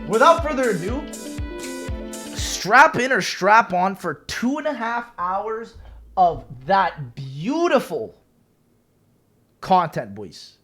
without further ado, strap in or strap on for 2.5 hours of that beautiful content, boys.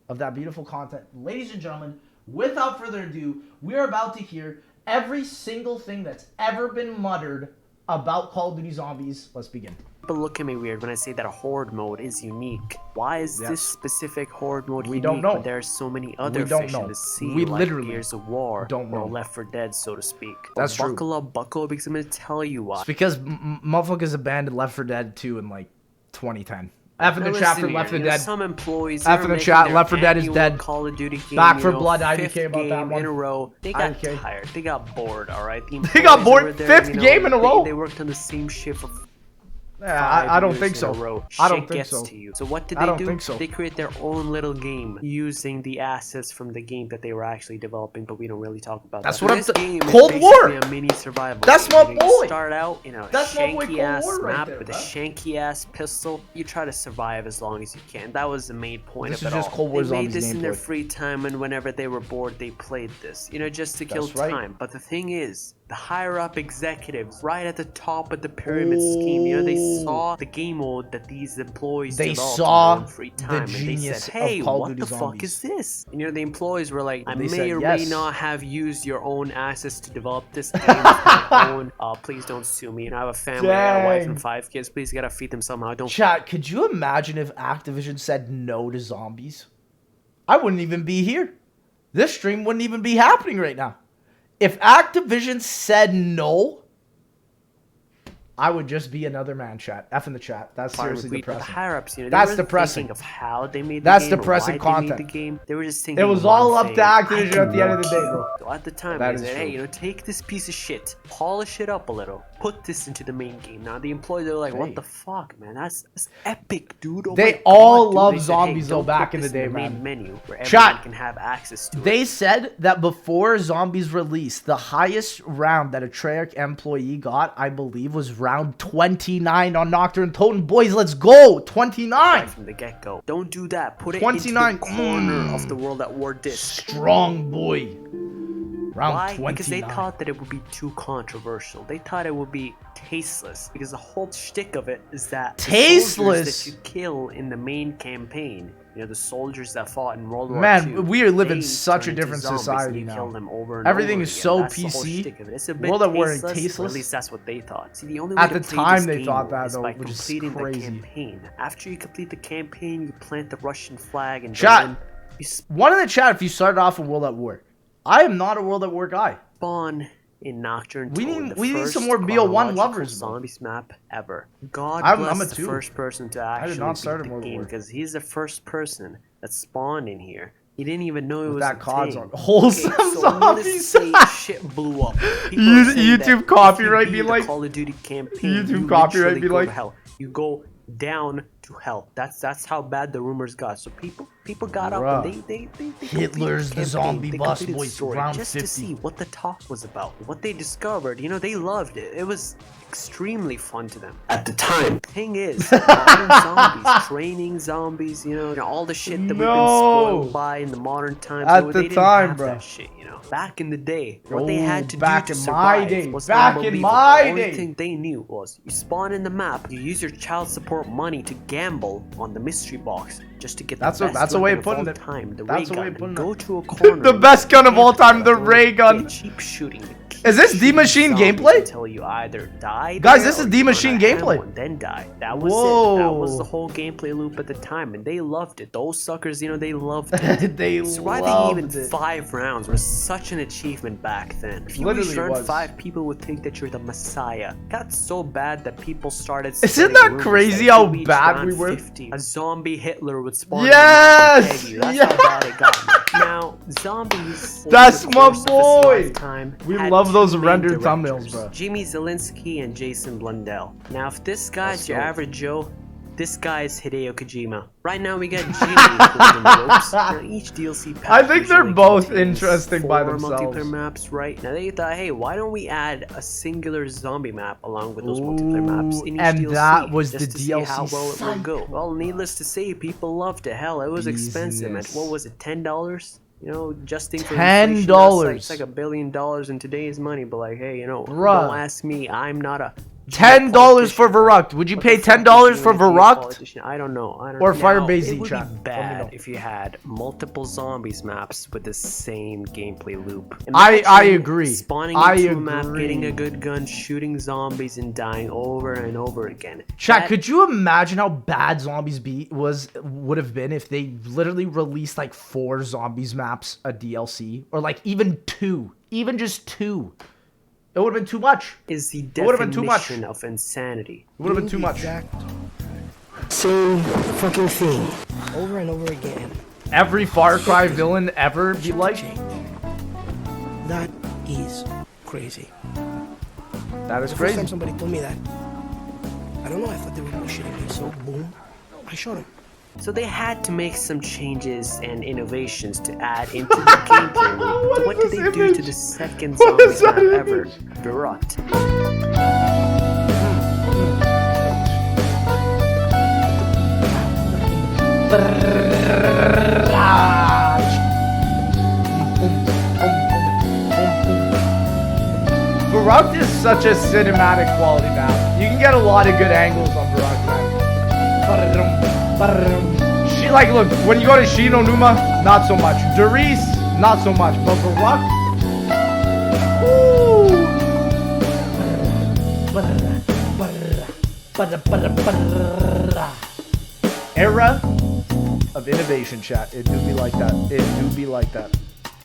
Of that beautiful content. Ladies and gentlemen, without further ado, we're about to hear every single thing that's ever been muttered about Call of Duty Zombies. Let's begin. People look at me weird when I say that a horde mode is unique. Why is this specific horde mode unique? Don't know. When there's so many other fish in the sea, We like literally Gears of War don't know. or Left 4 Dead, so to speak. That's true. Buckle up, because I'm gonna tell you why. It's because motherfuckers abandoned Left 4 Dead 2 in like 2010. F in the chat for Left 4 Dead. Some employees F in the chat, Left 4 Dead is dead. Call of Duty game, Back for Blood, IDK about that one. In a row. They got tired. They got bored, alright? They got bored? Fifth game in a row? They worked on the same shift for I don't think so. I don't think so. So what did they do? They create their own little game using the assets from the game that they were actually developing, but we don't really talk about that. That's what I'm saying. Cold War. A mini survival. That's my boy. You start out in a shanky ass map with a shanky ass pistol. You try to survive as long as you can. That was the main point of it all. This is just Cold War Zombies. They made this in their gameplay. free time, and whenever they were bored, they played this. You know, just to kill time. But the thing is, the higher up executives, right at the top of the pyramid scheme, you know, they saw the game mode that these employees developed in free time, and they said, "Hey, what the fuck is this?" And, you know, the employees were like, "I may or may not have used your own assets to develop this game of my own. Please don't sue me. And I have a family, I got a wife and 5 kids. Please, gotta feed them somehow. Don't." Chat, could you imagine if Activision said no to zombies? I wouldn't even be here. This stream wouldn't even be happening right now. If Activision said no, I would just be another man, chat. F in the chat. That's seriously depressing. The higher-ups, you know, that's depressing. Of how they made the that's game, depressing content. They made the game. They were just thinking it was all up to Activision at the end of the day, bro. So at the time, they said, "Hey, you know, take this piece of shit, polish it up a little, put this into the main game." Now the employees are like, "What the fuck, man? That's epic, dude." Oh, they all love zombies though back in the day, man. Menu where Chat can have access to. They said that before Zombies released, the highest round that a Treyarch employee got, I believe, was round 29 on Nocturne Totem. Boys, let's go! 29! Right from the get-go. Don't do that. Put it 29. Into the corner of the World at War disc. Strong boy. Round Why? 29. Because they thought that it would be too controversial. They thought it would be tasteless. Because the whole shtick of it is that tasteless the soldiers that you kill in the main campaign, you know, the soldiers that fought in World War II. Man, we are living such a different society now. Them over and everything over is again. so That's PC. It's a bit World at War tasteless, or at least that's what they thought. See, the only way at the time they thought that, though, by which is completing crazy. The campaign. After you complete the campaign, you plant the Russian flag and chat. One in the chat if you started off in World at War. I am not a World at War guy. Spawn in Nocturne. We need some more BO1 lovers. Zombies map ever. God bless the first person to actually beat the game, because he's the first person that spawned in here. He didn't even know it was that COD's on wholesome zombies. Shit blew up. YouTube copyright be like Call of Duty campaign. YouTube copyright be like you go down to hell. That's how bad the rumors got. So people got up and they Hitler's the zombie boss boys round just 50. To see what the talk was about, what they discovered. You know, they loved it. It was extremely fun to them at the time. Thing is, modern zombies, training zombies, you know, all the shit that we've been spoiled by in the modern times. At the time, bro. That shit, you know, back in the day, what they had to do to survive was unbelievable. The only thing they knew was you spawn in the map, you use your child support money to gamble on the mystery box just to get the that's a way of putting it. That's a way of putting it. Go to a corner. The best gun of all time, the ray gun. Keep shooting. Is this D Machine gameplay? Until you either die. Guys, this is D Machine gameplay. And then die. That was it. That was the whole gameplay loop at the time, and they loved it. Those suckers, you know, they loved it. Surviving even 5 rounds was such an achievement back then. If you run 5, people would think that you're the Messiah. It got so bad that people started. Isn't that crazy how bad we were? 50, a zombie Hitler would spawn. Yes. That's how bad it got. Now, zombies. That's my boy. We love those rendered thumbnails, bro. Jimmy Zielinski and Jason Blundell. Now, if this guy's your average Joe, this guy is Hideo Kojima. Right now, we got Jimmy holding the ropes. Now, each DLC pack I think they're both interesting by themselves. Multiplayer maps, right? Now they thought, hey, why don't we add a singular zombie map along with those multiplayer maps in each DLC? And that was just the to DLC. See how well it will go. Well, needless to say, people loved it. Hell, it was expensive. Man. What was it? $10? You know, adjusting for $10. It's like $1 billion in today's money. But like, hey, you know, Bruh. don't ask me. I'm not a $10 for Verruct. Would you pay $10 for Verruct? I don't know. Or It Firebase would chat? be bad if you had multiple zombies maps with the same gameplay loop. I agree. Spawning into a map, getting a good gun, shooting zombies, and dying over and over again. Chat, could you imagine how bad Zombies would have been if they literally released like 4 Zombies maps a DLC, or like even 2, even just 2? It would have been too much. Is the definition of insanity. It would have been too much. Same fucking thing, over and over again. Every Far Cry villain ever be like. That is crazy. That is The first crazy. time somebody told me that, I don't know, I thought they were bullshitting me, so boom, I shot him. So they had to make some changes and innovations to add into the gameplay loop. What did they do to the second zombies map ever? Verruct. Verruct is such a cinematic quality map. You can get a lot of good angles on Verruct, man. She, like, look, when you go to Shino Numa, not so much. Doris, not so much. But Verruct, era of innovation, chat. It do be like that. It do be like that.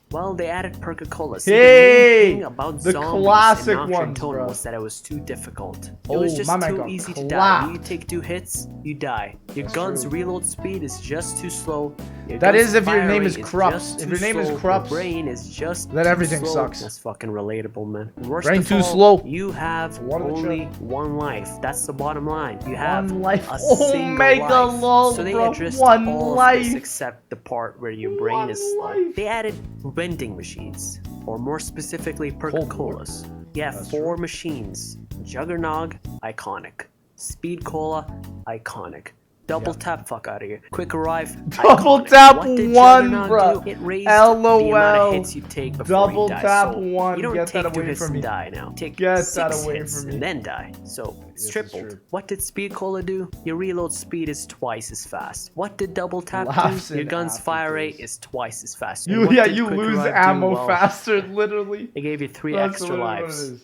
Well, they added Coca-Cola. Hey, the main thing about the zombies classic and ones, Nocturne bro. was that it was too difficult. It Oh, was just my man too got easy to die. clapped. You take 2 hits, you die. Your That's gun's true. reload speed is just too slow. Your That gun's is if your fire name rate is Krups. just If too your name is slow. Krups, your brain is just then too everything slow. sucks. That's fucking relatable, man. Worst Brain of too all, slow. You have One in the only chat. 1 life. That's the bottom line. You have One life. a Oh, single mega life. lol, So they bro. addressed One all life. of this except the part where your brain One is slow. life. They added vending machines, or more specifically Coca-Colas. You have That's 4 machines. Juggernog, iconic. Speed Cola, iconic. Double tap, fuck out of here. Quick Arrive, Double iconic. tap What did 1, Juggernog bro. do? It raised the amount LOL. of hits you take before Double you die. tap So 1. you don't Get take that 2 away hits from and me. die now. Take Get 6 that away hits from me. and then die. So it's This is tripled. true. What did Speed Cola do? Your reload speed is twice as fast. What did Double Tap Laughs do? Your in gun's fire rate Africans. is twice as fast. You And what did you Quick lose Arrive do? ammo Well, faster, literally. They gave you 3 That's extra literally what it lives. is.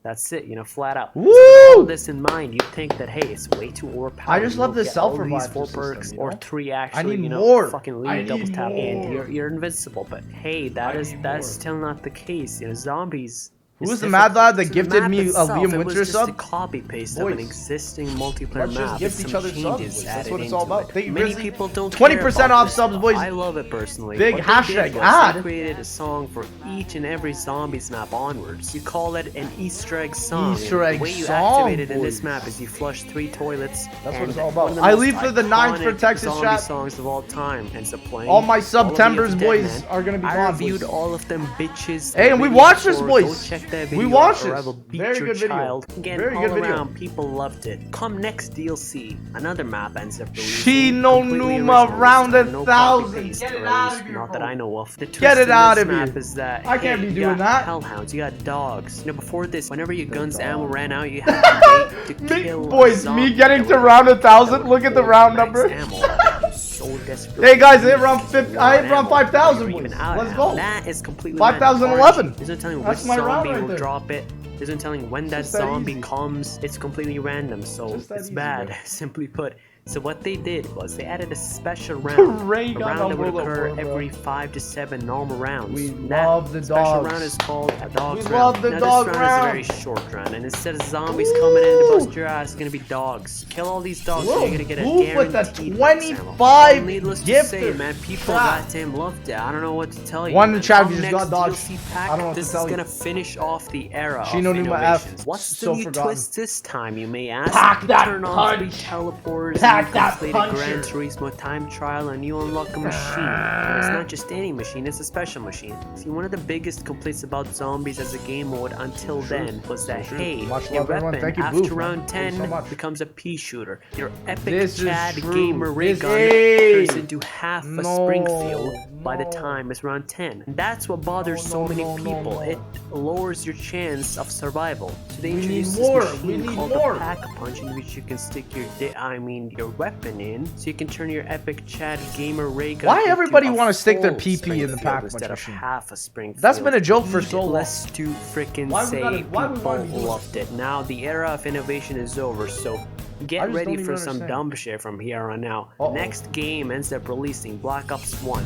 That's it, you know, flat out. Woo! So with all this in mind, you think that, hey, it's way too overpowered. I just love You the get all these self-revive 4 system, perks, you or know? 3 actually, need you know, more. fucking I leave double need tap, and more. you're invincible. But hey, that's more. still not the case. You know, zombies. Who is was the mad lad that difficult. gifted The map me a itself, Liam it was Winter just sub? a copy paste of an Boys, existing multiplayer let's just map. gift with each some other subs, changes boys. That's added what it's all into about. it. Thank you, Many Grizzly. people don't 20% care about off this subs, stuff. boys. I love it personally. Big What they hashtag did was ad. They created a song for each and every zombies map onwards. You call it an Easter egg song. Easter and egg the way you song, activate it in this boys. map is you flush 3 toilets. That's and what it's all one of about. the I most leave for the 9th for iconic Texas zombie chat. songs of all time ends up playing. All my All of Septembers the boys Dead Man. are gonna be I gone, reviewed boys. all of them bitches. Hey, and we video watched this, before. Go boys. check that We video watched or I this. will beat Very your good video. child. Again, Very all good video. around, people loved it. Come next DLC, another map ends up releasing. Shino completely Numa original round this time, a no thousand. copy-paste, Get it or out at of least here, not bro. that I know of. The twist Get it in out this of here. map is that I can't hey, be you doing got that. hellhounds, you got dogs. You know, before this, whenever your gun's ammo ran out, you had to wait to kill a Boys, zombie me getting that to would- round that 1,000. would Look at the hold round max number. ammo. So desperate. Hey guys, I hit to round use 50. more I hit round ammo, 5,000, or even boys. out of Let's ammo. go. That is completely 5,011. random. There's no telling That's which my round zombie right will there. drop it. There's no telling when that Just that zombie easy. comes. It's completely random, so Just that it's easy, bad, bro. simply put. So what they did was they added a special round. Ray A got round that would umbrella occur war, bro. every 5 to 7 normal rounds. We That love the special dogs. round is called a dog's We round. love the now, dog this round. is a very short round, and instead of zombies coming in to bust your ass, it's gonna be dogs. Kill all these dogs, Whoa, and you're gonna get a move with the guaranteed max ammo. 25 Needless to gifter. say, man, people Ah. goddamn loved it. I don't know what to tell you. One in man. the chat if Come you just next got dodged. DLC pack, I don't know what to this tell is you. gonna finish off the era Shino of Numa innovations. F, What's so the new forgotten. twist this time, you may ask? Pack You that turn on 3 punch. teleporters, Pack back that complete a puncher. Gran Turismo time trial and you unlock a machine. And it's not just any machine, it's a special machine. See, one of the biggest complaints about zombies as a game mode until then was that, hey, your weapon after round 10 becomes a pea shooter. Your epic Chad gamer ray gun turns into half a Springfield by the time it's round 10. And that's what bothers so many people. It lowers your chance of survival. So they introduced this machine called the Pack-a-Punch, in which you can stick your weapon in, so you can turn your epic Chad gamer ray gun. Why everybody want to stick their PP in the Pack-a-Punch instead of machine? half a Springfield? That's been a joke for so long. Needless to freaking say, people loved it. Now the era of innovation is over, so get ready for some dumb shit from here on out. Next game ends up releasing Black Ops 1.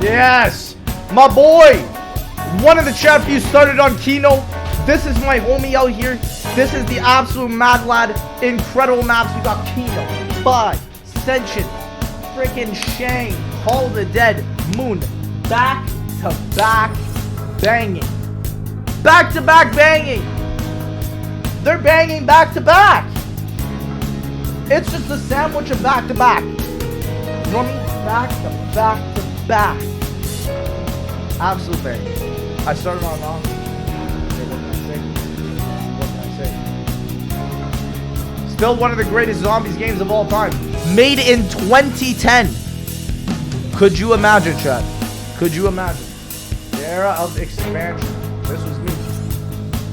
Yes! My boy! One of the chat views started on Kino. This is my homie out here. This is the absolute mad lad. Incredible maps. We got Kino, Bud, Senshin, freaking Shang, Call of the Dead, Moon. Back to back banging. Back to back banging. They're banging back to back. It's just a sandwich of back to back. You know what I mean? Back to back to back. Absolute banging. I started on wrong. What can I say? Still one of the greatest zombies games of all time. Made in 2010. Could you imagine, chat? Could you imagine? The era of expansion. This was me.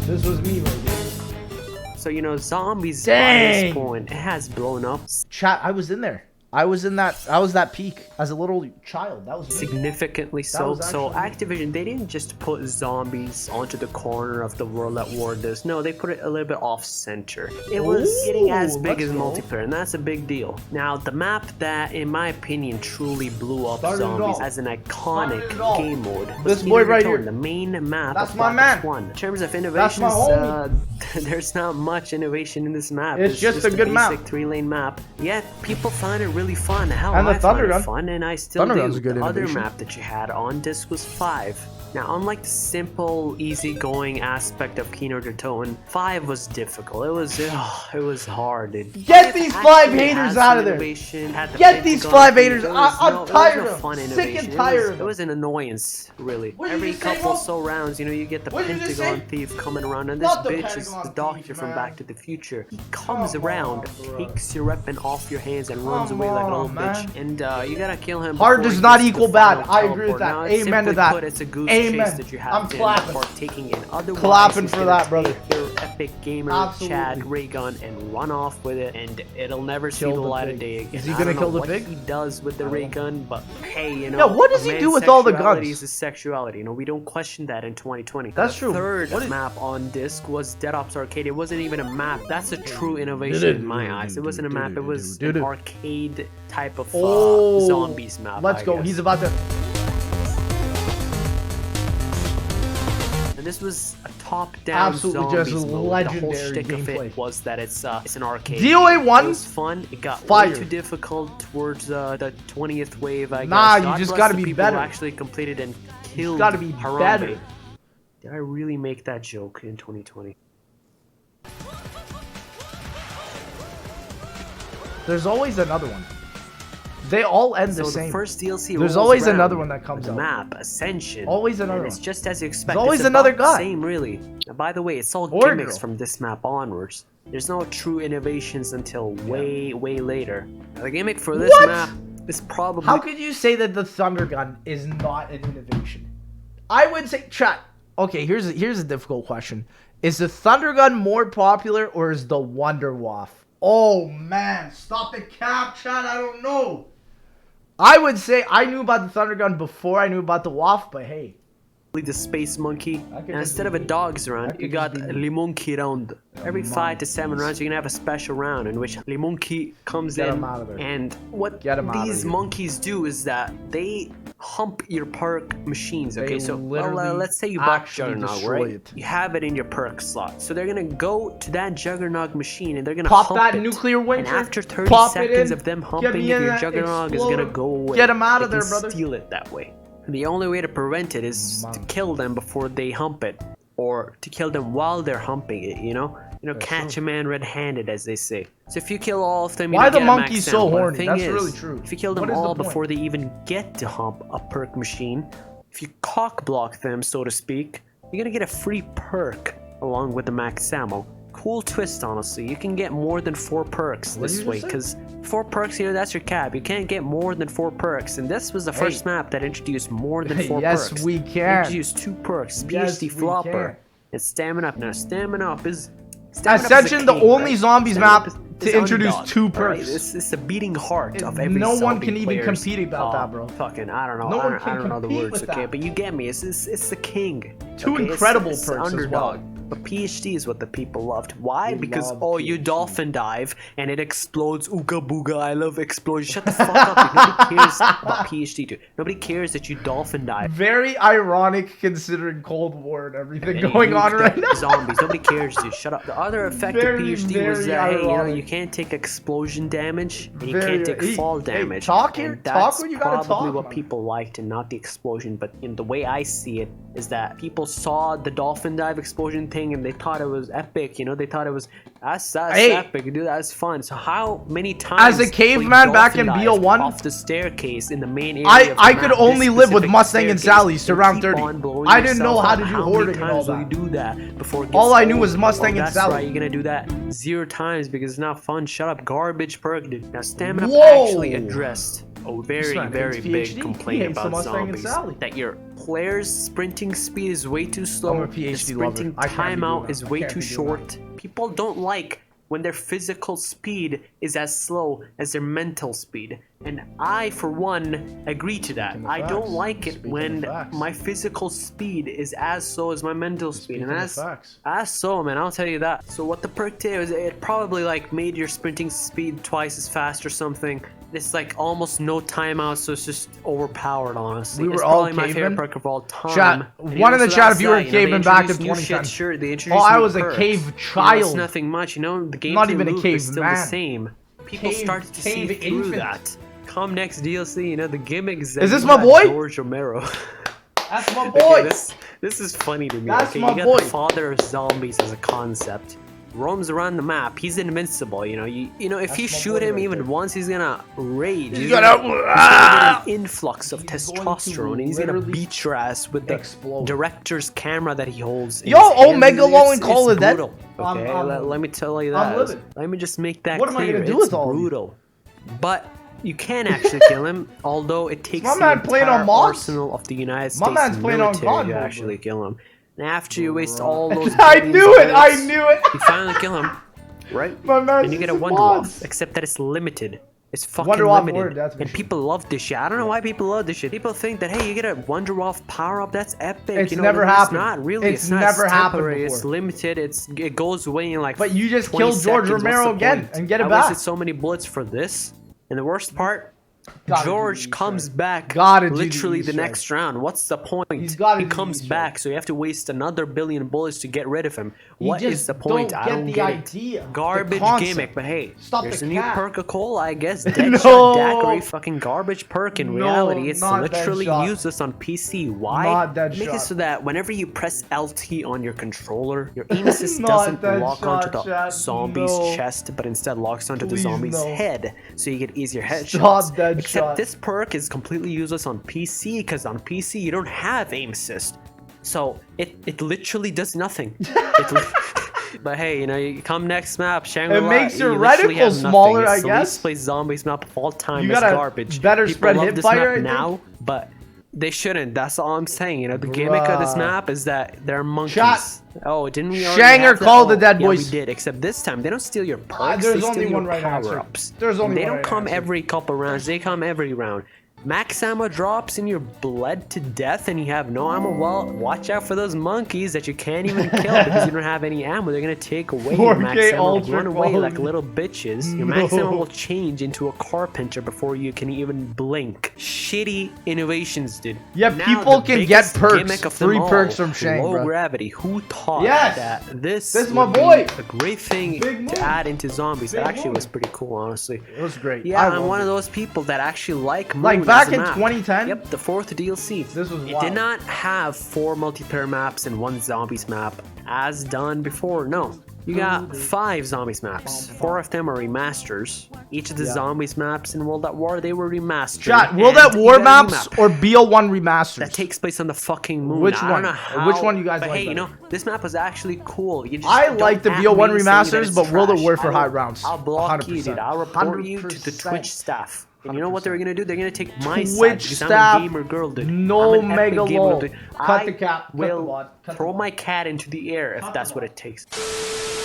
This was me right here. So, you know, zombies by this point, it has blown up. Chat, I was in there. I was that peak as a little child. That was me. Significantly so. So Activision, they didn't just put zombies onto the corner of the world that war does. No, they put it a little bit off center. It was getting as big as multiplayer, and that's a big deal. Now, the map that, in my opinion, truly blew up zombies as an iconic game mode. This boy right here, the main map. That's my man. In terms of innovations, there's not much innovation in this map. It's just a good map. Basic 3-lane map. Yet people find it really fun. Hell, and the I find it Thundergun. fun, and I still Thundergun's do. a good The other innovation. map that you had on disc was 5. Now, unlike the simple, easygoing aspect of Kino der Toten, 5 was difficult. It was hard. Get these 5 haters out of there. Get these 5 haters. I'm tired of them. Sick and tired of them. It was an annoyance, really. Every couple so rounds, you know, you get the Pentagon thief coming around, and this bitch is the doctor from Back to the Future. He comes around, takes your weapon off your hands, and runs away like a little bitch. And you gotta kill him. Hard does not equal bad. I agree with that. Now, Amen to that. It's a goose Amen. that you have I'm clapping. partaking in. Otherwise, clapping for that, brother. Your epic gamer Chad ray gun and run off with it, and it'll never see the light of day again. Is he gonna kill the pig? What he does with the ray gun, but hey, you know. Yeah, what does he do with all the guns? Sexuality is sexuality. You know, we don't question that in 2020. That's true. The third map on disc was Dead Ops Arcade. It wasn't even a map. That's a true innovation in my eyes. It wasn't a map. It was an arcade type of zombies map. Let's go. He's about to. And this was a top-down absolutely zombies just mode. legendary The whole shtick of gameplay. it was that it's an arcade. DOA 1 It was fun. It got fire. way too difficult towards the 20th wave. I guess. Nah, you God just bless gotta the be people better. Who actually completed and killed. You gotta be Harambe. better. Did I really make that joke in 2020? There's always another one. They all end the same. The first DLC There's rolls always around, another one that comes the out. map Ascension. Always another and it's one. just as you expect. There's always it's another about the guy. Same, really. And by the way, it's all Or gimmicks girl. from this map onwards. There's no true innovations until way later. Now, the gimmick for this map is probably. How could you say that the Thunder Gun is not an innovation? I would say, chat. Okay, here's a difficult question. Is the Thunder Gun more popular or is the Wonder Waff? Oh man, stop the cap, chat. I don't know. I would say I knew about the Thunder Gun before I knew about the Waff, but hey. the Space Monkey, and instead of a dog's round, you got Le Monkey round. Every 5 to 7 rounds, you're gonna have a special round in which Le Monkey comes in, and what these monkeys do is that they hump your perk machines. Okay, so let's say you bought Juggernaut, right? You have it in your perk slot, so they're gonna go to that Juggernaut machine and they're gonna pop hump that it. nuclear winter. And after 30 seconds of them humping, your Juggernaut is gonna go away. Get them out of there, brother. Steal it that way. The only way to prevent it is to kill them before they hump it, or to kill them while they're humping it, you know? catch a man red-handed, as they say. So if you kill all of them, why you the get monkeys a max so ammo. horny? The That's thing really is, true. if you kill them all before they even get to hump a perk machine, if you cock block them, so to speak, you're gonna get a free perk along with the max ammo. Cool twist, honestly. You can get more than 4 perks this way, because 4 perks, that's your cap. You can't get more than 4 perks, and this was the first map that introduced more than 4 perks. Yes, we can. Introduced 2 perks, Yes, PhD we Flopper, can. and Stamina Up. Now, Stamina Up is... Ascension, the only zombies map to introduce underdog, 2 right? perks. It's the beating heart of every No one zombie can even player's, compete about that, bro. Fucking, I don't know. No one I can don't know the compete words, with okay? that. But you get me. It's the king. 2 okay? incredible it's perks underdog. as well. But PhD is what the people loved. Why? We Because, love you PhD. dolphin dive and it explodes. Ooga booga, I love explosions. Shut the fuck up. Nobody cares about PhD, dude. Nobody cares that you dolphin dive. Very ironic considering Cold War and everything going on right now. Zombies. Nobody cares, dude. Shut up. The other effect of Very, PhD was very that, ironic. you can't take explosion damage and you Very- can't take hey, fall hey, damage. talk here- And talk that's when you gotta probably talk, what man. people liked and not the explosion. But the way I see it is that people saw the dolphin dive explosion thing and they thought it was epic. They thought it was that's Hey. epic, dude. That's fun. So how many times As a caveman will you back in dolphin dive BO1, off the staircase in the main area? I of the could map, only this live with specific Mustang and staircase, Sally surround keep 30. on blowing I didn't know yourself how up. to do How hoarding many and all times will that. you do that before it gets All I knew old? was Mustang and That's Sally. right, you're gonna do that 0 times because it's not fun. Shut up, garbage perk, dude. Now stamina Whoa. actually addressed a very, man very hates big PhD. He complaint hates the about Mustang and zombies. Sally. That your player's sprinting speed is way too slow. I'm a The PhD lover. sprinting I can't be doing timeout that. is I way can't too be doing short. People don't like when their physical speed is as slow as their mental speed. And I, for one, agree to that. Speaking of I don't facts. like it Speaking when of facts. my physical speed is as slow as my mental speed. Speaking And of facts. as so, man, I'll tell you that. So what the perk did was it probably made your sprinting speed twice as fast or something. It's almost no timeout, so it's just overpowered, honestly. We were it's all probably my favorite cavemen. perk of all time. Chat, And, one in the so chat that's if you were a that, caveman they back in introduced new 2010. shit, sure, they Oh, introduced I new was a perks. cave It's child. nothing much, the gameplay Not even a loop is still the caveman. same. People Cave- started to see cave through infant. that. Come next DLC, the gimmicks. Is this my boy? George Romero. That's my Okay, boy. this is funny to me. That's okay, my you got boy. the father of zombies as a concept. Roams around the map. He's invincible. If you That's my shoot boy him right even there. once, he's gonna rage. He's He's gonna- get an influx of He's going to testosterone, and he's gonna literally beat your ass with the explode. director's camera that he holds. in Yo, his hands. Omega Law and Call It's of Dead. brutal, I'm- Okay, I'm- let me tell you I'm that. living. Let me just make that What am I clear. gonna do It's with all of you? brutal, but you can actually kill him. Although it takes My the man playing entire on mods? arsenal of the United My States man's playing on military COD to mode, actually bro. kill him. And after you waste all those, I billions knew of it. I bullets, knew it. you finally kill him, right? My man's And you get a using wonder mods. off, except that it's limited. It's fucking Wonder Waff limited. word, that's for and sure. people love this shit. I don't know why people love this shit. People think that, hey, you get a Wonder Waff power up, that's epic. It's you know, never but happened. It's not really. It's not. never happened temporary. It's before. limited. It goes away in But you just 20 killed George seconds. What's Romero the again point? and get it I back. wasted so many bullets for this. And the worst part, Gotta do George the comes Easter egg. back Gotta do the literally the Easter egg. next round. What's the point? He's gotta He do the comes Easter back, egg. so you have to waste another billion bullets to get rid of him. You What is just the point? don't I get don't the get idea, it. the Garbage concept. gimmick, but hey, Stop there's the a new cap. perk of cola, I guess. Deadshot No. Daiquiri, fucking garbage perk. In No, reality, it's not literally Deadshot. useless on PC. Why? Not Make Deadshot. it so that whenever you press LT on your controller, your aim assist Not doesn't lock Deadshot, onto the chat. zombie's No. chest, but instead locks onto the Please, zombie's no. head, so you get easier headshots. Stop Deadshot. Except this perk is completely useless on PC, because on PC you don't have aim assist, so it literally does nothing. But hey, you come next map, Shangri-La. It makes your you literally reticle have nothing. smaller, It's I the guess. least played zombies map of all time. You It's got a garbage. better People spread love hit this fire, map I think. now, but they shouldn't. That's all I'm saying. The gimmick of this Bruh. map is that they're monkeys. Chat. Oh, didn't we already Shanger have that? called the Oh, dead yeah, boys. we did. Except this time, they don't steal your perks. there's they only steal your one right answer. power-ups. There's only And they one don't right come answer. every couple rounds. They come every round. Max ammo drops and you're bled to death and you have no ammo. Well, watch out for those monkeys that you can't even kill because you don't have any ammo. They're gonna take away your 4K max ammo, ultra run away quality. like little bitches. Your No. max ammo will change into a carpenter before you can even blink. Shitty innovations, dude. Yeah, Now, people the can biggest get perks. gimmick of them 3 all, perks from Shang, low bro. gravity. Who thought Yes! that this This is my would be boy. a great thing Big move. to add into zombies? Big That actually move. was pretty cool, honestly. It was great. Yeah, I I'm loved one it. of those people that actually like Moon Like, back as a in map. 2010? Yep, the 4th DLC. This was It wild. did not have 4 multiplayer maps and 1 zombies map as done before. No. You got 5 zombies maps. 4 of them are remasters. Each of the zombies maps in World at War, they were remastered. Chat, World at War maps or BO1 remasters? That takes place on the fucking moon. Which I one? don't know how, Which one you guys but like hey, you better? know, this map was actually cool. You just I like the BO1 remasters, remasters, but World at War for high rounds. I'll block you, dude. 100%. I'll report you to the Twitch staff. And you know what they're gonna do? They're gonna take my side Twitch because staff, I'm a gamer girl, dude. no I'm an epic mega gamer, lol. dude. Cut the cap. Cut the will bot. Cut throw the my bot. cat into the air if that's what it takes.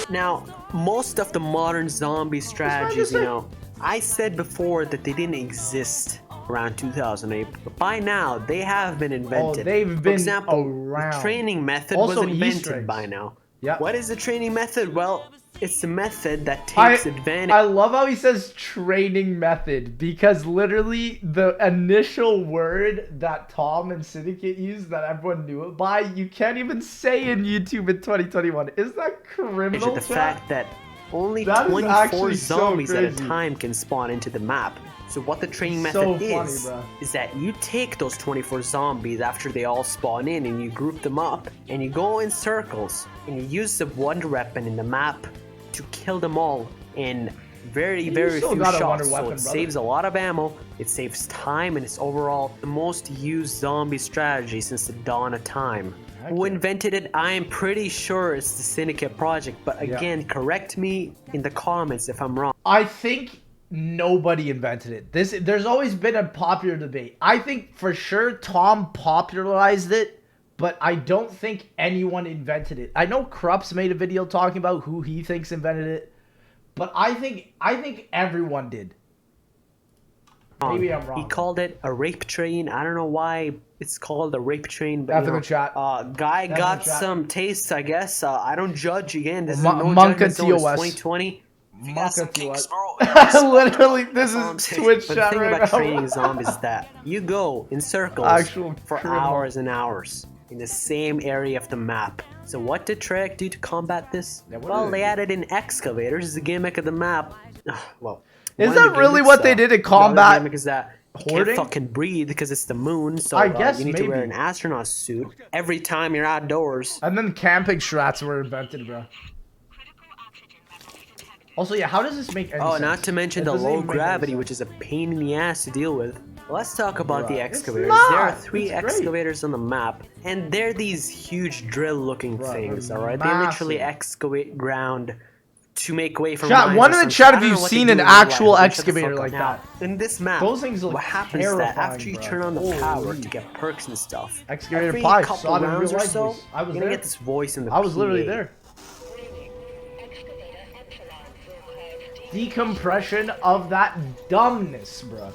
Now, most of the modern zombie strategies, you know, I said before that they didn't exist around 2008, but by now they have been invented. Oh, they've For been example, around. the training method Also was Easter invented eggs. by now. Yeah. What is the training method? Well, it's the method that takes advantage. I love how he says training method, because literally the initial word that Tom and Syndicate used that everyone knew it by, you can't even say in YouTube in 2021. Isn't that criminal? The fact that only That is 24 actually so zombies at a crazy. time can spawn into the map. So what the training So method funny, is bro. that you take those 24 zombies after they all spawn in and you group them up and you go in circles and you use the wonder weapon in the map to kill them all in very still few got a shots. wonder So weapon, it brother. saves a lot of ammo, it saves time, and it's overall the most used zombie strategy since the dawn of time. Who invented it? I am pretty sure it's the Syndicate project, but again, correct me in the comments if I'm wrong. I think nobody invented it. There's always been a popular debate. I think for sure Tom popularized it, but I don't think anyone invented it. I know Krups made a video talking about who he thinks invented it, but I think everyone did. Maybe I'm wrong. He called it a rape train. I don't know why it's called a rape train, but After you know, the chat. guy After got the chat. some tastes, I guess. I don't judge again. This is Monka no judgment zone. It's TOS. 2020. Literally, this is Twitch But the chat thing right about now. training zombies is that you go in circles Actual for criminal. hours and hours in the same area of the map. So what did Treyarch do to combat this? Yeah, what Well, did they they added in excavators as the gimmick of the map. Well, Is one of that the really gimmicks, what they did to the other combat gimmick is that you hoarding? can't fucking breathe because it's the moon, so I guess you need to wear maybe. an astronaut suit every time you're outdoors. And then camping strats were invented, bro. Also, yeah, how does this make any sense? Oh, not to mention It the doesn't low even make any gravity, sense. which is a pain in the ass to deal with. Let's talk about the Bruh, it's excavators. not. There are 3 It's great. excavators on the map, and they're these huge drill-looking Bruh, things, they're alright? They literally massive. excavate ground to make way for Chat, mines one or in the some chat shit. if I don't you've know what they seen do an in real life, actual but shut the excavator fuck like up. Now, that. in this map, Those things look what happens is that terrifying, after you bruh. turn on the power Holy. to get perks and stuff, Excavator every Pi, couple saw it in rounds real or life, so, boys. I was you're gonna there. get this voice in the I was literally PA. there. Decompression of that dumbness, bro.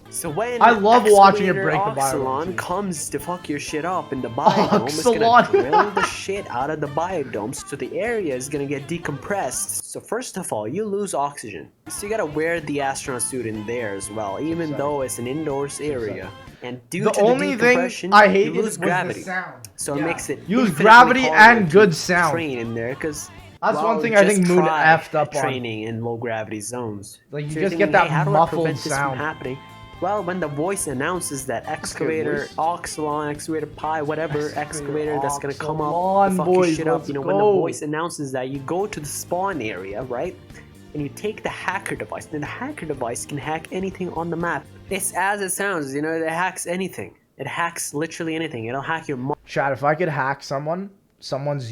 So when I love watching it excavator break the biome, Oxalon too. comes to fuck your shit up in the biome, it's gonna Oxalon. drill the shit out of the biome, so the area is gonna get decompressed. So first of all, you lose oxygen. So you gotta wear the astronaut suit in there as well, even though it's an indoors area. And due The to only the thing decompression, I hated you was lose the gravity. sound. So it makes it Use infinitely gravity harder and to good sound. train in there, because That's one thing I think Moon effed up on. training in low gravity zones. Like, you So you're just get thinking, that hey, how do I muffled prevent this sound. from happening? Well, when the voice announces that excavator, voice. Oxalon, excavator Pi, whatever excavator that's gonna come up Oxalon, to fuck your boys, shit up, let's you know, when the go. voice announces that, you go to the spawn area, right? And you take the hacker device. Then the hacker device can hack anything on the map. It's as it sounds, you know, it hacks anything. It hacks literally anything. It'll hack your Chat, if I could hack someone's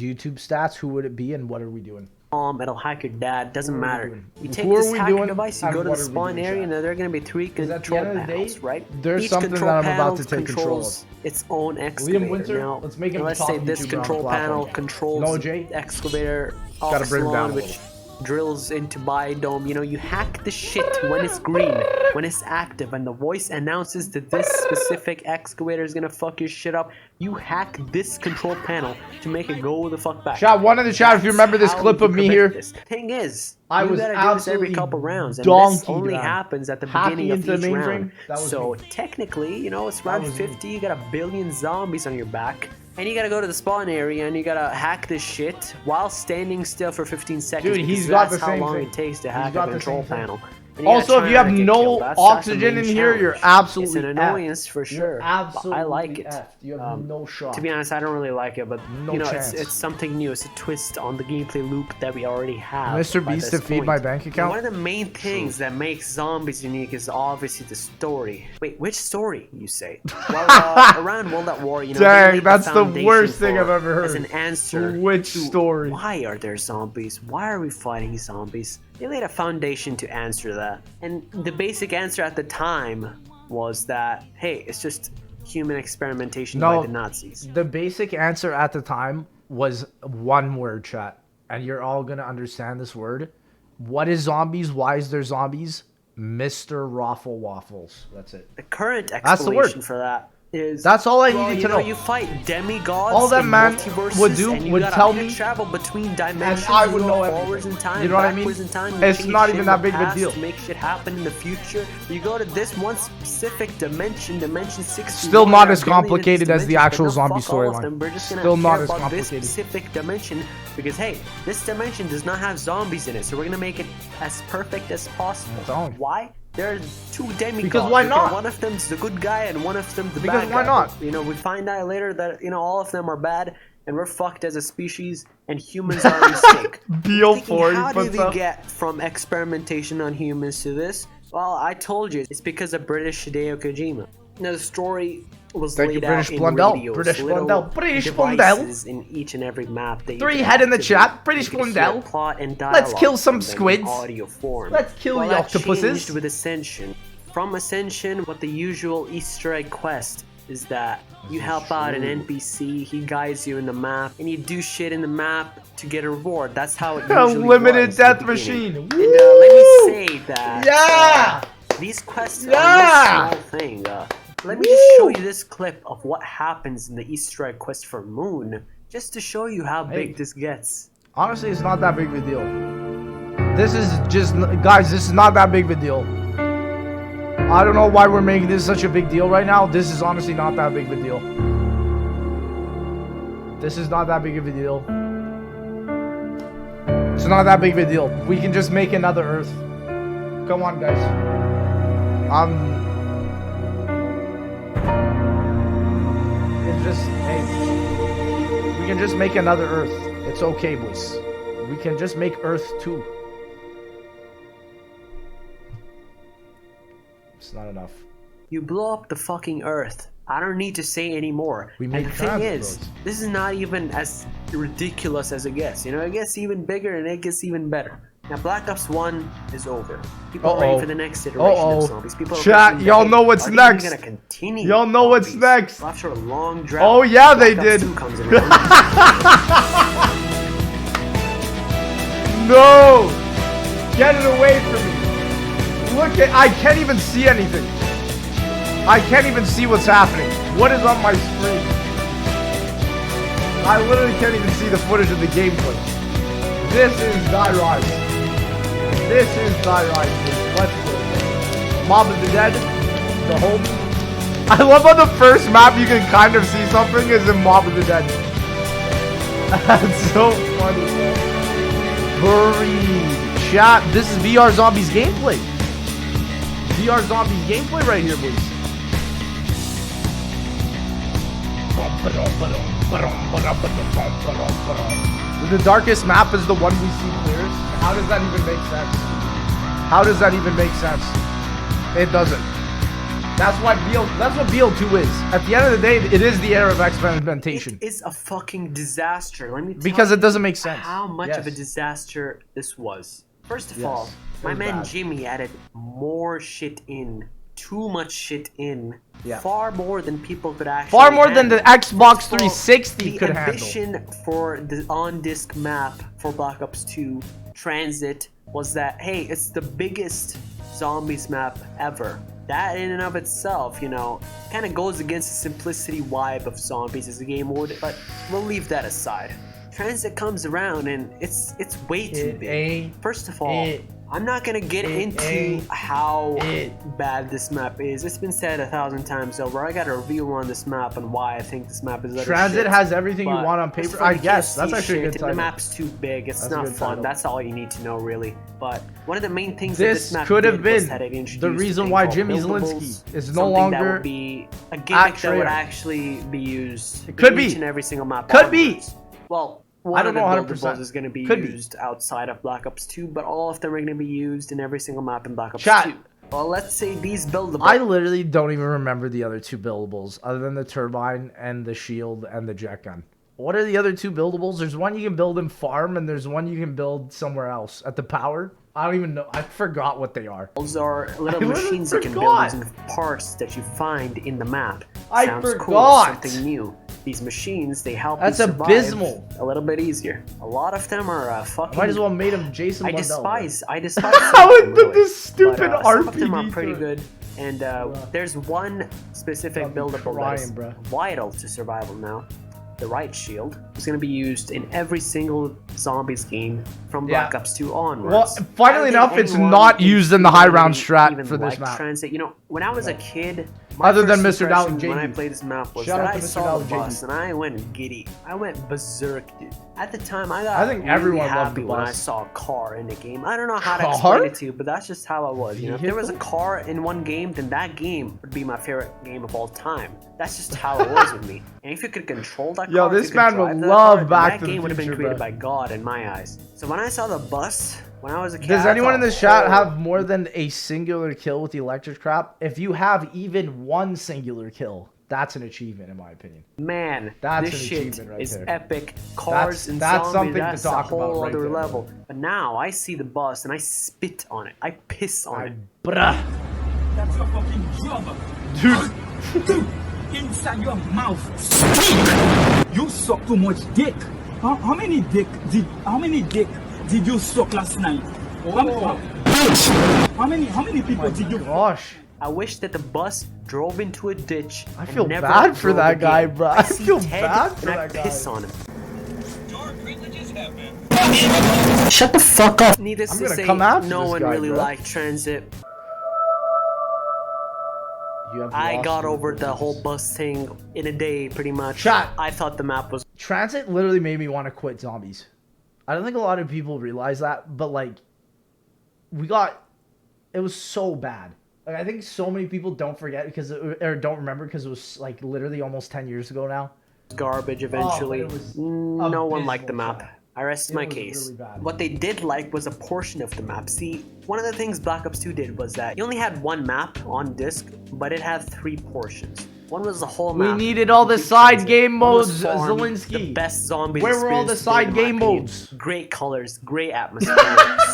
YouTube stats, who would it be and what are we doing? mom, it'll hack your dad, doesn't What are we matter. doing? You take Who are this we hacker doing device, you and go to the what are we spawn doing, area, chat? and there are going to be 3 Because at the control end of the day, panels, right? there's Each something control that I'm about panel to take control controls its own excavator. Winter, now, let's make him let's top say this YouTuber on the control platform. panel controls No, Jay? the excavator Gotta bring him down Oxalon, a which drills into biodome. You know, you hack the shit when it's green, when it's active, and the voice announces that this specific excavator is gonna fuck your shit up. You hack this control panel to make it go the fuck back. Chat, one in the chat if you remember this How clip you of me prevent here. this. Thing is, I you was gotta do this every absolutely couple rounds, and donkeyed this only around. happens at the Hacking beginning of into the each mainframe, round. that was So me. technically, you know, it's round was me. 50. You got a billion zombies on your back, and you gotta go to the spawn area and you gotta hack this shit while standing still for 15 seconds. Dude, he's because got that's the how same long thing. it takes to He's hack got a the control same thing. panel. And you gotta Also, if try you have not to get no killed. That's the oxygen main in here, you're challenge. absolutely It's an annoyance for sure. You're absolutely I like it. effed. You have no shot. To be honest, I don't really like it, but No you know, chance. it's something new. It's a twist on the gameplay loop that we already have. Mr. by Beast this to feed point. my bank And account. one of the main things that makes zombies unique is obviously the story. Wait, which story, you say? Well, around World at War, you know, Dang, they laid that's the foundation worst thing for- I've ever heard. As an answer Which to story? why are there zombies? Why are we fighting zombies? They laid a foundation to answer that. And the basic answer at the time was that, hey, it's just human experimentation by the Nazis. The basic answer at the time was one word, chat. And you're all going to understand this word. What is zombies? Why is there zombies? Mr. Raffle Waffles. That's it. The current That's the word. explanation for that is... That's all I well, needed you to know. You fight demigods All that in man multiverses, would do and you would gotta tell me, travel between dimensions, and I would you know go forwards everything. in time, You know what I mean? backwards in time, you It's change not shit even in that the big of a past deal. to make shit happen in the future. You go to this one specific dimension 61. Still not as there are billions of complicated as the dimensions, actual but no, zombie fuck all of storyline. them. We're just gonna Still not care as about this complicated. specific dimension because, hey, this dimension does not have zombies in it, so we're gonna make it as perfect as possible. Don't. Why? There are two demigods. Because why Okay, not? One of them's the good guy and one of them's the Because bad why guy. not? But, you know, we find out later that, you know, all of them are bad and we're fucked as a species and humans are a mistake. BO4 How did puts we up. get from experimentation on humans to this? Well, I told you, it's because of British Hideo Kojima. Now, the story was Thank you, laid British out in Blundell. radios, British little Blundell. British Blundell. devices in each and every map that you Three could head in the activate. chat. British You could hear Blundell. plot and Let's kill dialogue some from them in squids. audio form. Let's kill Well, the that octopuses. changed with Ascension. From Ascension, what the usual Easter egg quest is that you help out an NPC, he guides you in the map, and you do shit in the map to get a reward. That's how it usually Unlimited was in death the machine. beginning. And let me say that Yeah! these quests Yeah! are no small thing. Let me just show you this clip of what happens in the Easter egg quest for Moon, just to show you how big this gets. Honestly, it's not that big of a deal. This is just, guys, this is not that big of a deal. I don't know why we're making this such a big deal right now. This is honestly not that big of a deal. This is not that big of a deal. It's not that big of a deal. We can just make another Earth. Come on, guys. It's just, hey, we can just make another Earth. It's okay, boys. We can just make Earth 2. It's not enough. You blow up the fucking Earth. I don't need to say anymore. We And made the thing transit is, roads. this is not even as ridiculous as it gets. You know, it gets even bigger and it gets even better. Now, Black Ops 1 is over. People are ready for the next iteration of zombies. People are Chat, questioning, y'all hey, know what's are they next. even gonna continue Y'all know what's zombies? next. Well, after a long drought, Oh yeah, they Black Ops did. 2 comes around. No! Get it away from me. Look at, I can't even see anything. I can't even see what's happening. What is on my screen? I literally can't even see the footage of the gameplay. This is Die Rise. This is Die Rise. Let's go. Mob of the Dead. The home. I love how the first map you can kind of see something is in Mob of the Dead. That's so funny. Breathe. Chat. This is VR Zombies gameplay. VR Zombies gameplay right here, boys. The darkest map is the one we see clearest. How does that even make sense? How does that even make sense? It doesn't. That's what BO2 is. At the end of the day, it is the era of experimentation. It is a fucking disaster. Let me tell Because you it doesn't make sense. how much Yes. of a disaster this was. First of Yes, all, it my was man bad. Jimmy added more shit in. Too much shit in. Yeah. Far more than people could actually Far more than the handle. Xbox First of all, 360 could handle. The ambition for the on-disc map for Black Ops 2 Transit was that, hey, it's the biggest zombies map ever. That in and of itself, you know, kind of goes against the simplicity vibe of zombies as a game mode, but we'll leave that aside. Transit comes around and it's way too It big. ain't First of all, it I'm not gonna get into how bad this map is. It's been said 1,000 times over. I got a review on this map and why I think this map is utter Transit shit. has everything you want on paper. I guess that's actually a good title. The map's too big. It's not fun. That's all you need to know, really. But one of the main things this map could have been the reason why Jimmy Zielinski is no longer that would be a gimmick that would actually be used. It could be each and every single map. Could be. Well. I don't know 100% is going to be used outside of Black Ops 2, but all of them are going to be used in every single map in Black Ops 2. Well, let's say these buildables. I literally don't even remember the other 2 buildables, other than the turbine and the shield and the jet gun. What are the other 2 buildables? There's one you can build in farm, and there's one you can build somewhere else at the power. I don't even know. I forgot what they are. Those are little machines that can build using parts that you find in the map. Sounds cool. Something new. These machines, they help you survive abysmal. A little bit easier. A lot of them are fucking... Might as well made them Jason I Lundell, despise how it did this stupid RPG. Some of them are pretty good. And there's one specific buildable that is vital to survival now. The right shield is going to be used in every single zombies game from Black Ops 2 onwards. Well, funnily enough, it's not used in the high round strat for this map. Transit. You know, when I was a kid, other than Mr. Dow and JD, when I played this map was that I saw the bus and I went giddy. I went berserk, dude. At the time, I think everyone happy when I saw a car in the game. I don't know how to explain it to you, but that's just how I was. You know, if there was a car in one game, then that game would be my favorite game of all time. That's just how it was with me. And if you could control that car, this man would love Back to the Future. That game would have been created by God in my eyes. So when I saw the bus, when I was a kid, does anyone in this chat have more than a singular kill with the electric trap? If you have even one singular kill, that's an achievement in my opinion. Man, that's this an shit achievement right is there. Epic. Cars and zombies, something that's to talk a whole about right other there, level. But now I see the bus and I spit on it. I piss on it. Bruh. That's your fucking job. Dude. Inside your mouth. You suck too much dick. How many dick did you suck last night? How many people did you? Gosh. I wish that the bus drove into a ditch. I feel bad for that guy, bro. I feel bad for that guy. I piss on him. Your privileges have been. Shut the fuck up. Needless to say, no one really liked Transit. I got over the whole bus thing in a day, pretty much. I thought the map was... Transit literally made me want to quit zombies. I don't think a lot of people realize that, but like, it was so bad. Like, I think so many people don't forget or don't remember because it was like literally almost 10 years ago now. Garbage eventually. No one liked the map. I rest my case. Really what they did like was a portion of the map. See, one of the things Black Ops 2 did was that you only had one map on disc, but it had 3 portions. One was the whole map. We needed all the side game modes, Zielinski. The best zombies. Where were all the side game modes? Great colors, great atmosphere,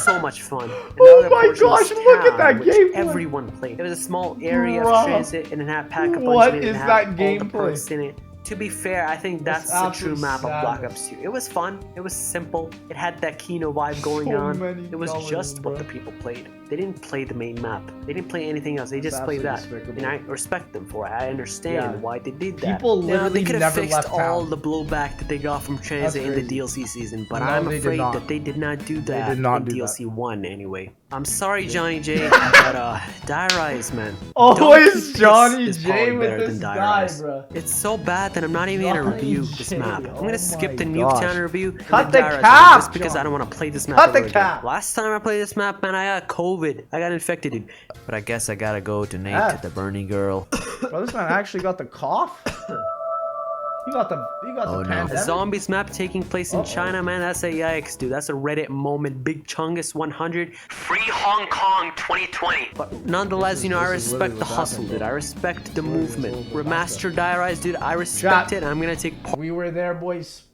so much fun. Oh my gosh, look at that gameplay. Everyone played. There was a small area of transit and it had pack-a-punch in it. What is that gameplay? In it. To be fair, I think that's the true map of Black Ops 2. It was fun, it was simple, it had that Kino vibe going on. It was just what the people played. They didn't play the main map. They didn't play anything else. They just played that. And I respect them for it. I understand why they did that. People literally they could have fixed all the blowback that they got from Transit in the DLC season, but I'm afraid that they did not do that in DLC 1 anyway. I'm sorry, Johnny J, but Die Rise, man. Always Johnny J with this guy, bro. It's so bad that I'm not even gonna review this map. I'm gonna skip the Nuketown review. Cut the cap! Just because I don't want to play this map. Cut the cap! Last time I played this map, man, I got COVID. I got infected, dude. But I guess I gotta go donate to the Bernie girl. Bro, this man actually got the cough. You got the pandemic. A zombies map taking place in China, man. That's a yikes, dude. That's a Reddit moment. Big Chungus 100. Free Hong Kong 2020. But nonetheless, you know, I respect the hustle, dude. I respect the movement. Remaster Die Rise, dude. I respect it. I'm gonna take part. We were there, boys.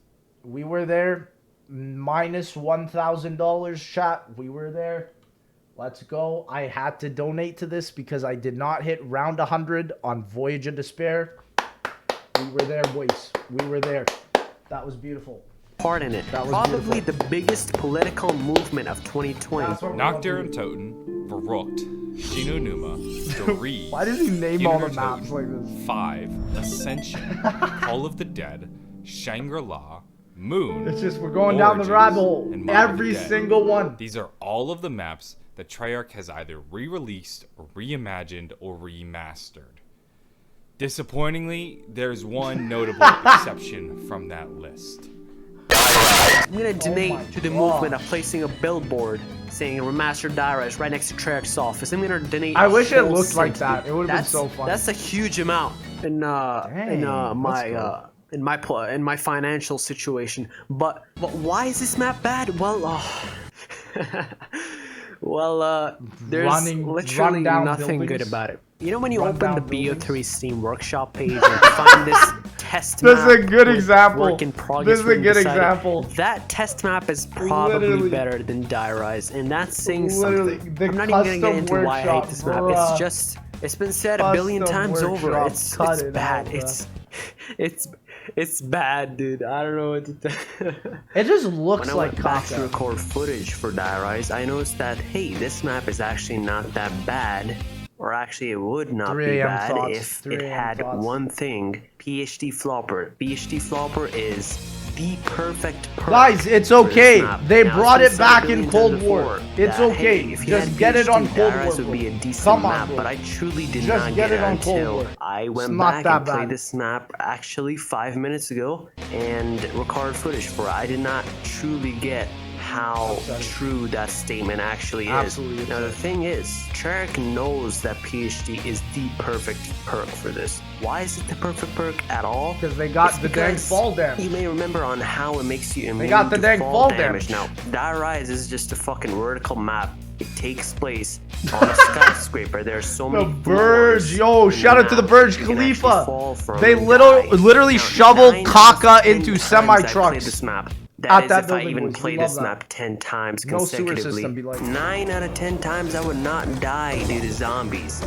We were there. Minus $1,000, chat. We were there. Let's go. I had to donate to this because I did not hit round 100 on Voyage of Despair. We were there, boys. We were there. That was beautiful. Part in it. Probably the biggest political movement of 2020. Nocturne Toten, Verrucht, Shinonuma, Doree. Why does he name all the maps like this? 5, Ascension, Call of the Dead, Shangri-La, Moon. It's just we're going down the rabbit hole. Every single one. These are all of the maps that Treyarch has either re-released, or reimagined, or remastered. Disappointingly, there's one notable exception from that list. I'm gonna donate to the movement of placing a billboard saying remastered Die-Rise right next to Treyarch's office. I'm gonna donate. I wish it whole looked like cent, that. dude. It would have been so fun. That's a huge amount in my financial situation. But why is this map bad? Well, there's literally nothing good about it. You know when you open the BO3 Steam Workshop page and find this test map? This is a good example. Work in progress. This is a good example. That test map is probably better than Die-Rise, and that's saying something. I'm not even gonna get into why I hate this map. It's just, it's been said a billion times over. It's bad. It's bad, dude. I don't know what to tell. It just looks when I like went back to record footage for Die-Rise, I noticed that, hey, this map is actually not that bad. Or actually, it would not be bad if it had one thing. PhD Flopper. PhD Flopper is the perfect perk. Guys, it's okay. They now, brought it back in Cold War. It's okay. Hey, just get it on Cold War. Would be a decent Come on, map, bro. but I truly did Just not get it on until Cold War. I went not back and that played bad. this map actually 5 minutes ago and recorded footage for it. I did not truly get how true that statement actually is. Now the thing is, Treyarch knows that PhD is the perfect perk for this. Why is it the perfect perk at all? Because they got the dang fall damage. You may remember on how it makes you immune They got the to dang fall damage. Now, Die-Rise is just a fucking vertical map. It takes place on a skyscraper. There's so many Burj, yo, shout out to the Burj Khalifa. They literally literally shovel caca into semi-trucks. This map. At That that is, if I building, even boys. play We love this that. map 10 times No sewer consecutively, system be like that. 9 out of 10 times I would not die due to zombies.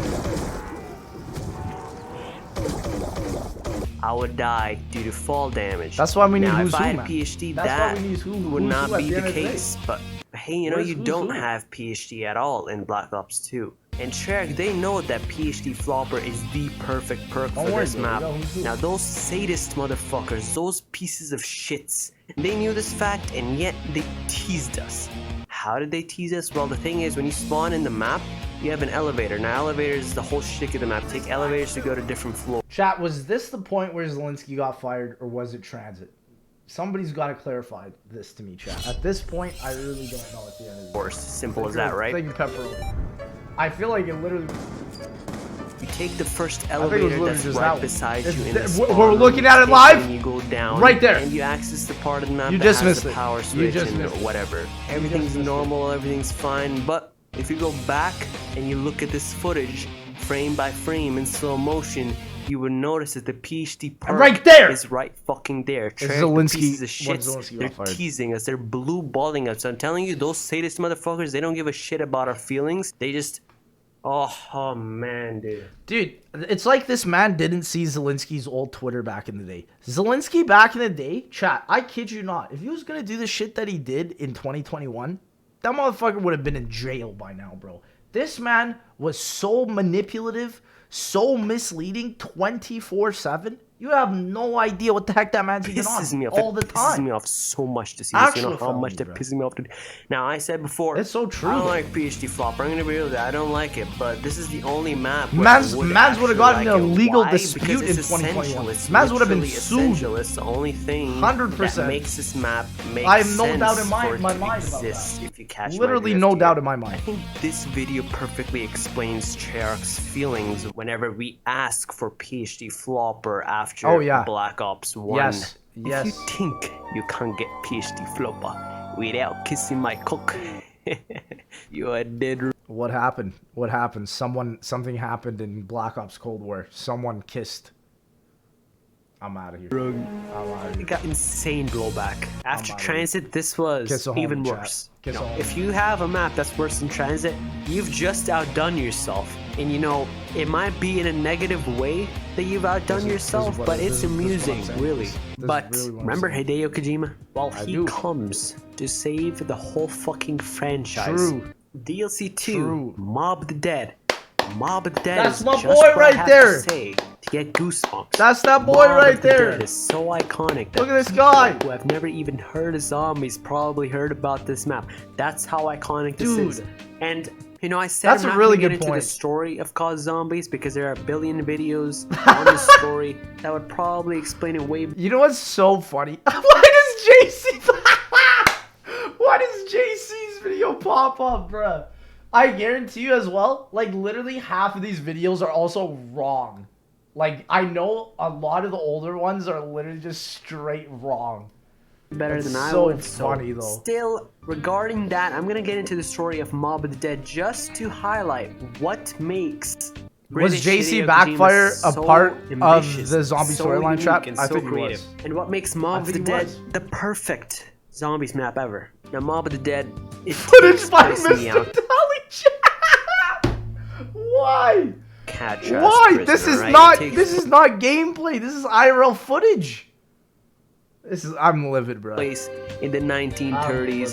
I would die due to fall damage. That's why we need now, Who's if I Who, had man. PhD, That's why that we need would Who's not Who at be the the end of the case. But hey, you know, Where's you Who's don't Who? have PhD at all in Black Ops 2. And Treyarch, they know that PhD Flopper is the perfect perk for this map. Now those sadist motherfuckers, those pieces of shits, they knew this fact and yet they teased us. How did they tease us? Well, the thing is, when you spawn in the map, you have an elevator. Now elevators is the whole shtick of the map. Take elevators to go to different floors. Chat, was this the point where Zelensky got fired, or was it transit? Somebody's got to clarify this to me, chat. At this point, I really don't know at the end of the day. Simple as that, right? Thank you, Pepperoni. I feel like it literally... You take the first elevator that's right beside you in the spawn We're looking at it room, live? and you go down right there. And you access the part of the map you that just has missed the it. power switch just and missed whatever. Everything's normal, everything's fine, but if you go back and you look at this footage frame by frame in slow motion, you would notice that the PhD perk right there is right fucking there. Zelensky, pieces of shits, they're teasing us, they're blue balling us. I'm telling you, those sadist motherfuckers, they don't give a shit about our feelings. They just... Oh man, dude. Dude, it's like this man didn't see Zelensky's old Twitter back in the day. Zelensky back in the day, chat, I kid you not, if he was going to do the shit that he did in 2021, that motherfucker would have been in jail by now, bro. This man was so manipulative, so misleading 24/7. You have no idea what the heck that man's even on all the time. It pisses me off so much to see this. You know how much that pisses me off. Now, I said before, it's so true. I don't like PhD Flopper. I'm gonna be real with that. I don't like it, but this is the only map. Mans would have gotten an illegal dispute in 2021. Mans would have been sued. It's the only thing 100% that makes this map make I have no sense doubt in my for it mind to about exist, that. if you catch Literally my no drift doubt here. in my mind. I think this video perfectly explains Treyarch's feelings whenever we ask for PhD Flopper after Black Ops 1. Yes. If you think you can't get PhD Flopper without kissing my cock, you are dead. What happened? What happened? Something happened in Black Ops Cold War. Someone kissed. I'm out of here. It got insane blowback. After Transit, this was even worse. You know, if you have a map that's worse than Transit, you've just outdone yourself. And you know, it might be in a negative way that you've outdone yourself, but it's amusing, really. But remember Hideo Kojima? Well, he comes to save the whole fucking franchise. DLC 2, Mob the Dead. Mob the Dead That's is my just boy what I right have there. to say. to get goosebumps. That's that boy Mob right of the there. Dead is so iconic that Look at this guy. people who have never even heard of zombies probably heard about this map. That's how iconic this is. And you know, I said That's I'm a not really gonna good get into point. the story of Cause Zombies because there are a billion videos on the story that would probably explain it way. You know what's so funny? Why does JC's video pop up, bruh? I guarantee you as well, like literally half of these videos are also wrong. Like I know a lot of the older ones are literally just straight wrong. Better That's than I so would. funny, though. Still, regarding that, I'm gonna get into the story of Mob of the Dead just to highlight what makes Was British JC Hideo Backfire Kojima a so part of ambitious, the zombie so storyline unique, trap? and I so think he creative. was. And what makes Mob of the think he Dead was. the perfect zombies map ever? Now, Mob of the Dead, it Footage takes by place in the Mr. Dolly. Why? Alcatraz Why? prison, This is right? not. It takes This is not gameplay. This is IRL footage. I'm livid, bro. place in the 1930s.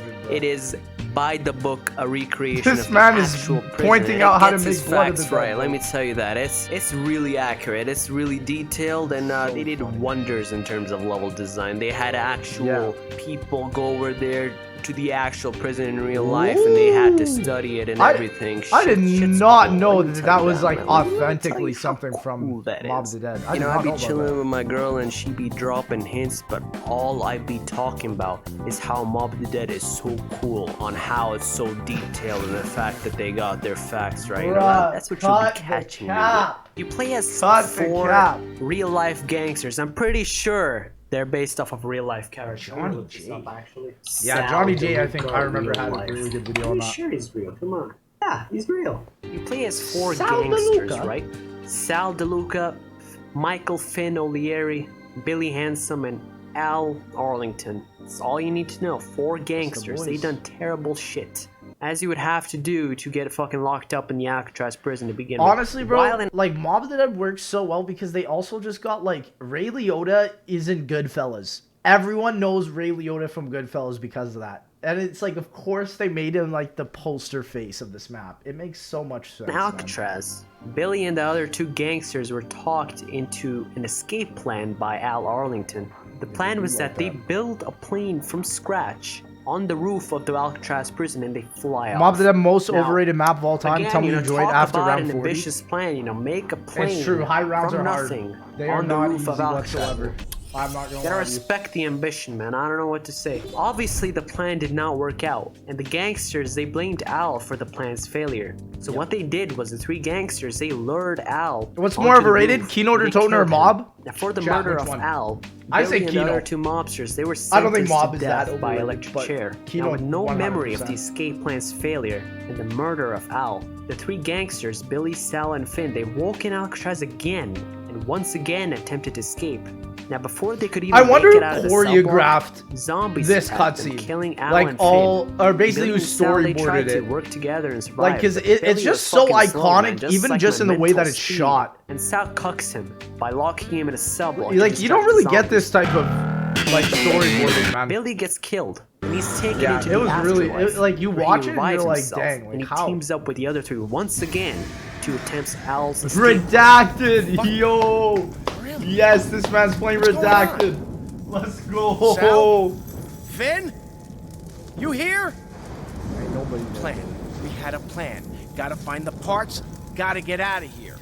I'm livid, bro. It is by the book a recreation This of man the is actual prison. pointing and out it how to gets make its blood of facts the right. dead. Let me tell you that it's really accurate. It's really detailed, and they did wonders in terms of level design. They had actual people go over there to the actual prison in real life, and they had to study it and everything. I did Shit's not cool. know Let me that tell that you was like man. Let me tell authentically you how something from cool that Mob of is. the Dead. You know, I'd be about chilling that. with my girl and she'd be dropping hints, but all I'd be talking about is how Mob of the Dead is so cool, on how it's so detailed, and the fact that they got their facts right. You know, Bruh, that's what you'll cut be the catching. Me cap. with. You play as Cut the 4 cap. real-life gangsters. I'm pretty sure they're based off of real-life characters. Johnny J. Actually. Yeah, Johnny J. I think I remember had a really good video on that. Sure he's real. Come on. Yeah, he's real. You play as 4 Sal gangsters, DeLuca. right? Sal DeLuca, Michael Finn O'Leary, Billy Handsome, and Al Arlington. That's all you need to know. 4 gangsters. They boys. done terrible shit. As you would have to do to get fucking locked up in the Alcatraz prison to begin with. Honestly, bro, While in- like Mob of the Dead works so well because they also just got like Ray Liotta is in Goodfellas. Everyone knows Ray Liotta from Goodfellas because of that. And it's like, of course, they made him like the poster face of this map. It makes so much sense. In Alcatraz, Billy and the other 2 gangsters were talked into an escape plan by Al Arlington. The plan was that they build a plane from scratch on the roof of the Alcatraz prison and they fly off. Mob of the Dead most Now, overrated map of all time. Again, Tell me you know, enjoyed talk after about round an 40. ambitious plan, make a plane It's true, high rounds from are hard. nothing They are on the not roof easy of Alcatraz. whatsoever. I'm not gonna You gotta lie to you. respect the ambition, man. I don't know what to say. Obviously, the plan did not work out, and the gangsters, they blamed Al for the plan's failure. So what they did was the 3 gangsters, they lured Al. What's onto more the overrated, roof, Keynote and or they Toten or killed him. Mob? Now, for the Chat, murder which of one? Al, I say Billy and the other Keynote. 2 mobsters, they were I don't think sentenced Mob to is death that by overrated, electric but chair. Now, Keynote with no memory of 100%. the escape plan's failure and the murder of Al, the 3 gangsters, Billy, Sal, and Finn, they woke in Alcatraz again and once again attempted to escape. Now, before they could even I wonder make who it out of the choreographed subblock, zombies this attacked them, cutscene. killing Al Like and all, Finn. or basically Billy who and Sal, they tried storyboarded to it. work together and survive. Like, because but it's Billy just was so fucking slow, man, iconic, even like just my in the way that mental it's speed. shot. And Sal cucks him by locking him in a subblock. Like, to you don't distract really the get zombies. this type of, like, storyboarding, man. Billy gets killed, and he's taken Yeah, into it the was really- afterlife, like, you where watch he it and you're revives like, himself, dang, like, and he how? teams up with the other 3 once again to attempt Al's escape. Redacted, yo! Yes, this man's playing Redacted. Let's go. Sal? Finn? You here? Ain't nobody there. Plan. We had a plan. Gotta find the parts. Gotta get out of here.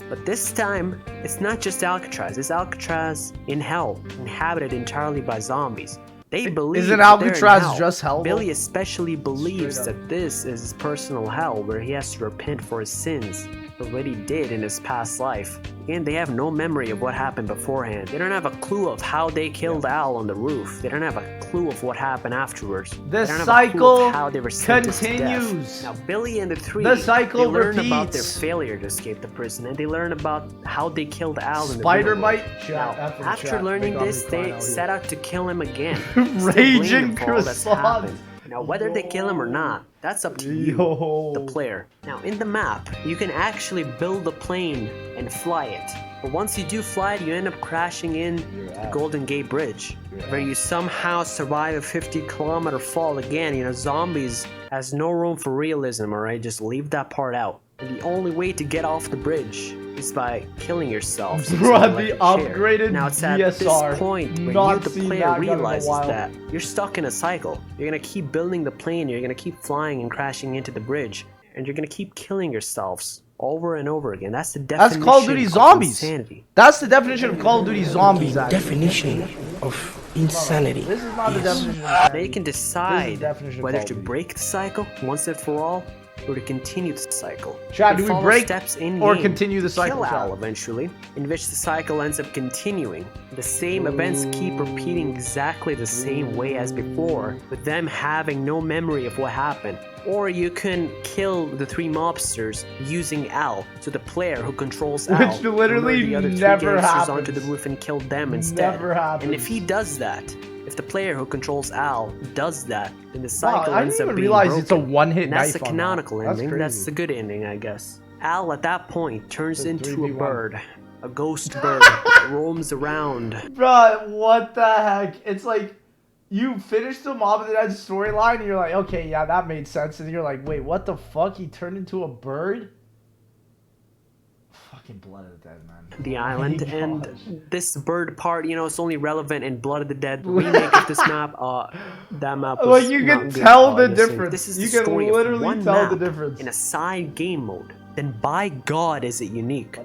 But this time, it's not just Alcatraz. It's Alcatraz in hell, inhabited entirely by zombies. They believe Isn't that they're in Alcatraz hell. just hell, though? Billy especially believes Straight up. that this is his personal hell, where he has to repent for his sins, for what he did in his past life. And they have no memory of what happened beforehand. They don't have a clue of how they killed Al on the roof. They don't have a clue of what happened afterwards. The They don't have a clue cycle of how they were sentenced to continues. death. Now, Billy and the 3, The cycle they learn about their repeats. failure to escape the prison, and they learn about how they killed Al in the Spider real world. bite. Now, after learning this, they set out to kill him again. Raging for all that's croissant. happened. Now, whether they kill him or not, that's up to you, Yo. the player. Now, in the map, you can actually build a plane and fly it. But once you do fly it, you end up crashing in the Golden Gate Bridge, where you somehow survive a 50-kilometer fall again. You know, zombies has no room for realism, alright? Just leave that part out. And the only way to get off the bridge is by killing yourself. Bruh, the upgraded Now it's at DSR. this point where Not you, the seen player, that gun in a realizes while. that you're stuck in a cycle. You're gonna keep building the plane, you're gonna keep flying and crashing into the bridge, and you're gonna keep killing yourselves over and over again. That's the definition That's Call of Duty of Zombies. insanity. That's the definition of Call of Duty Zombies, actually. Definition of insanity. This is not the definition of They insanity. can This is decide the definition of whether Call of to Duty. break the cycle once and for all, or to continue the cycle. Chad, They do we follow break steps in or game, continue the cycle, kill Al Chad? eventually, in which the cycle ends up continuing. The same events keep repeating exactly the same way as before, with them having no memory of what happened. Or you can kill the 3 mobsters using Al, so the player who controls Al Which literally will lure the other 3 never gangsters onto happens. the roof and kill them instead. Never happens. And if he does that, if the player who controls Al does that, then the Wow, cycle I ends didn't up even being realize broken. it's a one-hit And that's knife the on that. canonical That's ending. That's crazy. the good ending, I guess. Al at that point turns It's a into a 3v1. bird, a ghost bird that roams around. Bruh, what the heck? It's like you finished the Mob of the Dead storyline and you're like, okay, yeah, that made sense. And you're like, wait, what the fuck? He turned into a bird? Fucking Blood of the Dead, man. The Oh my island, gosh. and this bird part, you know, it's only relevant in Blood of the Dead remake of this map. That map was Like, you not can good, tell the obviously. difference. This is You the can story literally of one tell the map difference. in a side game mode. Then by God is it unique.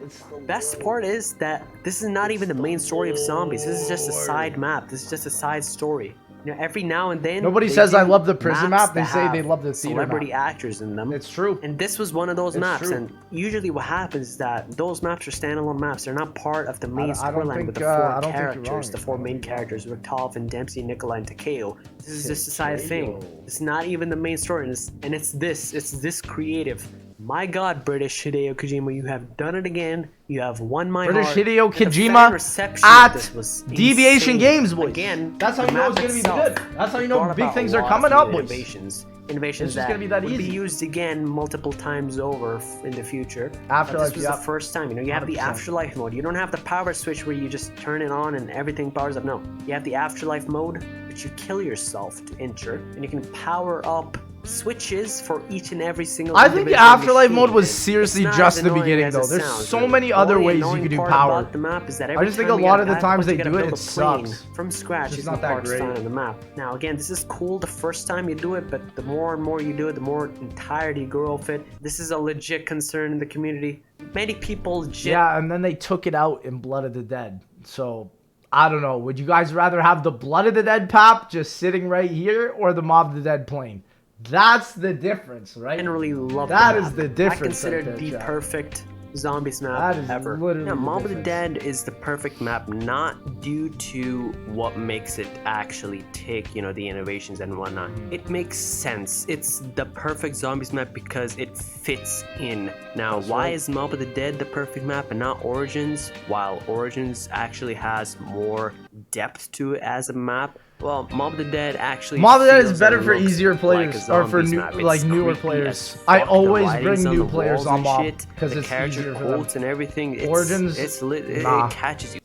Best part is that this is not even the main story of Zombies. This is just a side map. This is just a side story. You know, every now and then Nobody they says I do love the prison maps map, they that say they have love the theater celebrity map. actors in them. It's true. And this was one of those It's maps, true. and usually what happens is that those maps are standalone maps. They're not part of the main I don't storyline with the think, I 4 don't think you're characters, wrong. the 4 main characters, Richthofen, and Dempsey, Nikolai, and Takeo. This is just a side thing. It's not even the main story, and it's this creative. My God, British Hideo Kojima, you have done it again. You have won my British heart. Hideo And the fan Kojima reception of at this was Deviation insane. Games, boys. Again, That's how the you know map it's gonna be itself good. That's how you know brought big about things a are lot coming of up, boys. innovations It's just that gonna be that would be easy. used again multiple times over in the future. Afterlife, But this was yeah. the first time. You know, you have the 100%. afterlife mode. You don't have the power switch where you just turn it on and everything powers up. No, you have the afterlife mode, which you kill yourself to enter, and you can power up switches for each and every single. I think the individual afterlife mode machine. was It's seriously not just as the annoying beginning, as though. it There's sounds, so really. many The other only ways you annoying could do part power. about the map is that I every just think time a you lot gotta of the add times once you they gotta do it, build it a plane sucks. from scratch. It's It's not not that that great. on the map. Now again, this is cool the first time you do it, but the more and more you do it, the more entirety you grow of it. This is a legit concern in the community. Many people Yeah, and then they took it out in Blood of the Dead. So, I don't know. Would you guys rather have the Blood of the Dead pap just sitting right here or the Mob of the Dead plane? That's the difference, right? generally love That the is map. the difference I consider right there, the Jack. perfect Zombies map That is ever. literally Now, the Mob of the difference. Dead is the perfect map, not due to what makes it actually tick, you know, the innovations and whatnot. It makes sense. It's the perfect Zombies map because it fits in. Now, why right. is Mob of the Dead the perfect map and not Origins? While Origins actually has more depth to it as a map, well, Mob of the Dead actually Mob of the Dead is feels better and for looks easier like a players or for zombies new, map. It's like newer creepy players. as I fuck. The always writings bring on new the players walls on and Mob shit, because the it's character easier for them. quotes and everything. It's, Origins, it nah. catches you.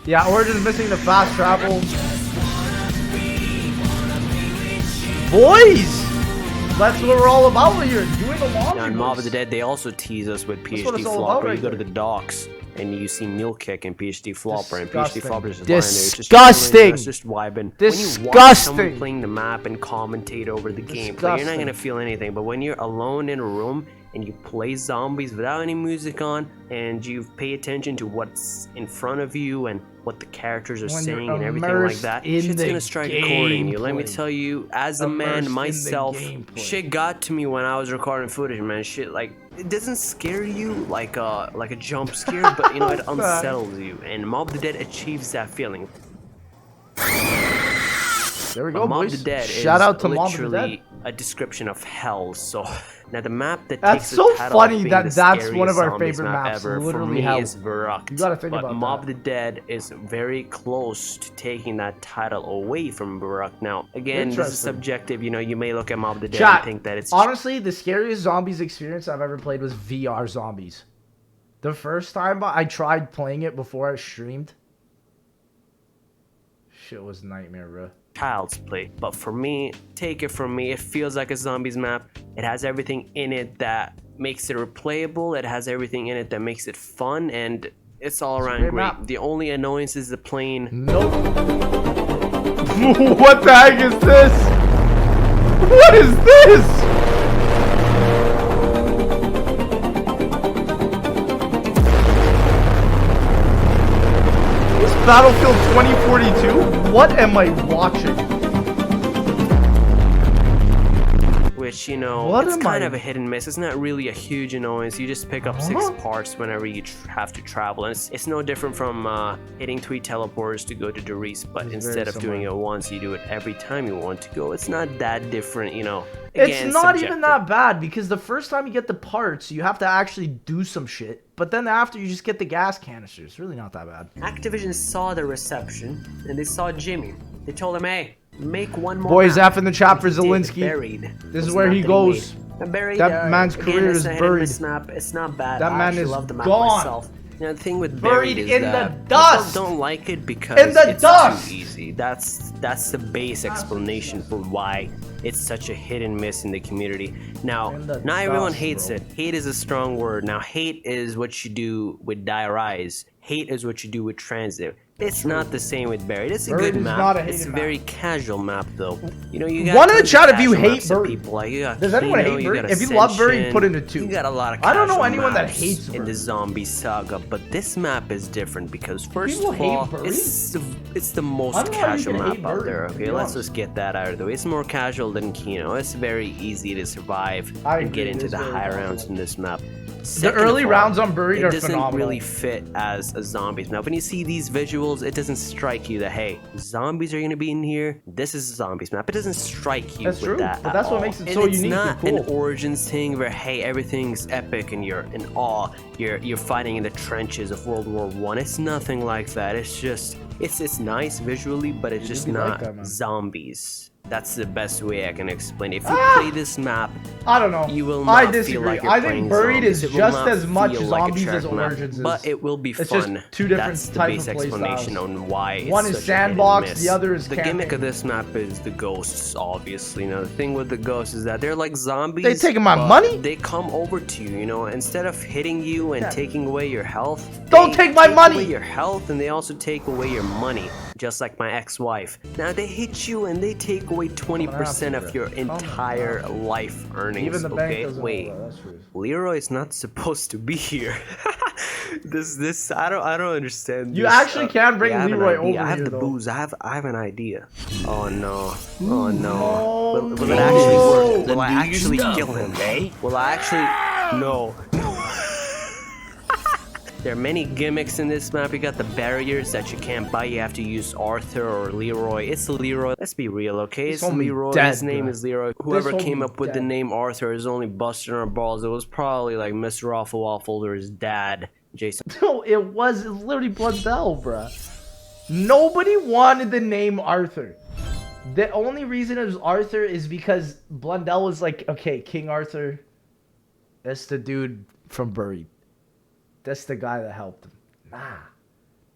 Yeah, Origin's missing the fast travel. Boys! That's what we're all about here. Doing the laundry. Now in Mob of boys. the Dead, they also tease us with what PhD it's all about Flopper. right You go to there. the docks and you see Milk Kick and PhD Flopper, and PhD Disgusting. Flopper is just lying there. It's just Disgusting. chilling, it's just vibing. When you watch Disgusting. someone playing the map and commentate over the gameplay, you're Disgusting. not gonna feel anything. But when you're alone in a room and you play zombies without any music on, and you pay attention to what's in front of you and what the characters are When you're saying and everything like immersed that, in shit's the gonna strike a chord in you. Let me gameplay. tell you, as a Immersed in man the myself, gameplay. shit got to me when I was recording footage, man. Shit, like, it doesn't scare you like a jump scare, but you know, it unsettles you. And Mob of the Dead achieves that feeling. There we But go, Mob boys. of the Dead Shout is out to Mob of the literally Dead. a description of hell. So now the map that That's takes the so title funny of being that the that's one of scariest our zombies favorite map maps, ever, for literally me hell. is Verrucht. You gotta think but about Mob that. of the Dead is very close to taking that title away from Verrucht. Now again, this is Interesting. subjective. You know, you may look at Mob of the Dead Chat, and think that it's honestly, the scariest zombies experience I've ever played was VR zombies. The first time I tried playing it before I streamed, shit was nightmare, bro. child's play. But for me, take it from me, it feels like a zombies map. It has everything in it that makes it replayable. It has everything in it that makes it fun, and it's all around great great. map. The only annoyance is the plane. Nope. What the heck is this? What is this? This Battlefield 2042? What am I watching? Which, you know, What it's am kind I- of a hit and miss. It's not really a huge annoyance. You just pick up 6 parts whenever you have to travel. And it's no different from hitting 3 teleporters to go to Doris, but It's instead very of doing similar. it once, you do it every time you want to go. It's not that different, you know. Again, It's not subjective. even that bad because the first time you get the parts, you have to actually do some shit. But then after, you just get the gas canister. It's really not that bad. Activision saw the reception, and they saw Jimmy. They told him, hey, make one more Boys, map. F in the chat for He did. Zelensky. Buried. This is Was where not he that goes. made. Buried, That man's again, career it's is a hit and buried. miss map. It's not bad. That I man actually is love the map gone. myself. You know, the thing with Buried Buried is in the that dust. people don't like it because In the it's dust. too easy. That's the base explanation for why it's such a hit and miss in the community. Now, In the not everyone dust, hates bro. it. Hate is a strong word. Now, hate is what you do with Die Rise. Hate is what you do with Transit. It's not the same with Buried. It's a Buried good is map. not a It's a hated very casual map, though. You know, you got One in the tons of chat if you casual hate maps that Buried. people like. You got Does anyone Kino, hate you Buried? got If you love Buried, Ascension, put in a 2. You got a lot of I don't know casual anyone that maps hates in the Buried. zombie saga, but this map is different because first People of hate all, Buried? it's the I most don't know how you casual can map hate out Buried, there. to Okay, be let's honest. just get that out of the way. It's more casual than Kino. It's very easy to survive I and agree, get it into is the very high casual. rounds in this map. The Second early of all, rounds on Buried it are doesn't phenomenal. really fit as a zombies. Now, when you see these visuals, it doesn't strike you that, hey, zombies are going to be in here. This is a zombies map. It doesn't strike you That's with true, that but at that's what all. makes it And so it's unique not and an cool. Origins thing where, hey, everything's epic and you're in awe. You're fighting in the trenches of World War I. It's nothing like that. It's just, it's nice visually, but it's just be like not that, man. zombies. That's the best way I can explain it. If you Ah! play this map, I don't know. you will I not disagree. feel like you're I think playing Buried zombies. is It will just not as much feel like a zombies as track map, Origins is. but it will be It's fun. just two different That's the type base of play explanation styles. on why it's One is such a hit and sandbox, miss. the other is the camping. gimmick of this map is the ghosts. Obviously, you know, the thing with the ghosts is that they're like zombies. They taking my but money? They come over to you. You know, instead of hitting you and Yeah. taking away your health, Don't they take my money! Away your health, and they also take away your money. Just like my ex-wife. Now they hit you and they take away 20% of your entire life earnings. Even the bank Okay, doesn't wait. know that. That's true. Leroy's not supposed to be here. this I don't understand. You this. actually can bring I have an Leroy idea. over I have here, the though. booze. I have an idea. Oh no. Oh no. Oh, Will it no. actually work? Will I do your actually stuff, kill him? okay? Will I actually? No. There are many gimmicks in this map. You got the barriers that you can't buy. You have to use Arthur or Leroy. It's Leroy. Let's be real, okay? It's This homie Leroy. dead, His name bro. is Leroy. Whoever homie came up with the dead. name Arthur is only busting our balls. It was probably like Mr. Awful Waffle or his dad, Jason. No, it was literally Blundell, bruh. Nobody wanted the name Arthur. The only reason it was Arthur is because Blundell was like, okay, King Arthur, that's the dude from Buried. That's the guy that helped him. Nah.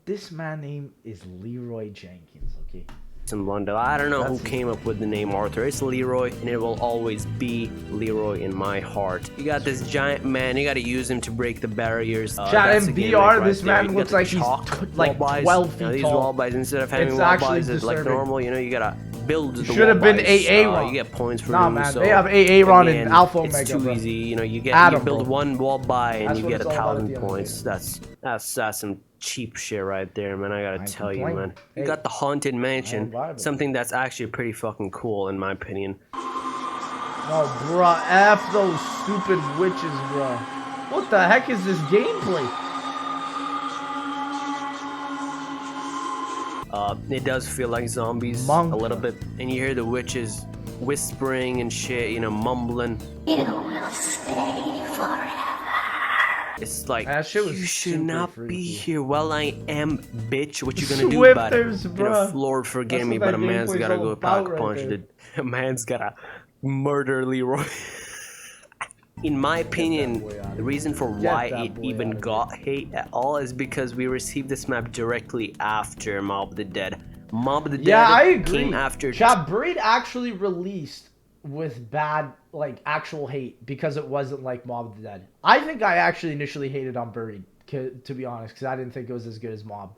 This man name is Leroy Jenkins, okay? Some Blundell. I don't know who That's- came up with the name Arthur. It's Leroy, and it will always be Leroy in my heart. You got this giant man. You got to use him to break the barriers. Chat, That's in a gimmick VR, right this there. man You got looks the like he's chalk like wall 12 buys. feet Now, these tall. wall buys, instead of having It's wall actually buys, it's like disturbing. normal. You know, you gotta build the should have wall been buys. AA Ron. You get points for Nah, doing man, so. they have AA Ron and Again, Alpha it's Omega, too bro. easy. You know, you Adam, build bro. one wall buy and That's you what get it's all about at 1,000 the end of the points. That's some cheap shit right there, man. I gotta ain't tell you, complaining. man. Hey, You got the haunted mansion, vibe it. something that's actually pretty fucking cool in my opinion. No, bruh, F those stupid witches, bruh. What the heck is this gameplay? It does feel like zombies Monk. a little bit, and you hear the witches whispering and shit, you know, mumbling. You will stay forever. It's like, That shit was you should super not freaky. be here. Well, I am, bitch. What you gonna do about it? Swifters, You know, bruh. Lord forgive That's me, what but that a man's gameplay's gotta all go about pack right punch. there. A man's gotta murder Leroy. In my opinion, boy out of the reason for Get why that it boy even out of got hate at all is because we received this map directly after Mob of the Dead. Mob of the Dead Yeah, I agree. came after. Chat, Buried actually released with bad, like, actual hate because it wasn't like Mob of the Dead. I think I actually initially hated on Buried, to be honest, because I didn't think it was as good as Mob.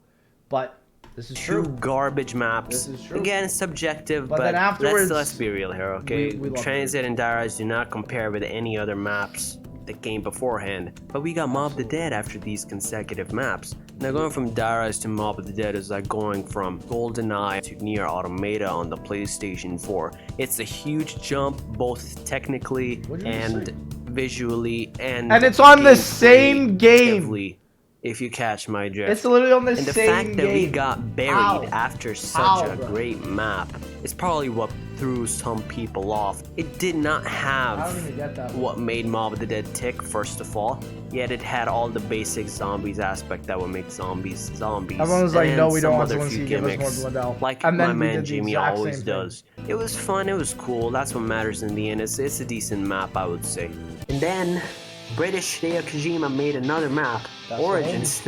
But this is Two true. garbage maps. This is true. Again, it's subjective, But but then afterwards, let's be real here, okay? we love Transit and Dire do not compare with any other maps that came beforehand. But we got Mob of the Dead after these consecutive maps. Now going from Dire to Mob of the Dead is like going from GoldenEye to Nier Automata on the PlayStation 4. It's a huge jump, both technically and visually, and it's on the same game. If you catch my drift. It's literally on the and the same fact that we game. got buried How? after such How, a bro? great map is probably what threw some people off. It did not have I don't even get that. what made Mob of the Dead tick, first of all, yet it had all the basic zombies aspect that would make zombies zombies. Everyone was like, and no, we don't some want other to few see give us gimmicks, more Blundell. like And then my we man did the Jimmy exact always same thing. does. It was fun, it was cool, that's what matters in the end. It's a decent map, I would say. And then British Hideo Kojima made another map, That's Origins.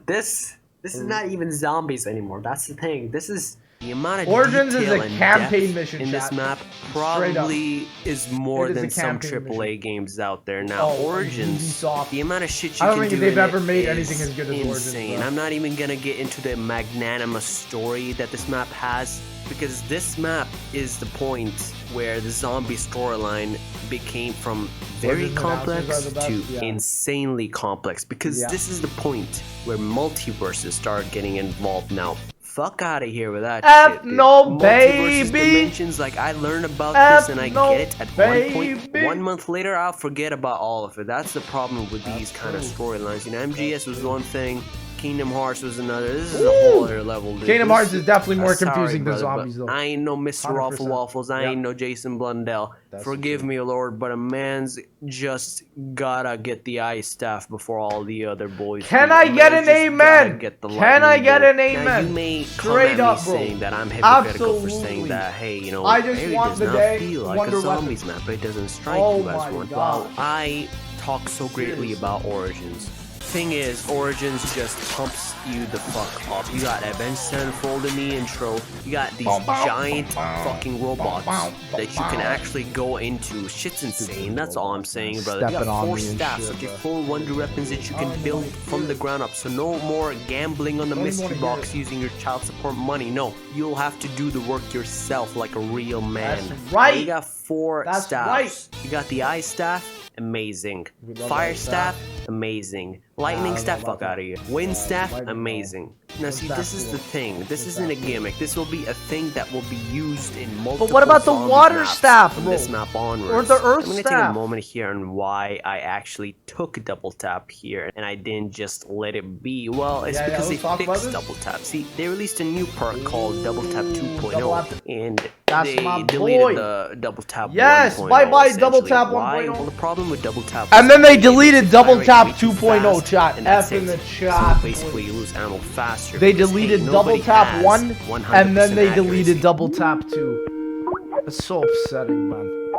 This is not even zombies anymore. That's the thing. This is the amount of Origins is detail a and campaign depth mission, in this chat. map Straight up. probably is more It is than a some campaign AAA mission. games out there now. Oh, Origins, Ubisoft. the amount of shit you I don't can think do they've in ever it made is anything as good as Origins, insane. bro. I'm not even gonna get into the magnanimous story that this map has, because this map is the point where the zombie storyline became from very Origins complex announcers are the best, to yeah. insanely complex, because Yeah. this is the point where multiverses start getting involved now. Fuck out of here with that F shit, dude. no, Multiverses, baby. dimensions, like I learned about F this and I no, get it at one point. baby. 1 month later, I'll forget about all of it. That's the problem with these kind of storylines. You know, MGS was one thing, Kingdom Hearts was another. This is a whole other level, dude. Kingdom Hearts is definitely more Sorry, confusing than brother, zombies, but though. I ain't no Mr. 100%. Waffle Waffles. I ain't no Jason Blundell. That's Forgive me, Lord, but a man's just gotta get the ice staff before all the other boys. Can do. I A get man's an just amen? gotta get the Can I lightning get bolt. an Now, amen? you may Straight come up, at me bro. saying that I'm hypocritical for saying Absolutely. that, hey, you know, I just maybe want it the does not day feel like Wonder a zombies map. It doesn't strike Oh you as my one. God. Well, I talk so greatly about Origins. Thing is, Origins just pumps you the fuck up. You got Avenged Sevenfold in the intro. You got these giant fucking robots that you can actually go into. Shit's insane. That's all I'm saying, brother. You Stepping got on 4 me and staffs, shit, okay, bro. 4 wonder weapons that you can build from the ground up. So no more gambling on the Don't even mystery wanna hear box it. using your child support money. No, you'll have to do the work yourself like a real man. That's right. You got 4 That's staffs. right. You got the ice staff, amazing. We love Fire ice staff, amazing. Lightning I staff, don't fuck know about out of here. Wind staff, lightning, amazing. Now Wind see, staff, this is cool. the thing. This Wind isn't a staff, gimmick. This will be a thing that will be used in multiple. what about the zombie water maps staff, from bro? this map onwards? Or the earth I'm gonna take a staff? moment here on why I actually took double tap here and I didn't just let it be. Well, it's Yeah, because let's they talk about fixed this. double tap. See, they released a new perk called Double Tap 2.0, Double tap. and That's they my deleted boy. the double tap. Yes, 1.0 bye-bye, double essentially. tap Why? 1.0. Well, the problem with double tap. And was then they that it deleted was double firing tap way too 2.0, fast, chat. and that's F in it. the So chat, basically, boy. you lose ammo faster. They because, deleted hey, double nobody tap has 1, 100% and then they accuracy. deleted double tap 2. It's so upsetting, man.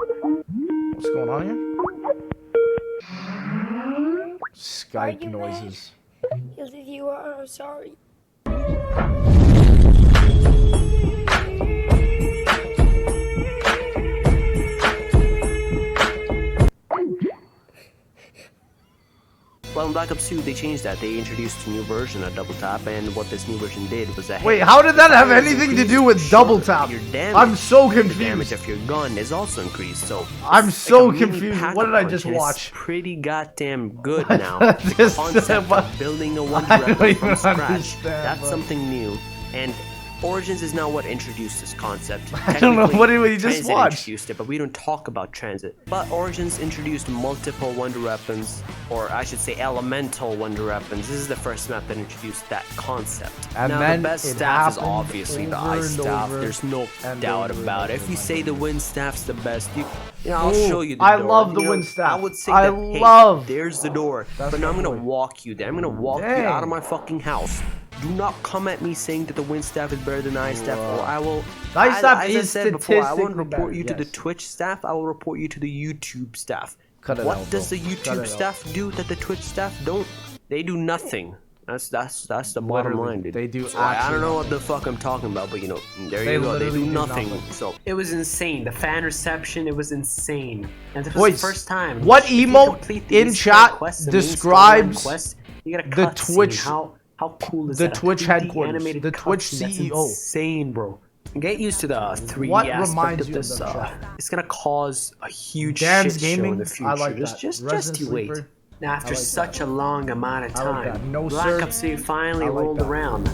What's going on here? Skype you noises. Because if you are, I'm sorry. Well, in Black Ops 2, they changed that. They introduced a new version of double tap, and what this new version did was that. Wait, hey, how did that have fire is anything to increased, do with sure, double tap? Your damage, I'm so the damage confused. of your gun is also increased. So I'm it's so like a mini confused. pack What did I punch, just and it's watch? pretty goddamn good now. The This- concept what- of building a wonder I don't weapon even from scratch. understand, That's bro. something new, and Origins is now what introduced this concept. I don't know, Technically, what did we just Transit watch? introduced it, but we don't talk about Transit. But Origins introduced multiple wonder weapons, or I should say elemental wonder weapons. This is the first map that introduced that concept. And now then the best it staff is happened obviously the over ice and staff. over There's no and doubt over about it. and If you over. say the wind staff's the best, I'll Ooh, show you the I door. love the You know, wind staff. I would say I that, hey, love- there's the door. That's But now I'm my gonna boy. walk you there. I'm gonna walk you Dang. out of my fucking house. Do not come at me saying that the wind staff is better than ice staff, or I will. The ice staff as I is said before, I won't statistically report you to better, the yes. Twitch staff. I will report you to the YouTube staff. Cut it What out, does bro. the Cut YouTube it out. staff do that the Twitch staff don't? They do nothing. That's the bottom Literally, line, dude. they do So I don't actually know what the fuck I'm talking about, but you know, there They you go. They literally do do nothing. nothing. So it was insane. The fan reception, it was insane. And this was Boys, the first time. what if you emote complete the in Easter chat quest, the main describes storyline quest, you get a the cutscene. Twitch- How cool is the that? A Twitch 3D headquarters, animated the Twitch cutscene. That's CEO. insane, bro. Get used to the 3D What aspect reminds of you of this. them, chat? It's gonna cause a huge Dan's shit show in Gaming, the future. I like that. Just Resident you wait. Sleeper, Now, after like such a long amount of I like time, that. No, Black sir. Ops 3 finally I like rolled that. around.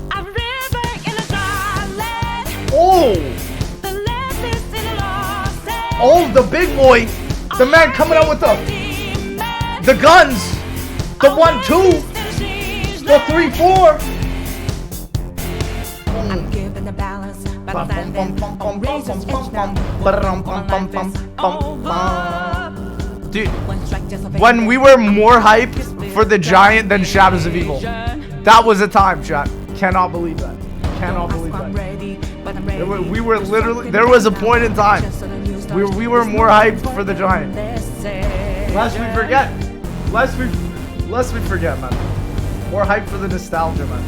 Oh! Oh, the big boy! The man coming out with the guns! The 1-2! The 3-4! I'm giving the balance, but I'm razor's edge now. Dude, when we were more hyped for the Giant than Shadows of Evil, that was a time, chat. Cannot believe that. Cannot believe that. We were literally, there was a point in time we were more hyped for the Giant. Lest we forget. Lest we forget, man. More hyped for the nostalgia, man.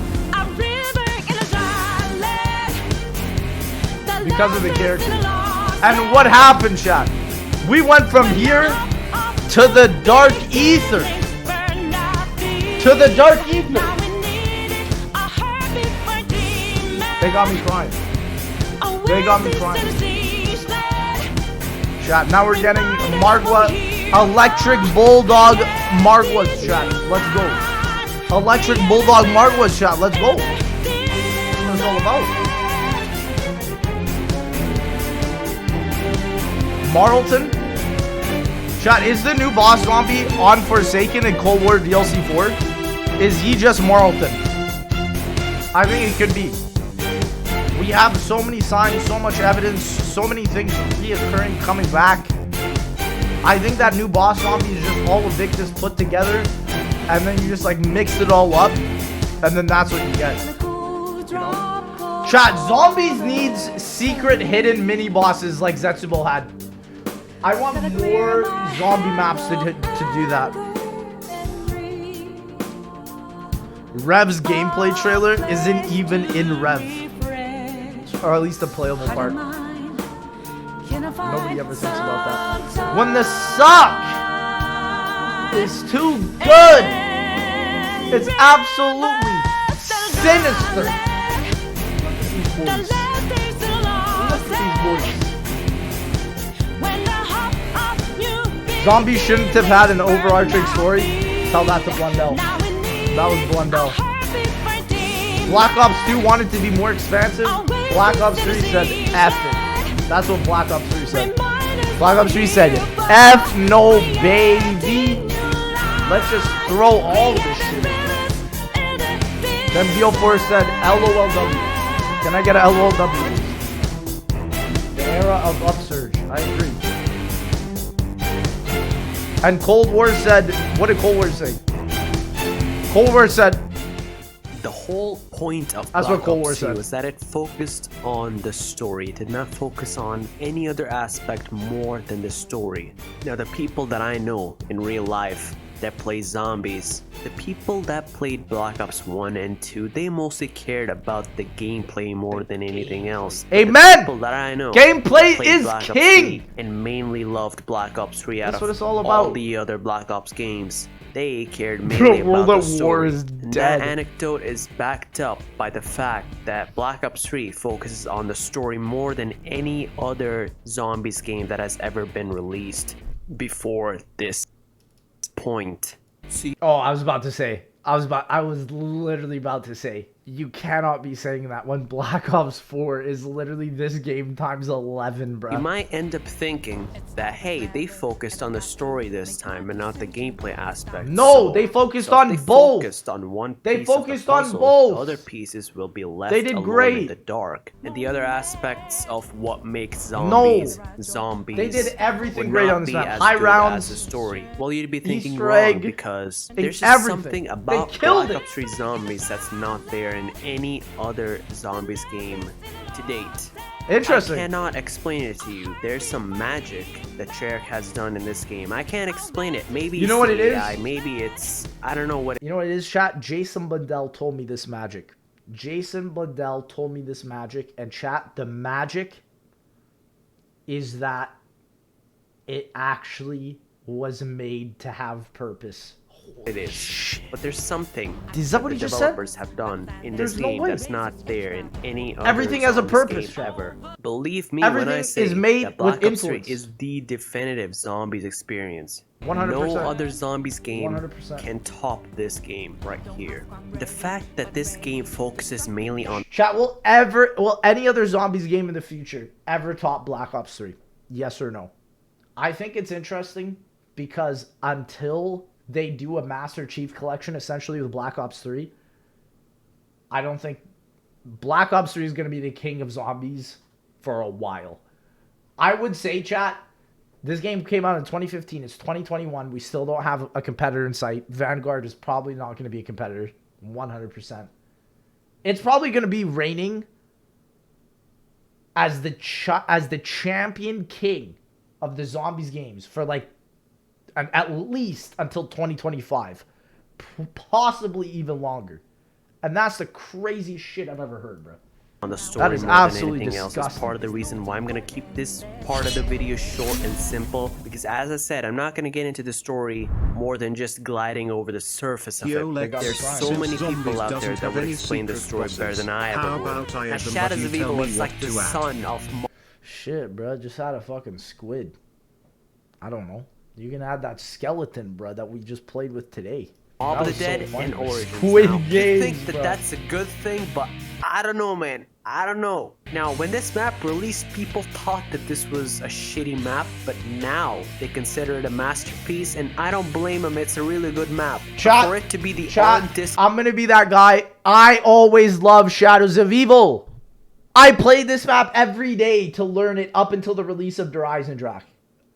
Because of the character. And what happened, chat? We went from here to the dark ether. To the dark ether. They got me crying. They got me crying. Chat, now we're getting Margwa, Electric Bulldog Margwa's chat. Let's go. Electric Bulldog Margwa's chat. Let's go. That's what it's all about. Marlton? Chat, is the new boss zombie on Forsaken in Cold War DLC 4? Is he just Marlton? I think it could be. We have so many signs, so much evidence, so many things reoccurring, coming back. I think that new boss zombie is just all of Victus put together, and then you just like mix it all up, and then that's what you get. You know? Chat, zombies needs secret hidden mini bosses like Zetsubo had. I want more zombie maps to do that. Rev's gameplay trailer isn't even in Rev. Or at least a playable part. Nobody ever thinks about that. When the suck is too good, it's absolutely sinister. Look at these boys. Look at these boys. Zombies shouldn't have had an overarching story. Tell that to Blundell. That was Blundell. Black Ops 2 wanted to be more expansive. Black Ops 3 said F it. That's what Black Ops 3 said. Black Ops 3 said F no baby. Let's just throw all this shit. Then BO4 said LOLW. Can I get a LOLW? The era of upsurge. I agree. And Cold War said, what did Cold War say? Cold War said, the whole point of that's Black what Cold War Ops 2 said. was that it focused on the story. It did not focus on any other aspect more than the story. Now, the people that I know in real life that play zombies, the people that played Black Ops 1 and 2, they mostly cared about the gameplay more than anything else. Amen! The people that I know Gameplay played is Black Ops king! 3 and mainly loved Black Ops 3 out That's of what it's all all about. the other Black Ops games. They cared mainly World about at the War story. is And dead. that anecdote is backed up by the fact that Black Ops 3 focuses on the story more than any other zombies game that has ever been released before this point. Oh, I was literally about to say, you cannot be saying that when Black Ops 4 is literally this game times 11, bro. You might end up thinking that, hey, they focused on the story this time and not the gameplay aspect. No, they focused on they both. Focused on one They piece of the focused on puzzle, both. The other pieces will be left They did alone great. in the dark. And the other aspects of what makes zombies zombies. They did everything would great not on this be map. as High good rounds, as the story. Well, you'd be thinking Easter wrong egg, because they- there's just everything. something They about killed Black it. Ops 3 zombies that's not there in any other zombies game to date. Interesting. I cannot explain it to you. There's some magic that Treyarch has done in this game. I can't explain it. Maybe you know what it is? Maybe it's, I don't know what. You know what it is, chat? Jason Blundell told me this magic. Jason Blundell told me this magic, and chat, the magic is that it actually was made to have purpose. It is, but there's something is that what he just said? developers have done in this game that's not there in any other Everything has a purpose game ever. Believe me Everything when I say is made that Black with Ops 3 influence. is the definitive zombies experience. 100%. No other zombies game 100%. can top this game right here. The fact that this game focuses mainly on Chat, will any other zombies game in the future ever top Black Ops 3? Yes or no? I think it's interesting because until they do a Master Chief Collection essentially with Black Ops 3, I don't think Black Ops 3 is going to be the king of zombies for a while. I would say, chat, this game came out in 2015. It's 2021. We still don't have a competitor in sight. Vanguard is probably not going to be a competitor. 100%. It's probably going to be reigning as the champion king of the zombies games for like at least until 2025, possibly even longer. And that's the craziest shit I've ever heard, bro. On the story that is more absolutely than anything disgusting. else. Is part of the reason why I'm gonna keep this part of the video short and simple, because as I said, I'm not gonna get into the story more than just gliding over the surface of it. There's so many people out there that would explain the story better than I ever would. Now, Shadows of Evil is like the son of shit, bro. Just had a fucking squid. I don't know. You can add that skeleton, bro, that we just played with today. Mob of the Dead and Origins. Squid now, games, I think that that's a good thing, but I don't know, man. I don't know. Now, when this map released, people thought that this was a shitty map, but now they consider it a masterpiece, and I don't blame them. It's a really good map. Chat, for it to be the I'm gonna be that guy. I always love Shadows of Evil. I played this map every day to learn it up until the release of Der Eisendrache.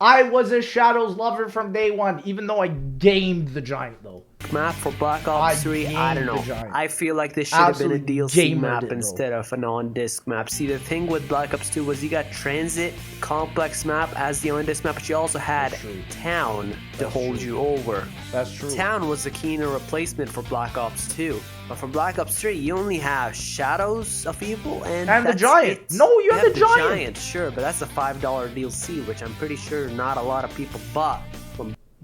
I was a Shadows lover from day one, even though I gamed the Giant, though. Map for Black Ops 3, I don't know. I feel like this should have been a DLC map instead of a non-disc map. See, the thing with Black Ops 2 was you got Transit, Complex map as the on-disc map, but you also had Town to hold you over. That's true. Town was a keener replacement for Black Ops 2. But for Black Ops 3, you only have Shadows of Evil and the Giant. No, you have the Giant. Sure, but that's a $5 DLC, which I'm pretty sure not a lot of people bought.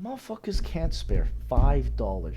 Motherfuckers can't spare $5.